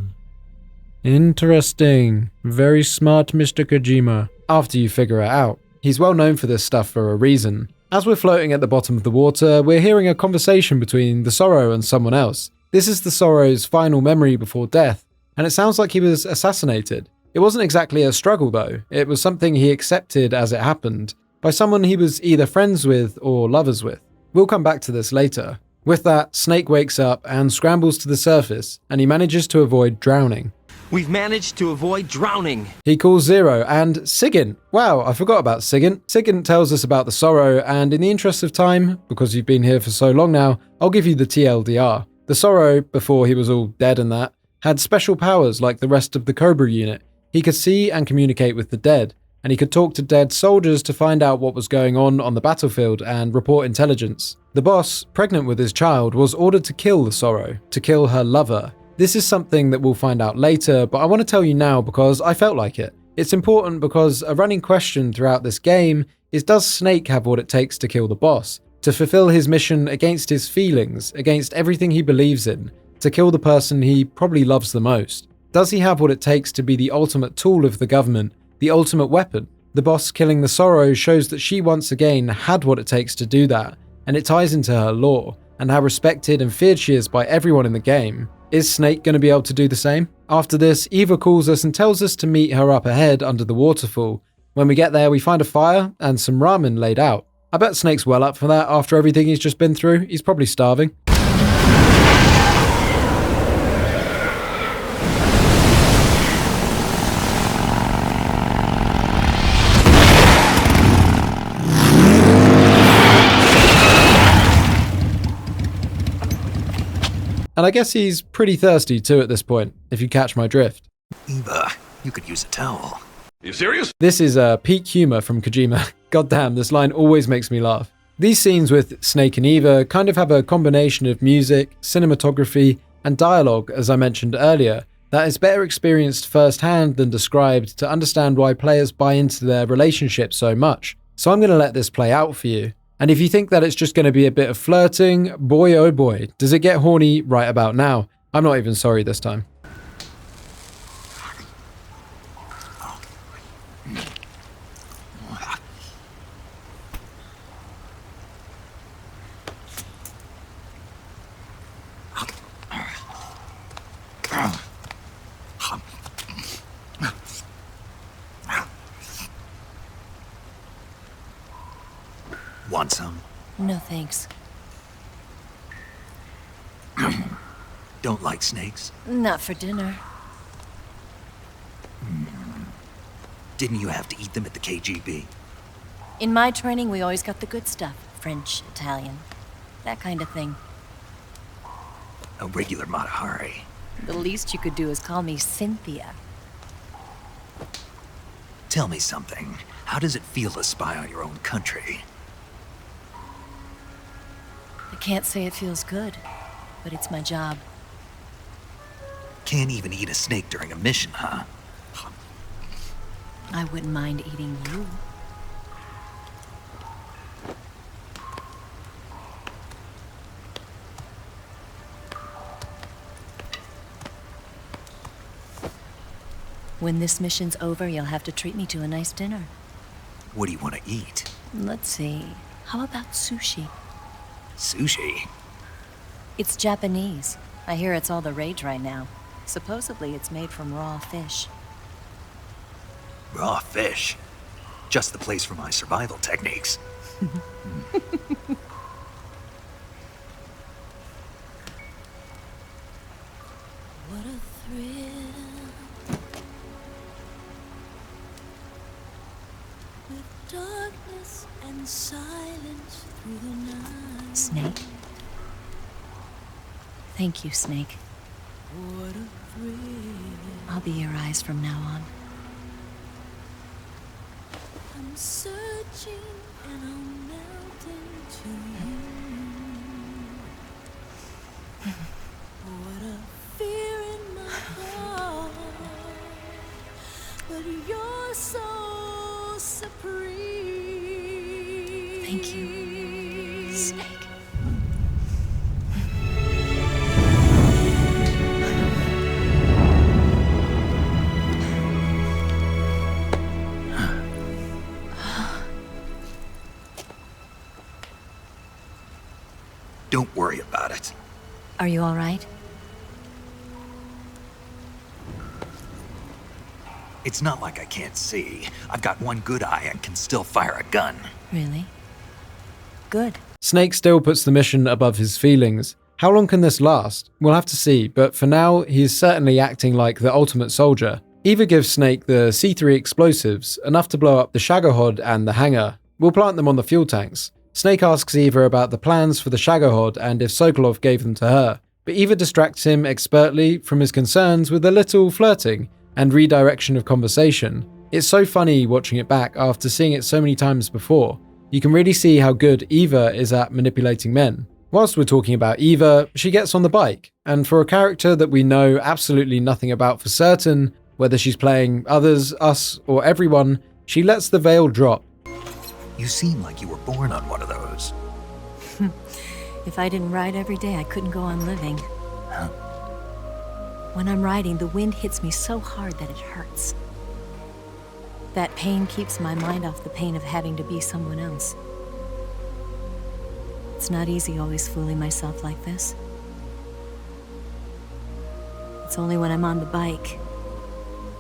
interesting, very smart Mr. Kojima, after you figure it out. He's well known for this stuff for a reason. As we're floating at the bottom of the water, we're hearing a conversation between the Sorrow and someone else. This is the Sorrow's final memory before death, and it sounds like he was assassinated. It wasn't exactly a struggle though, it was something he accepted as it happened, by someone he was either friends with or lovers with. We'll come back to this later. With that, Snake wakes up and scrambles to the surface, and he manages to avoid drowning. We've managed to avoid drowning. He calls Zero and Sigint. Wow, I forgot about Sigint. Sigint tells us about the Sorrow, and in the interest of time, because you've been here for so long now, I'll give you the TLDR. The Sorrow, before he was all dead and that, had special powers like the rest of the Cobra unit. He could see and communicate with the dead, and he could talk to dead soldiers to find out what was going on the battlefield and report intelligence. The boss, pregnant with his child, was ordered to kill the Sorrow, to kill her lover. This is something that we'll find out later, but I want to tell you now because I felt like it. It's important because a running question throughout this game is, does Snake have what it takes to kill the boss? To fulfill his mission against his feelings, against everything he believes in, to kill the person he probably loves the most? Does he have what it takes to be the ultimate tool of the government, the ultimate weapon? The boss killing the Sorrow shows that she once again had what it takes to do that, and it ties into her lore, and how respected and feared she is by everyone in the game. Is Snake going to be able to do the same? After this, Eva calls us and tells us to meet her up ahead under the waterfall. When we get there, we find a fire and some ramen laid out. I bet Snake's well up for that after everything he's just been through. He's probably starving. And I guess he's pretty thirsty too at this point, if you catch my drift. Eva, you could use a towel. You serious? This is peak humor from Kojima. Goddamn, this line always makes me laugh. These scenes with Snake and Eva kind of have a combination of music, cinematography, and dialogue, as I mentioned earlier, that is better experienced firsthand than described to understand why players buy into their relationship so much. So I'm going to let this play out for you. And if you think that it's just going to be a bit of flirting, boy oh boy, does it get horny right about now. I'm not even sorry this time. Want some? No thanks. Don't like snakes? Not for dinner. Didn't you have to eat them at the KGB? In my training, we always got the good stuff. French, Italian, that kind of thing. A regular Mata Hari. The least you could do is call me Cynthia. Tell me something. How does it feel to spy on your own country? I can't say it feels good, but it's my job. Can't even eat a snake during a mission, huh? I wouldn't mind eating you. When this mission's over, you'll have to treat me to a nice dinner. What do you want to eat? Let's see. How about sushi? Sushi? It's Japanese. I hear it's all the rage right now. Supposedly it's made from raw fish. Raw fish? Just the place for my survival techniques. What a thrill. With darkness and silence through the night. Snake? Thank you, Snake. What a thrill. I'll be your eyes from now on. I'm searching and I'm melting to you. What a fear in my heart, but you're so supreme. Thank you, Snake. Don't worry about it. Are you all right? It's not like I can't see. I've got one good eye and can still fire a gun. Really? Good. Snake still puts the mission above his feelings. How long can this last? We'll have to see, but for now, he's certainly acting like the ultimate soldier. Eva gives Snake the C3 explosives, enough to blow up the Shagohod and the hangar. We'll plant them on the fuel tanks. Snake asks Eva about the plans for the Shagohod and if Sokolov gave them to her, but Eva distracts him expertly from his concerns with a little flirting and redirection of conversation. It's so funny watching it back after seeing it so many times before. You can really see how good Eva is at manipulating men. Whilst we're talking about Eva, she gets on the bike, and for a character that we know absolutely nothing about for certain, whether she's playing others, us, or everyone, she lets the veil drop. You seem like you were born on one of those. If I didn't ride every day, I couldn't go on living. Huh? When I'm riding, the wind hits me so hard that it hurts. That pain keeps my mind off the pain of having to be someone else. It's not easy always fooling myself like this. It's only when I'm on the bike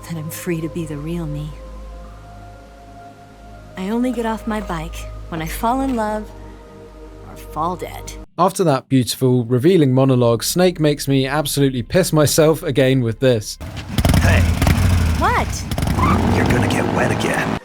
that I'm free to be the real me. I only get off my bike when I fall in love or fall dead. After that beautiful, revealing monologue, Snake makes me absolutely piss myself again with this. Hey! What? You're gonna get wet again.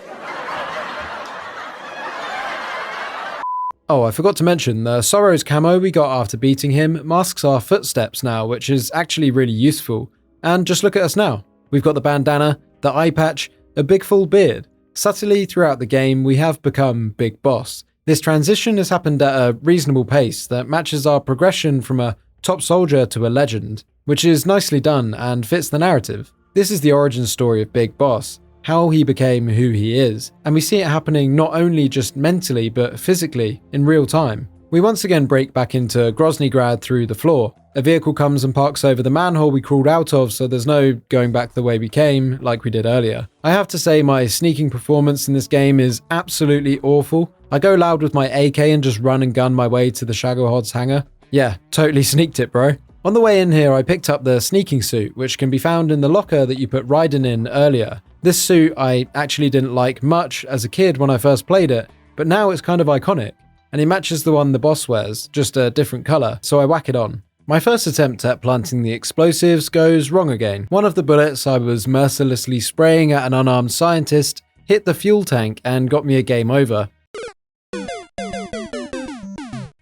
Oh, I forgot to mention, the Sorrow's camo we got after beating him masks our footsteps now, which is actually really useful. And just look at us now. We've got the bandana, the eye patch, a big full beard. Subtly throughout the game, we have become Big Boss. This transition has happened at a reasonable pace that matches our progression from a top soldier to a legend, which is nicely done and fits the narrative. This is the origin story of Big Boss, how he became who he is, and we see it happening not only just mentally but physically in real time. We once again break back into Groznygrad through the floor. A vehicle comes and parks over the manhole we crawled out of, so there's no going back the way we came like we did earlier. I have to say my sneaking performance in this game is absolutely awful. I go loud with my AK and just run and gun my way to the Shagohod's hangar. Yeah, totally sneaked it, bro. On the way in here, I picked up the sneaking suit, which can be found in the locker that you put Raiden in earlier. This suit I actually didn't like much as a kid when I first played it, but now it's kind of iconic, and it matches the one the boss wears, just a different color, so I whack it on. My first attempt at planting the explosives goes wrong again. One of the bullets I was mercilessly spraying at an unarmed scientist hit the fuel tank and got me a game over.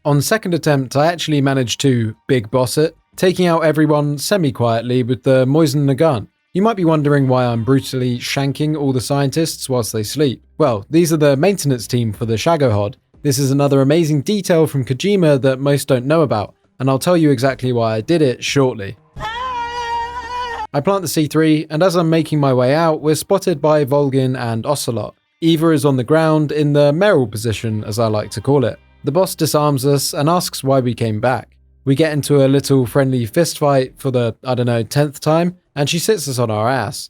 On second attempt, I actually managed to big boss it, taking out everyone semi-quietly with the Moisen Nagant. You might be wondering why I'm brutally shanking all the scientists whilst they sleep. Well, these are the maintenance team for the Shagohod. This is another amazing detail from Kojima that most don't know about, and I'll tell you exactly why I did it shortly. I plant the C3, and as I'm making my way out, we're spotted by Volgin and Ocelot. Eva is on the ground in the Meryl position, as I like to call it. The boss disarms us and asks why we came back. We get into a little friendly fistfight for the, 10th time, and she sits us on our ass.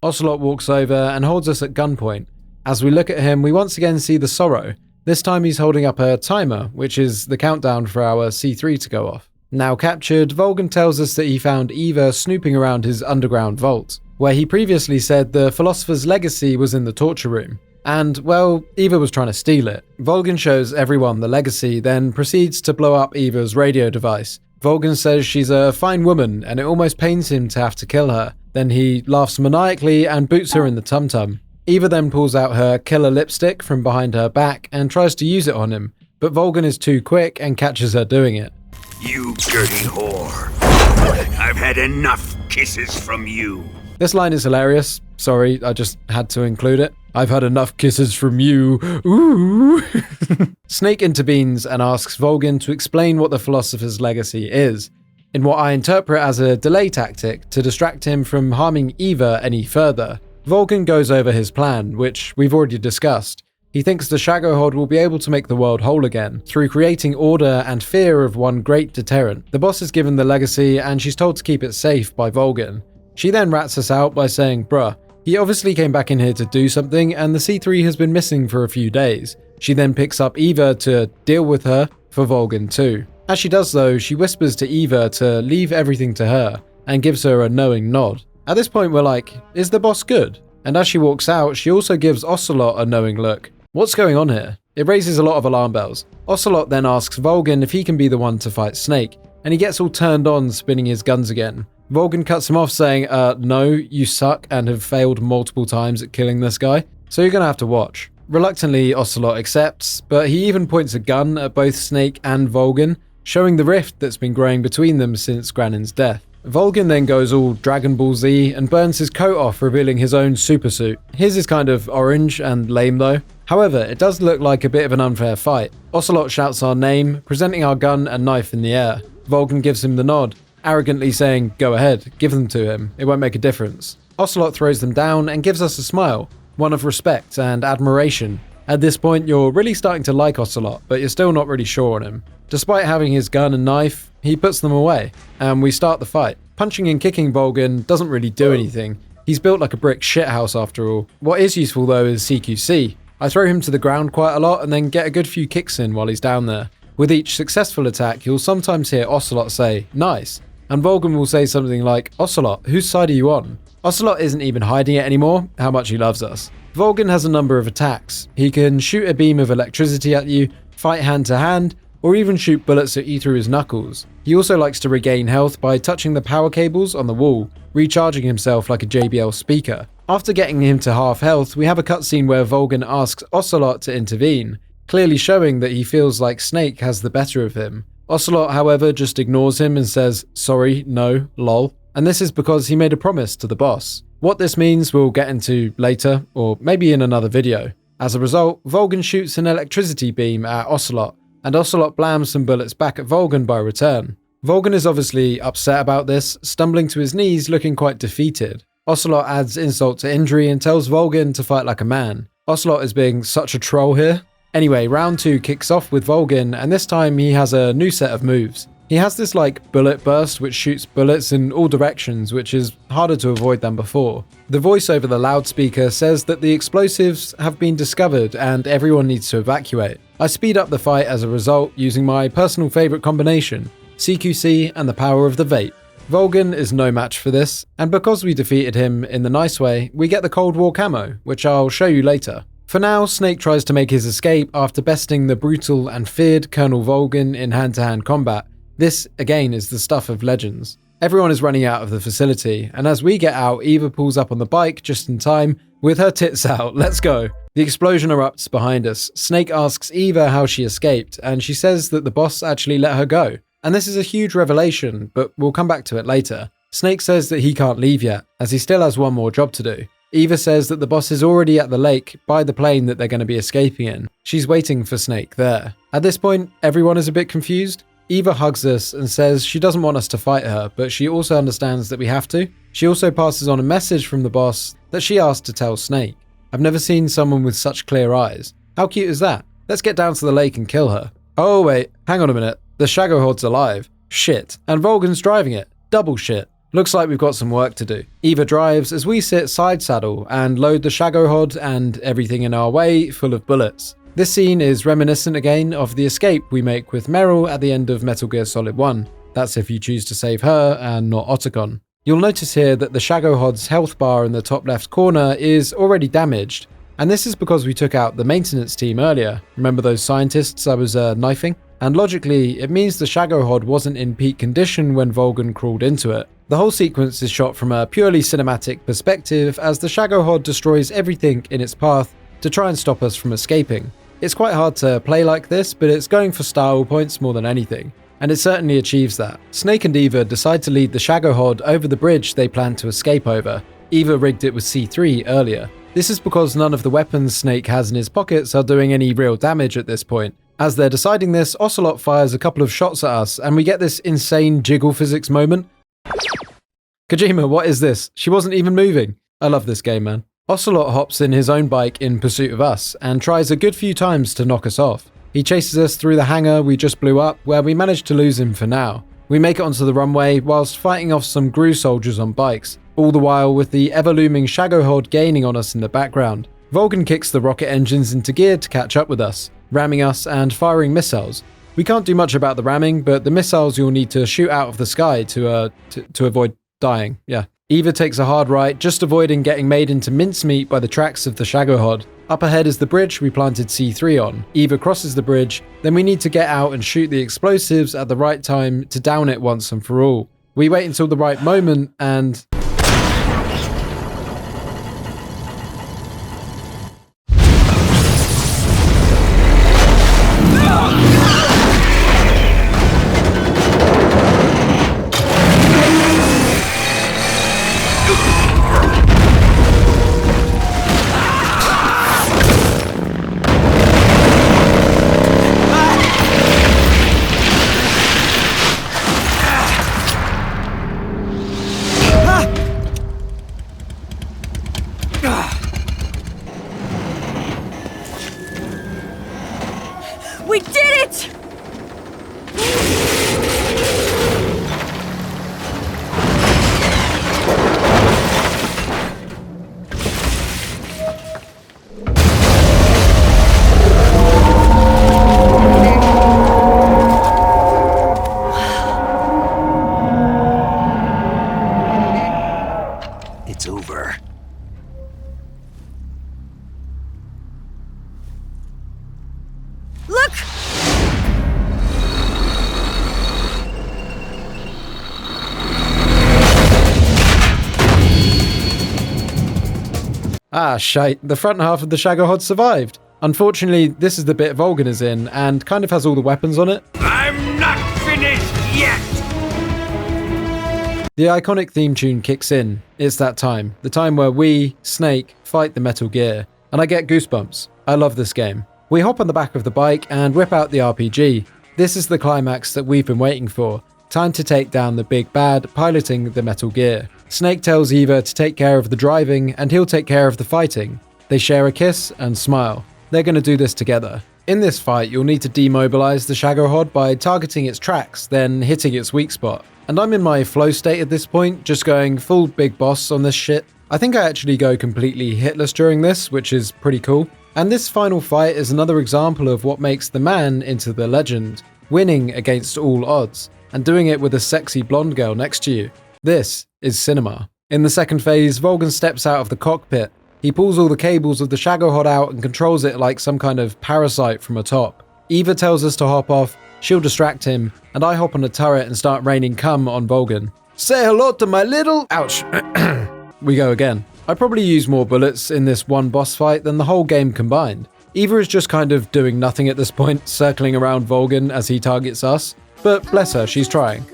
Ocelot walks over and holds us at gunpoint. As we look at him, we once again see the Sorrow. This time he's holding up a timer, which is the countdown for our C3 to go off. Now captured, Volgin tells us that he found Eva snooping around his underground vault, where he previously said the Philosopher's Legacy was in the torture room. And, well, Eva was trying to steal it. Volgin shows everyone the legacy, then proceeds to blow up Eva's radio device. Volgin says she's a fine woman, and it almost pains him to have to kill her. Then he laughs maniacally and boots her in the tum-tum. Eva then pulls out her killer lipstick from behind her back and tries to use it on him, but Volgin is too quick and catches her doing it. You dirty whore. I've had enough kisses from you. This line is hilarious. Sorry, I just had to include it. I've had enough kisses from you. Ooh. Snake intervenes and asks Volgin to explain what the Philosopher's Legacy is, in what I interpret as a delay tactic to distract him from harming Eva any further. Volgin goes over his plan, which we've already discussed. He thinks the Shagohod will be able to make the world whole again, through creating order and fear of one great deterrent. The boss is given the legacy and she's told to keep it safe by Volgin. She then rats us out by saying, bruh, he obviously came back in here to do something and the C3 has been missing for a few days. She then picks up Eva to deal with her for Volgin too. As she does though, she whispers to Eva to leave everything to her and gives her a knowing nod. At this point we're like, is the boss good? And as she walks out, she also gives Ocelot a knowing look. What's going on here? It raises a lot of alarm bells. Ocelot then asks Volgin if he can be the one to fight Snake, and he gets all turned on spinning his guns again. Volgin cuts him off saying, no, you suck and have failed multiple times at killing this guy, so you're gonna have to watch. Reluctantly, Ocelot accepts, but he even points a gun at both Snake and Volgin, showing the rift that's been growing between them since Granin's death. Volgin then goes all Dragon Ball Z and burns his coat off, revealing his own super suit. His is kind of orange and lame though. However, it does look like a bit of an unfair fight. Ocelot shouts our name, presenting our gun and knife in the air. Volgin gives him the nod, arrogantly saying, go ahead, give them to him, it won't make a difference. Ocelot throws them down and gives us a smile, one of respect and admiration. At this point, you're really starting to like Ocelot, but you're still not really sure on him. Despite having his gun and knife, he puts them away, and we start the fight. Punching and kicking Volgin doesn't really do anything. He's built like a brick shithouse after all. What is useful though is CQC. I throw him to the ground quite a lot and then get a good few kicks in while he's down there. With each successful attack, you'll sometimes hear Ocelot say, nice, and Volgin will say something like, Ocelot, whose side are you on? Ocelot isn't even hiding it anymore, how much he loves us. Volgin has a number of attacks. He can shoot a beam of electricity at you, fight hand to hand, or even shoot bullets at you through his knuckles. He also likes to regain health by touching the power cables on the wall, recharging himself like a JBL speaker. After getting him to half health, we have a cutscene where Volgin asks Ocelot to intervene, clearly showing that he feels like Snake has the better of him. Ocelot, however, just ignores him and says, sorry, no, lol. And this is because he made a promise to the boss. What this means we'll get into later, or maybe in another video. As a result, Volgin shoots an electricity beam at Ocelot, and Ocelot blams some bullets back at Volgin by return. Volgin is obviously upset about this, stumbling to his knees looking quite defeated. Ocelot adds insult to injury and tells Volgin to fight like a man. Ocelot is being such a troll here. Anyway, round 2 kicks off with Volgin, and this time he has a new set of moves. He has this like bullet burst which shoots bullets in all directions, which is harder to avoid than before. The voice over the loudspeaker says that the explosives have been discovered and everyone needs to evacuate. I speed up the fight as a result using my personal favourite combination, CQC and the power of the vape. Volgin is no match for this, and because we defeated him in the nice way, we get the Cold War camo, which I'll show you later. For now, Snake tries to make his escape after besting the brutal and feared Colonel Volgin in hand-to-hand combat, This, again, is the stuff of legends. Everyone is running out of the facility, and as we get out, Eva pulls up on the bike just in time, with her tits out. Let's go. The explosion erupts behind us. Snake asks Eva how she escaped, and she says that the boss actually let her go. And this is a huge revelation, but we'll come back to it later. Snake says that he can't leave yet, as he still has one more job to do. Eva says that the boss is already at the lake by the plane that they're going to be escaping in. She's waiting for Snake there. At this point, everyone is a bit confused. Eva hugs us and says she doesn't want us to fight her, but she also understands that we have to. She also passes on a message from the boss that she asked to tell Snake. I've never seen someone with such clear eyes. How cute is that? Let's get down to the lake and kill her. Oh wait, hang on a minute. The Shagohod's alive. Shit. And Volgan's driving it. Double shit. Looks like we've got some work to do. Eva drives as we sit side saddle and load the Shagohod and everything in our way full of bullets. This scene is reminiscent again of the escape we make with Meryl at the end of Metal Gear Solid 1. That's if you choose to save her and not Otacon. You'll notice here that the Shagohod's health bar in the top left corner is already damaged, and this is because we took out the maintenance team earlier. Remember those scientists I was knifing? And logically, it means the Shagohod wasn't in peak condition when Volgan crawled into it. The whole sequence is shot from a purely cinematic perspective as the Shagohod destroys everything in its path to try and stop us from escaping. It's quite hard to play like this, but it's going for style points more than anything, and it certainly achieves that. Snake and Eva decide to lead the Shagohod over the bridge they plan to escape over. Eva rigged it with C3 earlier. This is because none of the weapons Snake has in his pockets are doing any real damage at this point. As they're deciding this, Ocelot fires a couple of shots at us, and we get this insane jiggle physics moment. Kojima, what is this? She wasn't even moving. I love this game, man. Ocelot hops in his own bike in pursuit of us, and tries a good few times to knock us off. He chases us through the hangar we just blew up, where we managed to lose him for now. We make it onto the runway whilst fighting off some GRU soldiers on bikes, all the while with the ever-looming Shagohod gaining on us in the background. Volgan kicks the rocket engines into gear to catch up with us, ramming us and firing missiles. We can't do much about the ramming, but the missiles you'll need to shoot out of the sky to avoid dying. Yeah. Eva takes a hard right, just avoiding getting made into mincemeat by the tracks of the Shagohod. Up ahead is the bridge we planted C3 on. Eva crosses the bridge, then we need to get out and shoot the explosives at the right time to down it once and for all. We wait until the right moment and... We did it! It's over. Look! Ah, shite. The front half of the Shagohod survived. Unfortunately, this is the bit Volgan is in, and kind of has all the weapons on it. I'm not finished yet! The iconic theme tune kicks in. It's that time. The time where we, Snake, fight the Metal Gear. And I get goosebumps. I love this game. We hop on the back of the bike and whip out the RPG. This is the climax that we've been waiting for. Time to take down the big bad piloting the Metal Gear. Snake tells Eva to take care of the driving and he'll take care of the fighting. They share a kiss and smile. They're going to do this together. In this fight, you'll need to demobilize the Shagohod by targeting its tracks, then hitting its weak spot. And I'm in my flow state at this point, just going full big boss on this shit. I think I actually go completely hitless during this, which is pretty cool. And this final fight is another example of what makes the man into the legend, winning against all odds, and doing it with a sexy blonde girl next to you. This is cinema. In the second phase, Volgan steps out of the cockpit. He pulls all the cables of the Shagohod out and controls it like some kind of parasite from atop. Eva tells us to hop off, She'll distract him, and I hop on a turret and start raining cum on Volgan. Say hello to my little... Ouch. We go again. I probably use more bullets in this one boss fight than the whole game combined. Eva is just kind of doing nothing at this point, circling around Volgan as he targets us. But bless her, she's trying.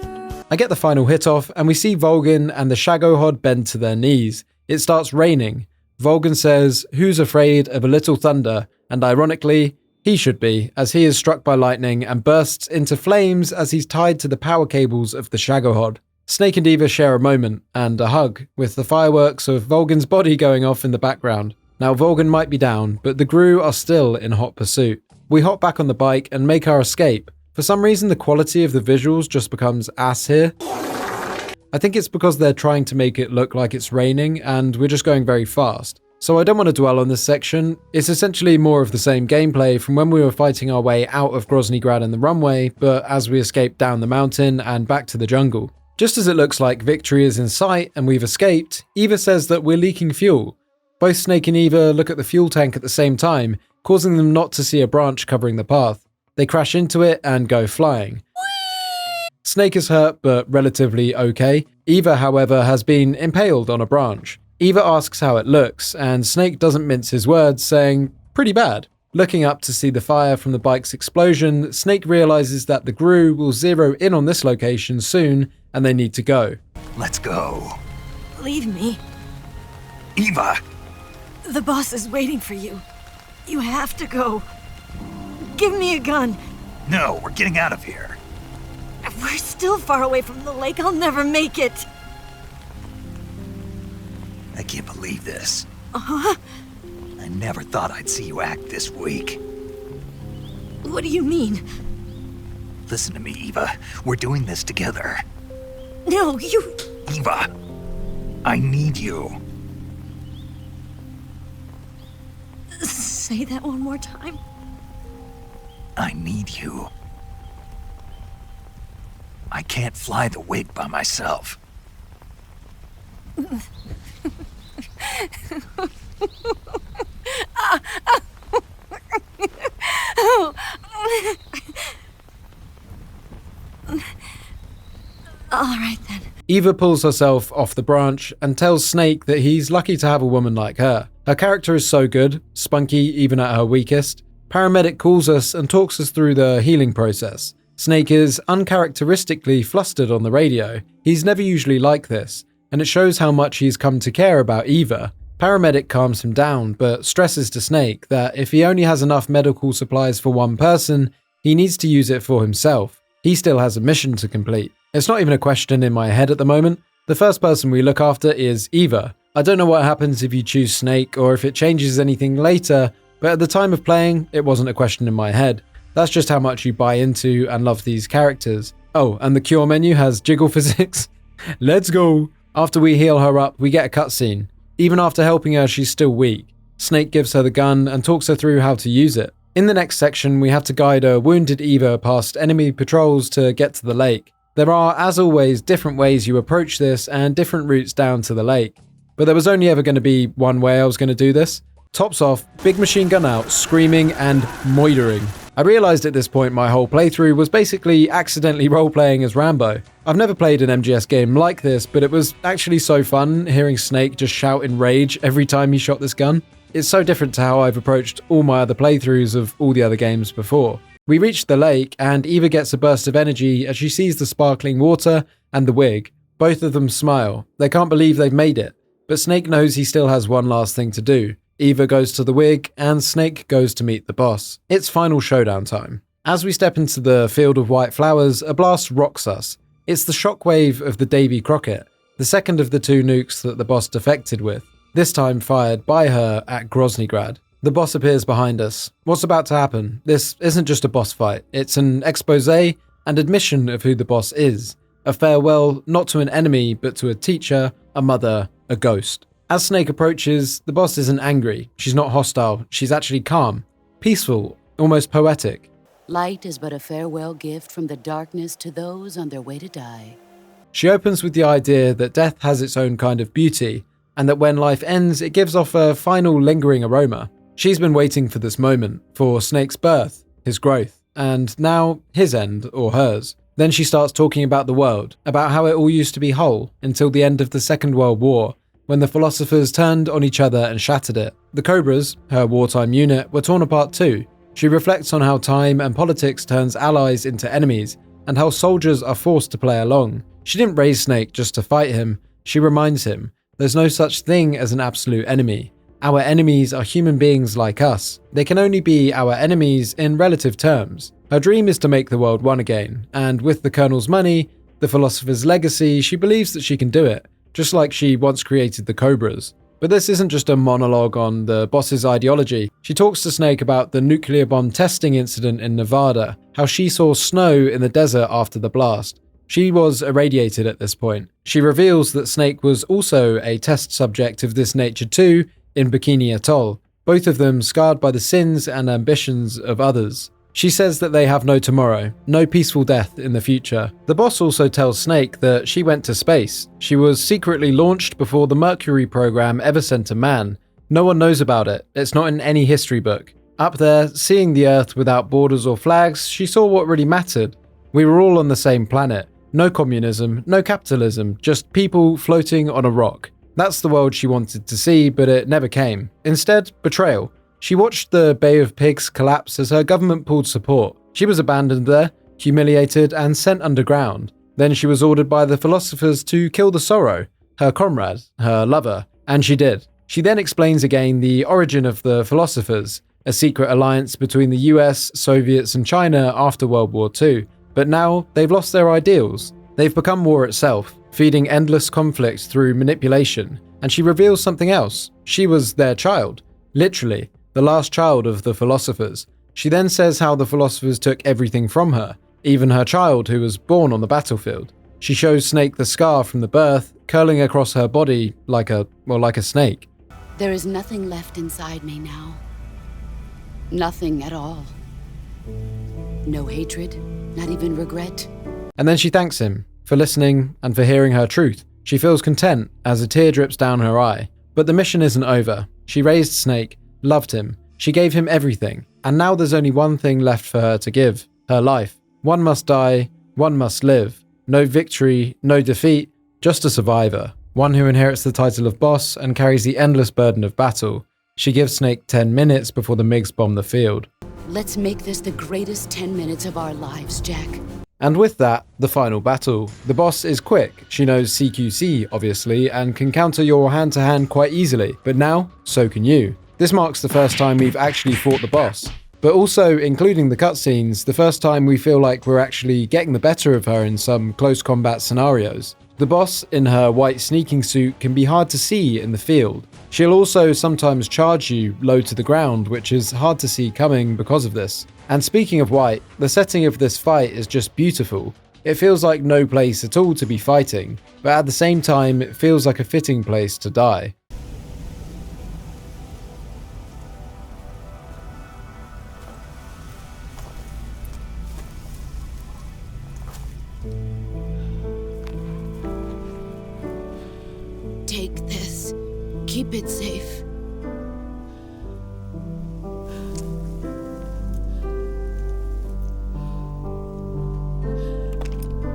I get the final hit off, and we see Volgan and the Shagohod bend to their knees. It starts raining. Volgan says, "Who's afraid of a little thunder?" And ironically, he should be, as he is struck by lightning and bursts into flames as he's tied to the power cables of the Shagohod. Snake and Eva share a moment, and a hug, with the fireworks of Volgan's body going off in the background. Now Volgan might be down, but the Gru are still in hot pursuit. We hop back on the bike and make our escape. For some reason, the quality of the visuals just becomes ass here. I think it's because they're trying to make it look like it's raining, and we're just going very fast. So I don't want to dwell on this section. It's essentially more of the same gameplay from when we were fighting our way out of Grozny Grad and the runway, but as we escape down the mountain and back to the jungle. Just as it looks like victory is in sight and we've escaped, Eva says that we're leaking fuel. Both Snake and Eva look at the fuel tank at the same time, causing them not to see a branch covering the path. They crash into it and go flying. Snake is hurt, but relatively okay. Eva, however, has been impaled on a branch. Eva asks how it looks, and Snake doesn't mince his words, saying, "Pretty bad." Looking up to see the fire from the bike's explosion, Snake realizes that the Gru will zero in on this location soon, and they need to go. Let's go. Leave me. Eva! The boss is waiting for you. You have to go. Give me a gun. No, we're getting out of here. We're still far away from the lake. I'll never make it. I can't believe this. Uh-huh. I never thought I'd see you act this weak. What do you mean? Listen to me, Eva. We're doing this together. No, you... Eva, I need you. Say that one more time. I need you. I can't fly the wig by myself. All right then. Eva pulls herself off the branch and tells Snake that he's lucky to have a woman like her. Her character is so good, spunky even at her weakest. Paramedic calls us and talks us through the healing process. Snake is uncharacteristically flustered on the radio. He's never usually like this, and it shows how much he's come to care about Eva. Paramedic calms him down, but stresses to Snake that if he only has enough medical supplies for one person, he needs to use it for himself. He still has a mission to complete. It's not even a question in my head at the moment. The first person we look after is Eva. I don't know what happens if you choose Snake or if it changes anything later, but at the time of playing, it wasn't a question in my head. That's just how much you buy into and love these characters. Oh, and the cure menu has jiggle physics. Let's go! After we heal her up, we get a cutscene. Even after helping her, she's still weak. Snake gives her the gun and talks her through how to use it. In the next section, we have to guide a wounded Eva past enemy patrols to get to the lake. There are, as always, different ways you approach this and different routes down to the lake. But there was only ever going to be one way I was going to do this. Tops off, big machine gun out, screaming and moidering. I realized at this point my whole playthrough was basically accidentally role-playing as Rambo. I've never played an MGS game like this, but it was actually so fun hearing Snake just shout in rage every time he shot this gun. It's so different to how I've approached all my other playthroughs of all the other games before. We reach the lake, and Eva gets a burst of energy as she sees the sparkling water and the wig. Both of them smile. They can't believe they've made it. But Snake knows he still has one last thing to do. Eva goes to the wig, and Snake goes to meet the boss. It's final showdown time. As we step into the field of white flowers, a blast rocks us. It's the shockwave of the Davy Crockett, the second of the two nukes that the boss defected with, this time fired by her at Grozny Grad. The boss appears behind us. What's about to happen? This isn't just a boss fight, it's an expose and admission of who the boss is. A farewell not to an enemy, but to a teacher, a mother, a ghost. As Snake approaches, the boss isn't angry. She's not hostile. She's actually calm, peaceful, almost poetic. Light is but a farewell gift from the darkness to those on their way to die. She opens with the idea that death has its own kind of beauty, and that when life ends, it gives off a final lingering aroma. She's been waiting for this moment, for Snake's birth, his growth. and now his end, or hers. Then she starts talking about the world, about how it all used to be whole, until the end of the Second World War, when the philosophers turned on each other and shattered it. The Cobras, her wartime unit, were torn apart too. She reflects on how time and politics turns allies into enemies, and how soldiers are forced to play along. She didn't raise Snake just to fight him, she reminds him, there's no such thing as an absolute enemy. Our enemies are human beings like us. They can only be our enemies in relative terms. Her dream is to make the world one again, and with the Colonel's money, the philosopher's legacy, she believes that she can do it, just like she once created the Cobras. But this isn't just a monologue on the boss's ideology. She talks to Snake about the nuclear bomb testing incident in Nevada, how she saw snow in the desert after the blast. She was irradiated at this point. She reveals that Snake was also a test subject of this nature too in Bikini Atoll, both of them scarred by the sins and ambitions of others. She says that they have no tomorrow, no peaceful death in the future. The boss also tells Snake that she went to space. She was secretly launched before the Mercury program ever sent a man. No one knows about it, it's not in any history book. Up there, seeing the Earth without borders or flags, she saw what really mattered. We were all on the same planet. No communism, no capitalism, just people floating on a rock. That's the world she wanted to see, but it never came. Instead, betrayal. She watched the Bay of Pigs collapse as her government pulled support. She was abandoned there, humiliated, and sent underground. Then she was ordered by the philosophers to kill the Sorrow, her comrade, her lover, and she did. She then explains again the origin of the philosophers, a secret alliance between the US, Soviets, and China after World War II. But now, they've lost their ideals. They've become war itself, feeding endless conflict through manipulation. And she reveals something else. She was their child. Literally, the last child of the philosophers. She then says how the philosophers took everything from her, even her child who was born on the battlefield. She shows Snake the scar from the birth, curling across her body like a snake. There is nothing left inside me now. Nothing at all. No hatred, not even regret. And then she thanks him for listening and for hearing her truth. She feels content as a tear drips down her eye. But the mission isn't over. She raised Snake, loved him, she gave him everything, and now there's only one thing left for her to give, her life. One must die, one must live. No victory, no defeat, just a survivor. One who inherits the title of boss and carries the endless burden of battle. She gives Snake 10 minutes before the MiGs bomb the field. Let's make this the greatest 10 minutes of our lives, Jack. And with that, the final battle. The boss is quick. She knows CQC, obviously, and can counter your hand-to-hand quite easily. But now, so can you. This marks the first time we've actually fought the boss. But also, including the cutscenes, the first time we feel like we're actually getting the better of her in some close combat scenarios. The boss, in her white sneaking suit, can be hard to see in the field. She'll also sometimes charge you low to the ground, which is hard to see coming because of this. And speaking of white, the setting of this fight is just beautiful. It feels like no place at all to be fighting, but at the same time, it feels like a fitting place to die. Take this. Keep it safe.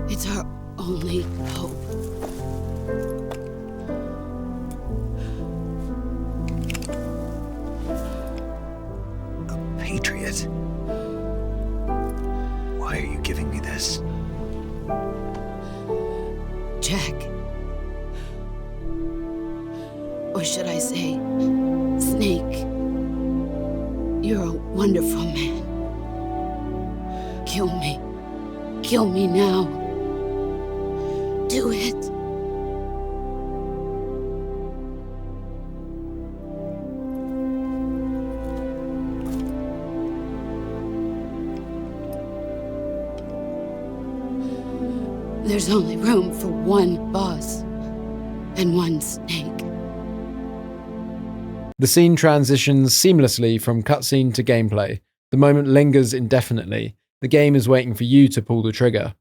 It's our only hope. A patriot? Why are you giving me this? Jack. Or should I say, Snake. You're a wonderful man. Kill me. Kill me now. Do it. There's only room for one boss and one Snake. The scene transitions seamlessly from cutscene to gameplay. The moment lingers indefinitely. The game is waiting for you to pull the trigger.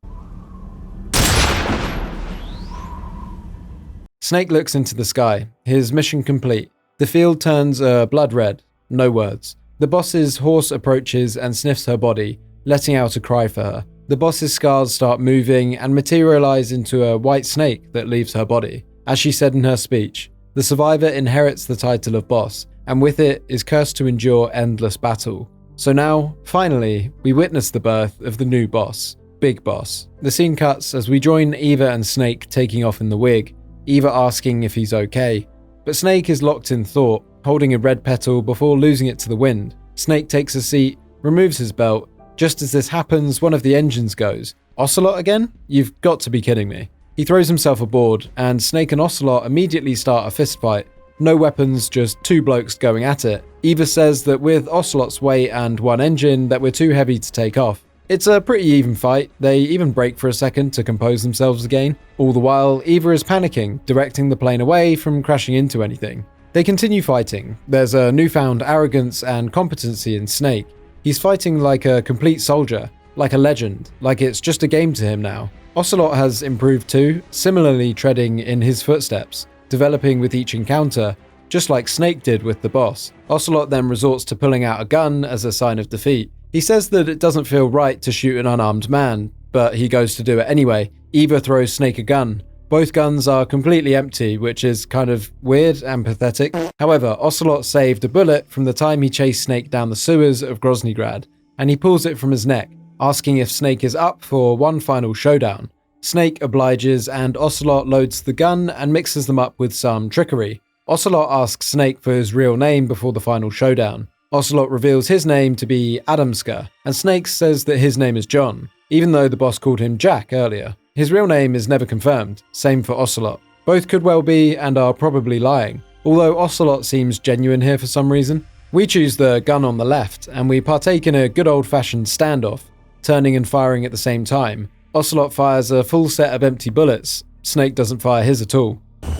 Snake looks into the sky, his mission complete. The field turns blood red, no words. The boss's horse approaches and sniffs her body, letting out a cry for her. The boss's scars start moving and materialize into a white snake that leaves her body. As she said in her speech, the survivor inherits the title of boss, and with it is cursed to endure endless battle. So now, finally, we witness the birth of the new boss, Big Boss. The scene cuts as we join Eva and Snake taking off in the wig, Eva asking if he's okay. But Snake is locked in thought, holding a red petal before losing it to the wind. Snake takes a seat, removes his belt. Just as this happens, one of the engines goes. Ocelot again? You've got to be kidding me. He throws himself aboard, and Snake and Ocelot immediately start a fistfight. No weapons, just two blokes going at it. Eva says that with Ocelot's weight and one engine that we're too heavy to take off. It's a pretty even fight. They even break for a second to compose themselves again. All the while, Eva is panicking, directing the plane away from crashing into anything. They continue fighting. There's a newfound arrogance and competency in Snake. He's fighting like a complete soldier, like a legend, like it's just a game to him now. Ocelot has improved too, similarly treading in his footsteps, developing with each encounter, just like Snake did with the boss. Ocelot then resorts to pulling out a gun as a sign of defeat. He says that it doesn't feel right to shoot an unarmed man, but he goes to do it anyway. Eva throws Snake a gun. Both guns are completely empty, which is kind of weird and pathetic. However, Ocelot saved a bullet from the time he chased Snake down the sewers of Groznygrad, and he pulls it from his neck, asking if Snake is up for one final showdown. Snake obliges, and Ocelot loads the gun and mixes them up with some trickery. Ocelot asks Snake for his real name before the final showdown. Ocelot reveals his name to be Adamska, and Snake says that his name is John, even though the boss called him Jack earlier. His real name is never confirmed, same for Ocelot. Both could well be and are probably lying, although Ocelot seems genuine here for some reason. We choose the gun on the left, and we partake in a good old-fashioned standoff, turning and firing at the same time. Ocelot fires a full set of empty bullets. Snake doesn't fire his at all. But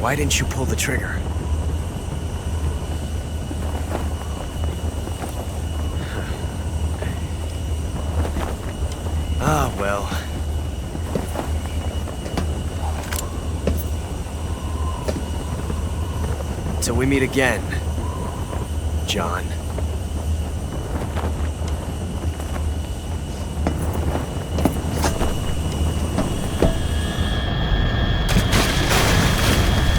why didn't you pull the trigger? Ah, well. Till we meet again, John.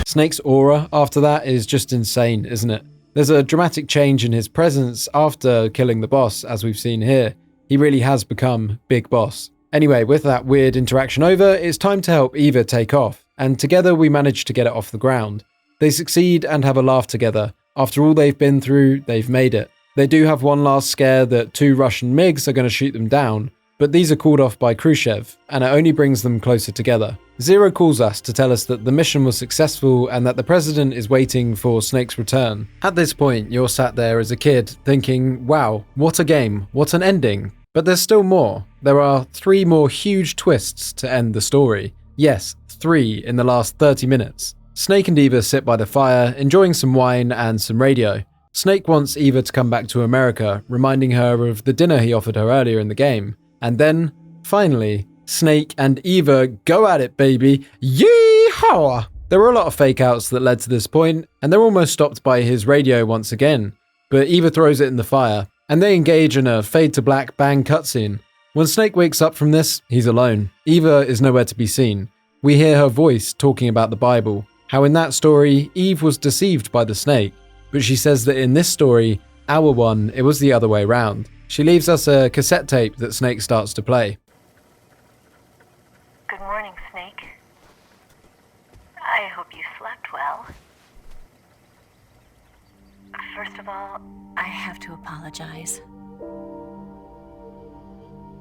Snake's aura after that is just insane, isn't it? There's a dramatic change in his presence after killing the boss, as we've seen here. He really has become Big Boss. Anyway, with that weird interaction over, it's time to help Eva take off, and together we manage to get it off the ground. They succeed and have a laugh together. After all they've been through, they've made it. They do have one last scare that two Russian MiGs are going to shoot them down, but these are called off by Khrushchev, and it only brings them closer together. Zero calls us to tell us that the mission was successful and that the president is waiting for Snake's return. At this point, you're sat there as a kid thinking, wow, what a game, what an ending. But there's still more. There are 3 more huge twists to end the story. Yes, 3 in the last 30 minutes. Snake and Eva sit by the fire, enjoying some wine and some radio. Snake wants Eva to come back to America, reminding her of the dinner he offered her earlier in the game. And then, finally, Snake and Eva go at it, baby. Yee-haw! There were a lot of fake outs that led to this point, and they're almost stopped by his radio once again. But Eva throws it in the fire, and they engage in a fade to black bang cutscene. When Snake wakes up from this, he's alone. Eva is nowhere to be seen. We hear her voice talking about the Bible, how in that story, Eve was deceived by the snake, but she says that in this story, our one, it was the other way round. She leaves us a cassette tape that Snake starts to play. Good morning, Snake. I hope you slept well. First of all, I have to apologize.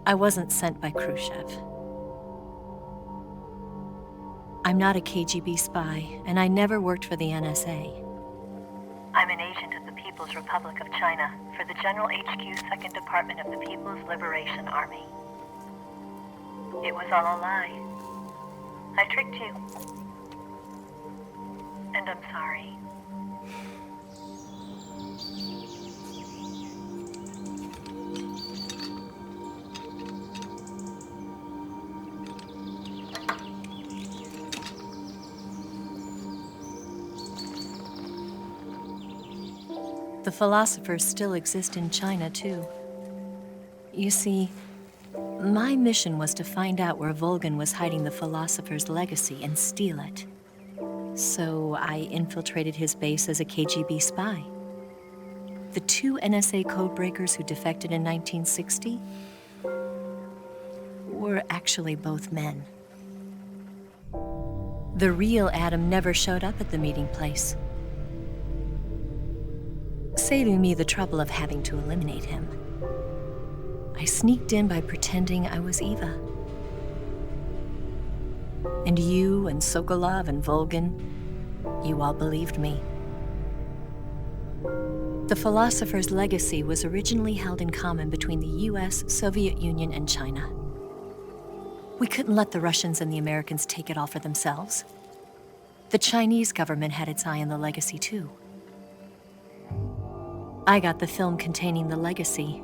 I wasn't sent by Khrushchev. I'm not a KGB spy, and I never worked for the NSA. I'm an agent of the People's Republic of China for the General HQ 2nd Department of the People's Liberation Army. It was all a lie. I tricked you. And I'm sorry. The philosophers still exist in China, too. You see, my mission was to find out where Volgin was hiding the philosopher's legacy and steal it. So I infiltrated his base as a KGB spy. The 2 NSA codebreakers who defected in 1960 were actually both men. The real Adam never showed up at the meeting place, saving me the trouble of having to eliminate him. I sneaked in by pretending I was Eva. And you and Sokolov and Volgin, you all believed me. The philosopher's legacy was originally held in common between the US, Soviet Union, and China. We couldn't let the Russians and the Americans take it all for themselves. The Chinese government had its eye on the legacy too. I got the film containing the legacy,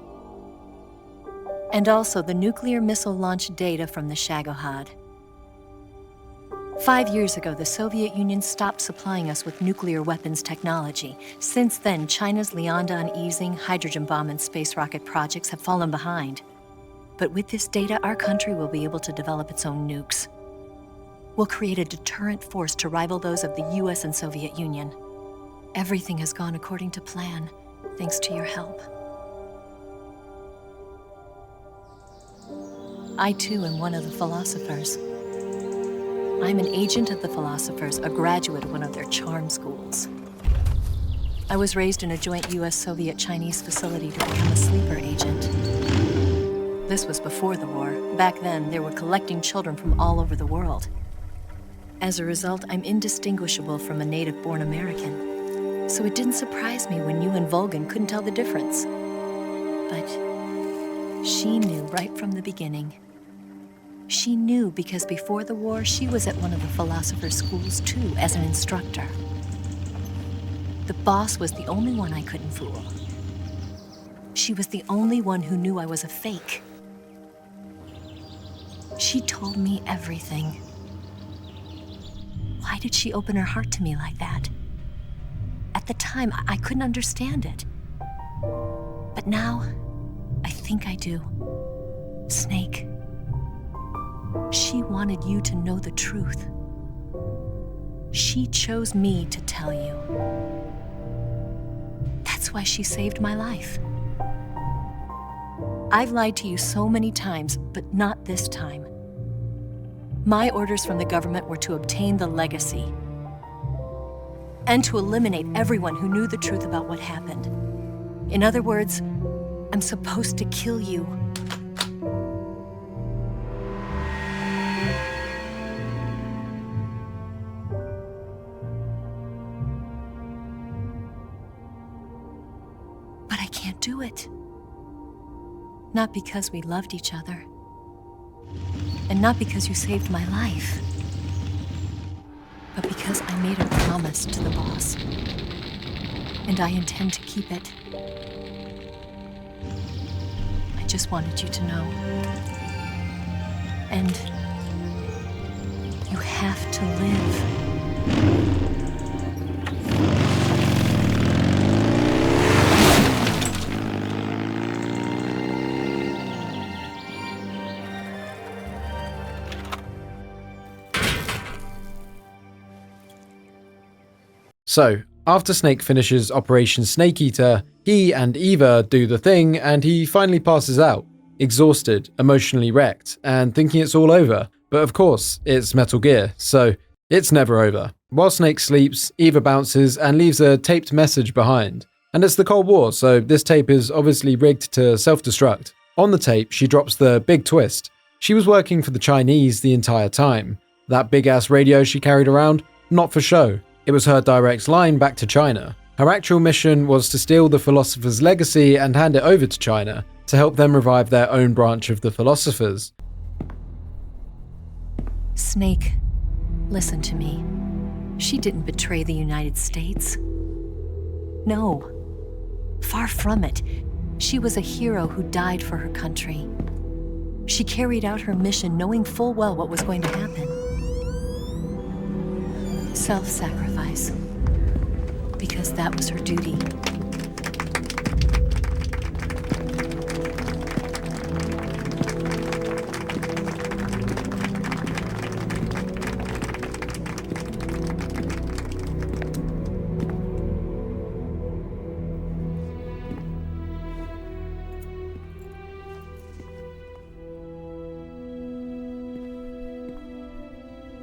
and also the nuclear missile launch data from the Shagohod. 5 years ago, the Soviet Union stopped supplying us with nuclear weapons technology. Since then, China's Liaodong easing, hydrogen bomb, and space rocket projects have fallen behind. But with this data, our country will be able to develop its own nukes. We'll create a deterrent force to rival those of the US and Soviet Union. Everything has gone according to plan, thanks to your help. I too am one of the philosophers. I'm an agent of the philosophers, a graduate of one of their charm schools. I was raised in a joint US-Soviet-Chinese facility to become a sleeper agent. This was before the war. Back then, they were collecting children from all over the world. As a result, I'm indistinguishable from a native-born American. So it didn't surprise me when you and Volgin couldn't tell the difference. But she knew right from the beginning. She knew because before the war, she was at one of the philosopher's schools too, as an instructor. The boss was the only one I couldn't fool. She was the only one who knew I was a fake. She told me everything. Why did she open her heart to me like that? At the time, I couldn't understand it. But now, I think I do. Snake. She wanted you to know the truth. She chose me to tell you. That's why she saved my life. I've lied to you so many times, but not this time. My orders from the government were to obtain the legacy and to eliminate everyone who knew the truth about what happened. In other words, I'm supposed to kill you. But I can't do it. Not because we loved each other. And not because you saved my life. But because I made a promise to the boss. And I intend to keep it. I just wanted you to know. And you have to live. So, after Snake finishes Operation Snake Eater, he and Eva do the thing and he finally passes out, exhausted, emotionally wrecked, and thinking it's all over. But of course, it's Metal Gear, so it's never over. While Snake sleeps, Eva bounces and leaves a taped message behind. And it's the Cold War, so this tape is obviously rigged to self-destruct. On the tape, she drops the big twist. She was working for the Chinese the entire time. That big-ass radio she carried around, not for show. It was her direct line back to China. Her actual mission was to steal the Philosopher's legacy and hand it over to China to help them revive their own branch of the Philosophers. Snake, listen to me. She didn't betray the United States. No. Far from it. She was a hero who died for her country. She carried out her mission knowing full well what was going to happen. Self-sacrifice. Because that was her duty.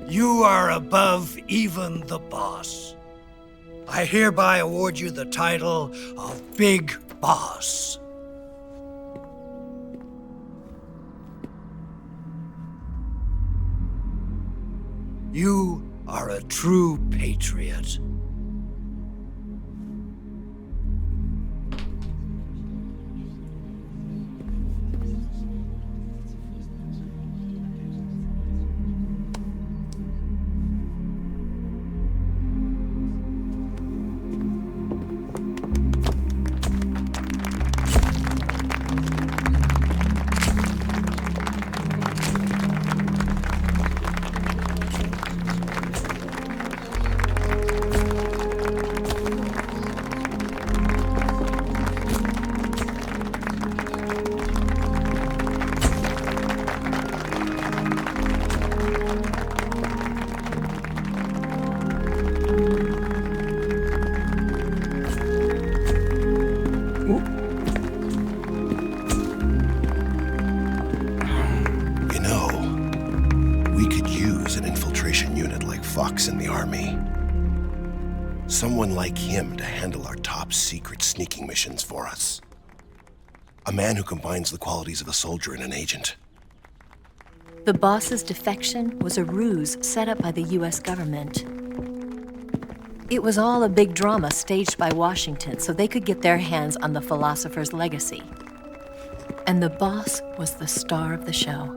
You are above even the boss. I hereby award you the title of Big Boss. You are a true patriot. In the army. Someone like him to handle our top secret sneaking missions for us. A man who combines the qualities of a soldier and an agent. The boss's defection was a ruse set up by the US government. It was all a big drama staged by Washington so they could get their hands on the philosopher's legacy. And the boss was the star of the show.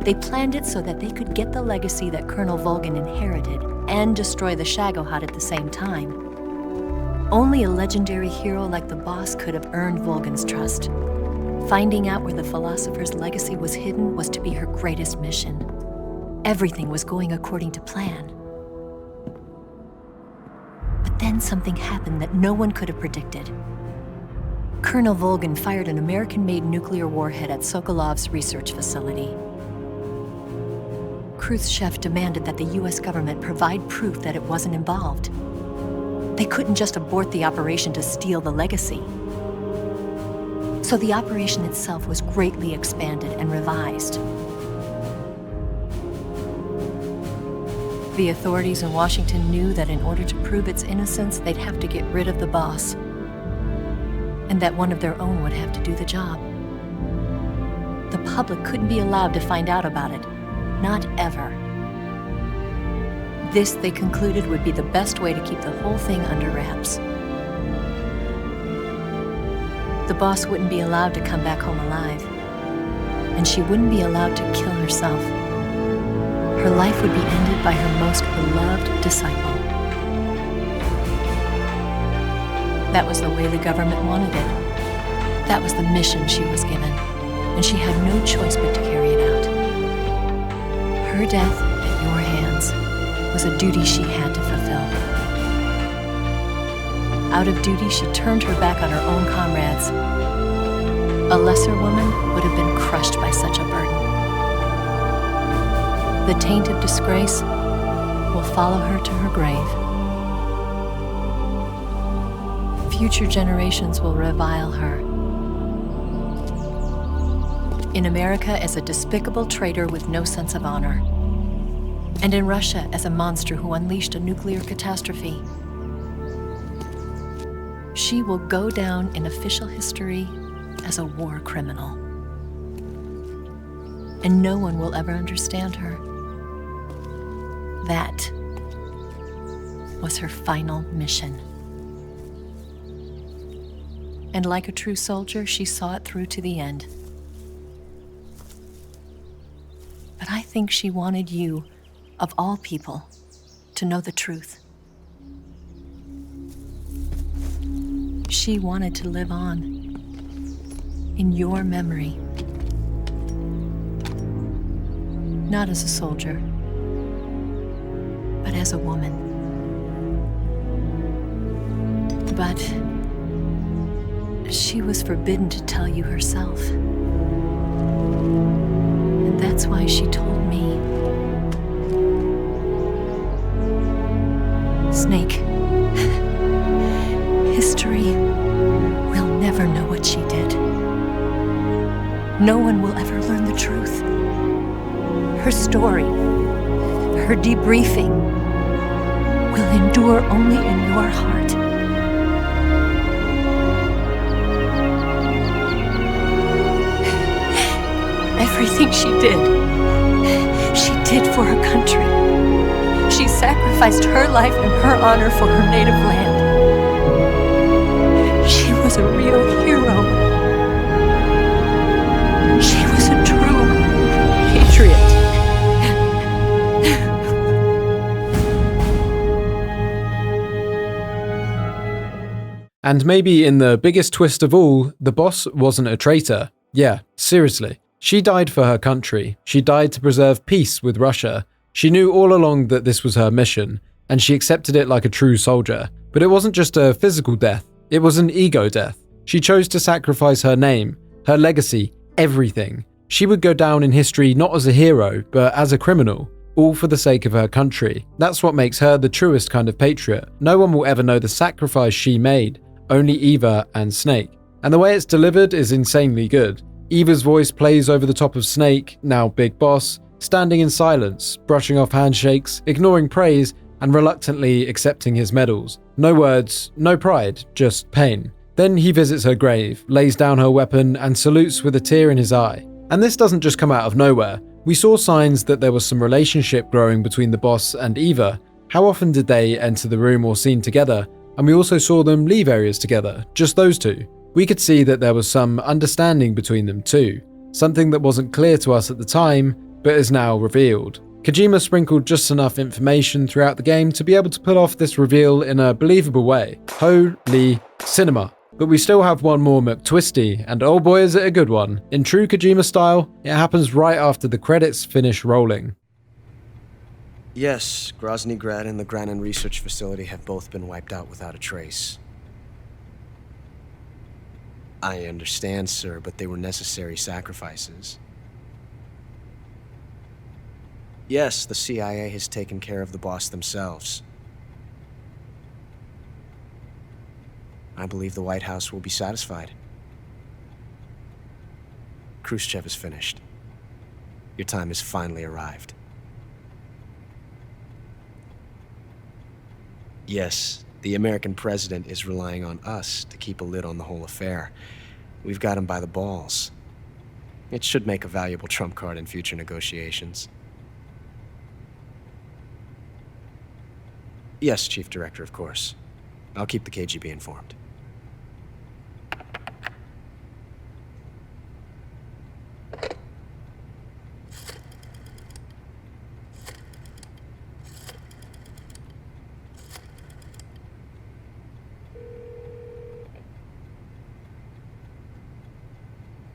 They planned it so that they could get the legacy that Colonel Volgin inherited and destroy the Shagohod at the same time. Only a legendary hero like the boss could have earned Volgin's trust. Finding out where the philosopher's legacy was hidden was to be her greatest mission. Everything was going according to plan. But then something happened that no one could have predicted. Colonel Volgin fired an American-made nuclear warhead at Sokolov's research facility. Khrushchev demanded that the US government provide proof that it wasn't involved. They couldn't just abort the operation to steal the legacy. So the operation itself was greatly expanded and revised. The authorities in Washington knew that in order to prove its innocence, they'd have to get rid of the boss, and that one of their own would have to do the job. The public couldn't be allowed to find out about it. Not ever. This, they concluded, would be the best way to keep the whole thing under wraps. The boss wouldn't be allowed to come back home alive, and she wouldn't be allowed to kill herself. Her life would be ended by her most beloved disciple. That was the way the government wanted it. That was the mission she was given, and she had no choice but to carry it out. Her death at your hands was a duty she had to fulfill. Out of duty, she turned her back on her own comrades. A lesser woman would have been crushed by such a burden. The taint of disgrace will follow her to her grave. Future generations will revile her. In America as a despicable traitor with no sense of honor. And in Russia as a monster who unleashed a nuclear catastrophe. She will go down in official history as a war criminal. And no one will ever understand her. That was her final mission. And like a true soldier, she saw it through to the end. But I think she wanted you, of all people, to know the truth. She wanted to live on in your memory. Not as a soldier, but as a woman. But she was forbidden to tell you herself. And that's why she told me. Snake, history will never know what she did. No one will ever learn the truth. Her story, her debriefing will endure only in your heart. Everything she did for her country. She sacrificed her life and her honor for her native land. She was a real hero. She was a true patriot. And maybe in the biggest twist of all, the boss wasn't a traitor. Yeah, seriously. She died for her country. She died to preserve peace with Russia. She knew all along that this was her mission, and she accepted it like a true soldier. But it wasn't just a physical death, it was an ego death. She chose to sacrifice her name, her legacy, everything. She would go down in history not as a hero, but as a criminal, all for the sake of her country. That's what makes her the truest kind of patriot. No one will ever know the sacrifice she made, only Eva and Snake. And the way it's delivered is insanely good. Eva's voice plays over the top of Snake, now Big Boss, standing in silence, brushing off handshakes, ignoring praise, and reluctantly accepting his medals. No words, no pride, just pain. Then he visits her grave, lays down her weapon, and salutes with a tear in his eye. And this doesn't just come out of nowhere. We saw signs that there was some relationship growing between the boss and Eva. How often did they enter the room or scene together? And we also saw them leave areas together, just those two. We could see that there was some understanding between them too, something that wasn't clear to us at the time, but is now revealed. Kojima sprinkled just enough information throughout the game to be able to pull off this reveal in a believable way. Holy cinema. But we still have one more McTwisty, and oh boy is it a good one. In true Kojima style, it happens right after the credits finish rolling. Yes, Grozny Grad and the Granin Research Facility have both been wiped out without a trace. I understand, sir, but they were necessary sacrifices. Yes, the CIA has taken care of the boss themselves. I believe the White House will be satisfied. Khrushchev is finished. Your time has finally arrived. Yes, the American president is relying on us to keep a lid on the whole affair. We've got him by the balls. It should make a valuable trump card in future negotiations. Yes, Chief Director, of course. I'll keep the KGB informed.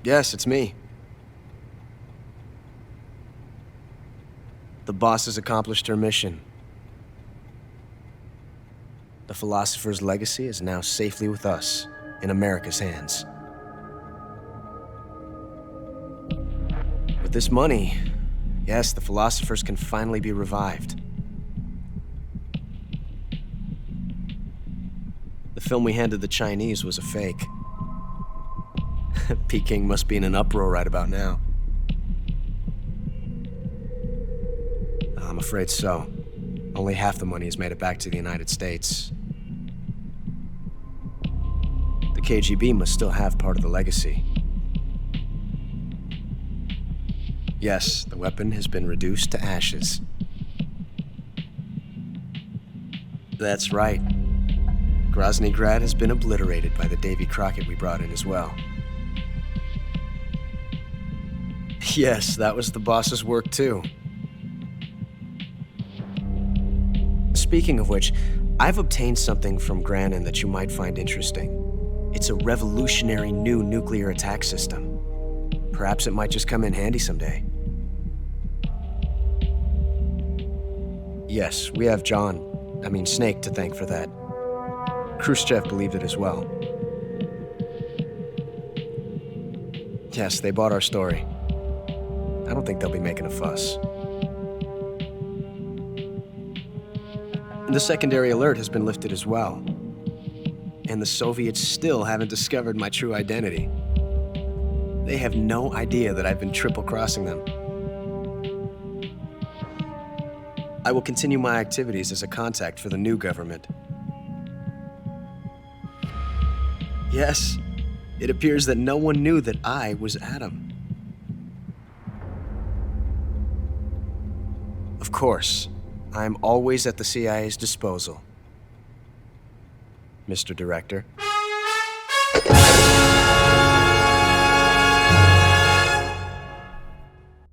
Yes, it's me. The boss has accomplished her mission. The philosopher's legacy is now safely with us, in America's hands. With this money, yes, the philosophers can finally be revived. The film we handed the Chinese was a fake. Peking must be in an uproar right about now. I'm afraid so. Only half the money has made it back to the United States. The KGB must still have part of the legacy. Yes, the weapon has been reduced to ashes. That's right. Grozny Grad has been obliterated by the Davy Crockett we brought in as well. Yes, that was the boss's work too. Speaking of which, I've obtained something from Granin that you might find interesting. It's a revolutionary new nuclear attack system. Perhaps it might just come in handy someday. Yes, we have Snake to thank for that. Khrushchev believed it as well. Yes, they bought our story. I don't think they'll be making a fuss. The secondary alert has been lifted as well. And the Soviets still haven't discovered my true identity. They have no idea that I've been triple-crossing them. I will continue my activities as a contact for the new government. Yes, it appears that no one knew that I was Adam. Of course, I am always at the CIA's disposal, Mr. Director.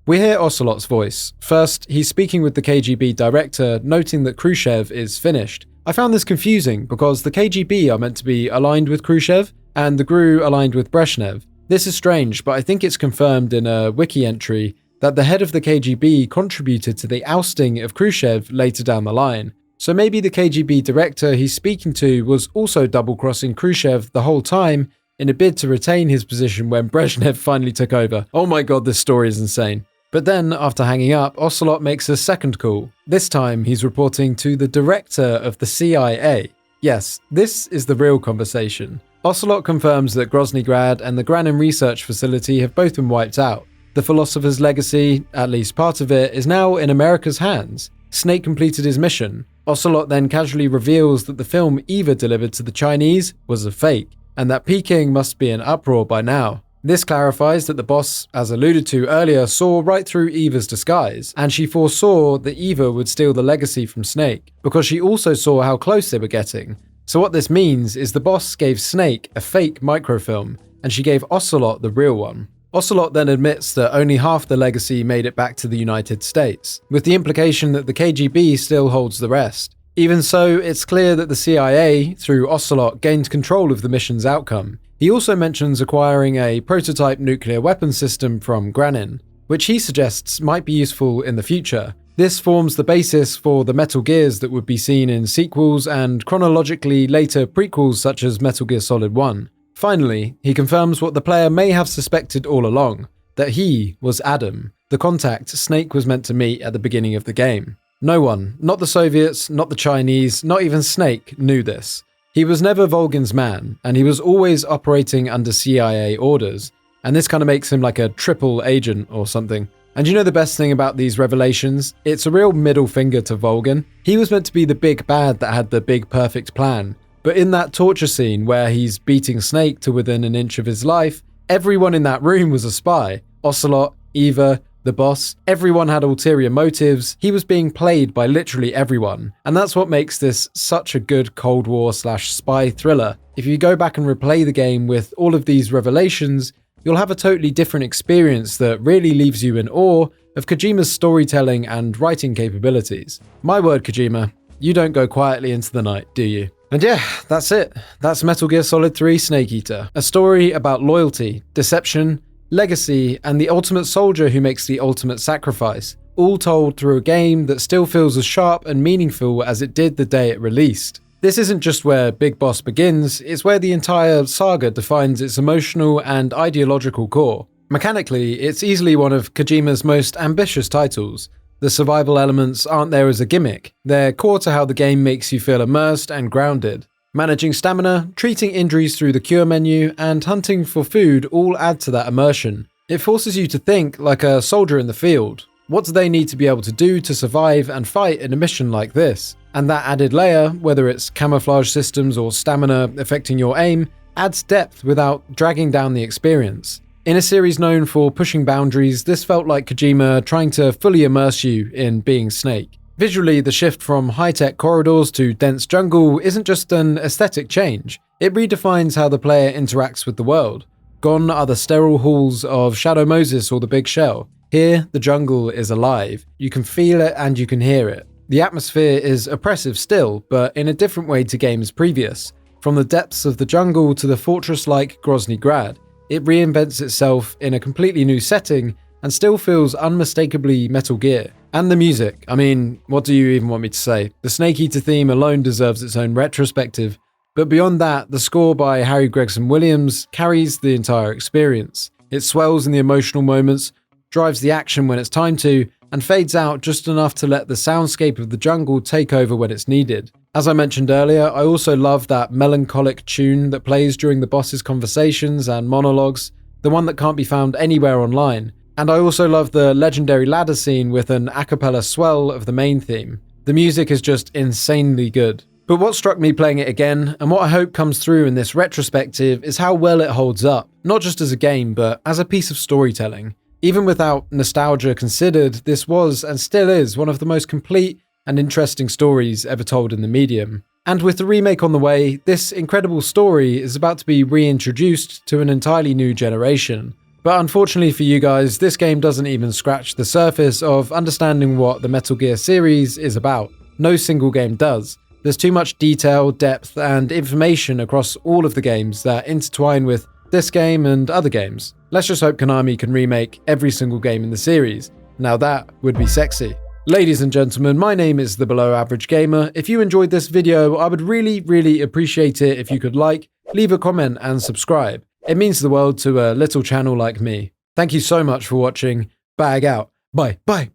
We hear Ocelot's voice. First, he's speaking with the KGB director, noting that Khrushchev is finished. I found this confusing because the KGB are meant to be aligned with Khrushchev, and the GRU aligned with Brezhnev. This is strange, but I think it's confirmed in a wiki entry that the head of the KGB contributed to the ousting of Khrushchev later down the line. So maybe the KGB director he's speaking to was also double-crossing Khrushchev the whole time in a bid to retain his position when Brezhnev finally took over. Oh my god, this story is insane. But then, after hanging up, Ocelot makes a second call. This time, he's reporting to the director of the CIA. Yes, this is the real conversation. Ocelot confirms that Grozny Grad and the Granin research facility have both been wiped out. The Philosopher's Legacy, at least part of it, is now in America's hands. Snake completed his mission. Ocelot then casually reveals that the film Eva delivered to the Chinese was a fake, and that Peking must be in uproar by now. This clarifies that the boss, as alluded to earlier, saw right through Eva's disguise, and she foresaw that Eva would steal the legacy from Snake, because she also saw how close they were getting. So what this means is the boss gave Snake a fake microfilm, and she gave Ocelot the real one. Ocelot then admits that only half the legacy made it back to the United States, with the implication that the KGB still holds the rest. Even so, it's clear that the CIA, through Ocelot, gained control of the mission's outcome. He also mentions acquiring a prototype nuclear weapon system from Granin, which he suggests might be useful in the future. This forms the basis for the Metal Gears that would be seen in sequels and chronologically later prequels such as Metal Gear Solid 1. Finally, he confirms what the player may have suspected all along, that he was Adam, the contact Snake was meant to meet at the beginning of the game. No one, not the Soviets, not the Chinese, not even Snake, knew this. He was never Volgin's man, and he was always operating under CIA orders, and this kind of makes him like a triple agent or something. And you know the best thing about these revelations? It's a real middle finger to Volgin. He was meant to be the big bad that had the big perfect plan, but in that torture scene where he's beating Snake to within an inch of his life, everyone in that room was a spy. Ocelot, Eva, the boss, everyone had ulterior motives. He was being played by literally everyone. And that's what makes this such a good Cold War/spy thriller. If you go back and replay the game with all of these revelations, you'll have a totally different experience that really leaves you in awe of Kojima's storytelling and writing capabilities. My word, Kojima, you don't go quietly into the night, do you? And yeah, that's it. That's Metal Gear Solid 3 Snake Eater. A story about loyalty, deception, legacy, and the ultimate soldier who makes the ultimate sacrifice, all told through a game that still feels as sharp and meaningful as it did the day it released. This isn't just where Big Boss begins, it's where the entire saga defines its emotional and ideological core. Mechanically, it's easily one of Kojima's most ambitious titles. The survival elements aren't there as a gimmick, they're core to how the game makes you feel immersed and grounded. Managing stamina, treating injuries through the cure menu, and hunting for food all add to that immersion. It forces you to think like a soldier in the field. What do they need to be able to do to survive and fight in a mission like this? And that added layer, whether it's camouflage systems or stamina affecting your aim, adds depth without dragging down the experience. In a series known for pushing boundaries, this felt like Kojima trying to fully immerse you in being Snake. Visually, the shift from high-tech corridors to dense jungle isn't just an aesthetic change, it redefines how the player interacts with the world. Gone are the sterile halls of Shadow Moses or the Big Shell. Here, the jungle is alive. You can feel it and you can hear it. The atmosphere is oppressive still, but in a different way to games previous. From the depths of the jungle to the fortress-like Grozny Grad, it reinvents itself in a completely new setting and still feels unmistakably Metal Gear. And the music, I mean, what do you even want me to say? The Snake Eater theme alone deserves its own retrospective, but beyond that, the score by Harry Gregson Williams carries the entire experience. It swells in the emotional moments, drives the action when it's time to, and fades out just enough to let the soundscape of the jungle take over when it's needed. As I mentioned earlier, I also love that melancholic tune that plays during the boss's conversations and monologues, the one that can't be found anywhere online, And I also love the legendary ladder scene with an a cappella swell of the main theme. The music is just insanely good. But what struck me playing it again, and what I hope comes through in this retrospective, is how well it holds up, not just as a game, but as a piece of storytelling. Even without nostalgia considered, this was, and still is, one of the most complete and interesting stories ever told in the medium. And with the remake on the way, this incredible story is about to be reintroduced to an entirely new generation. But unfortunately for you guys, this game doesn't even scratch the surface of understanding what the Metal Gear series is about. No single game does. There's too much detail, depth, and information across all of the games that intertwine with this game and other games. Let's just hope Konami can remake every single game in the series. Now that would be sexy. Ladies and gentlemen, my name is the Below Average Gamer. If you enjoyed this video, I would really appreciate it if you could like, leave a comment, and subscribe. It means the world to a little channel like me. Thank you so much for watching. Bag out. Bye. Bye.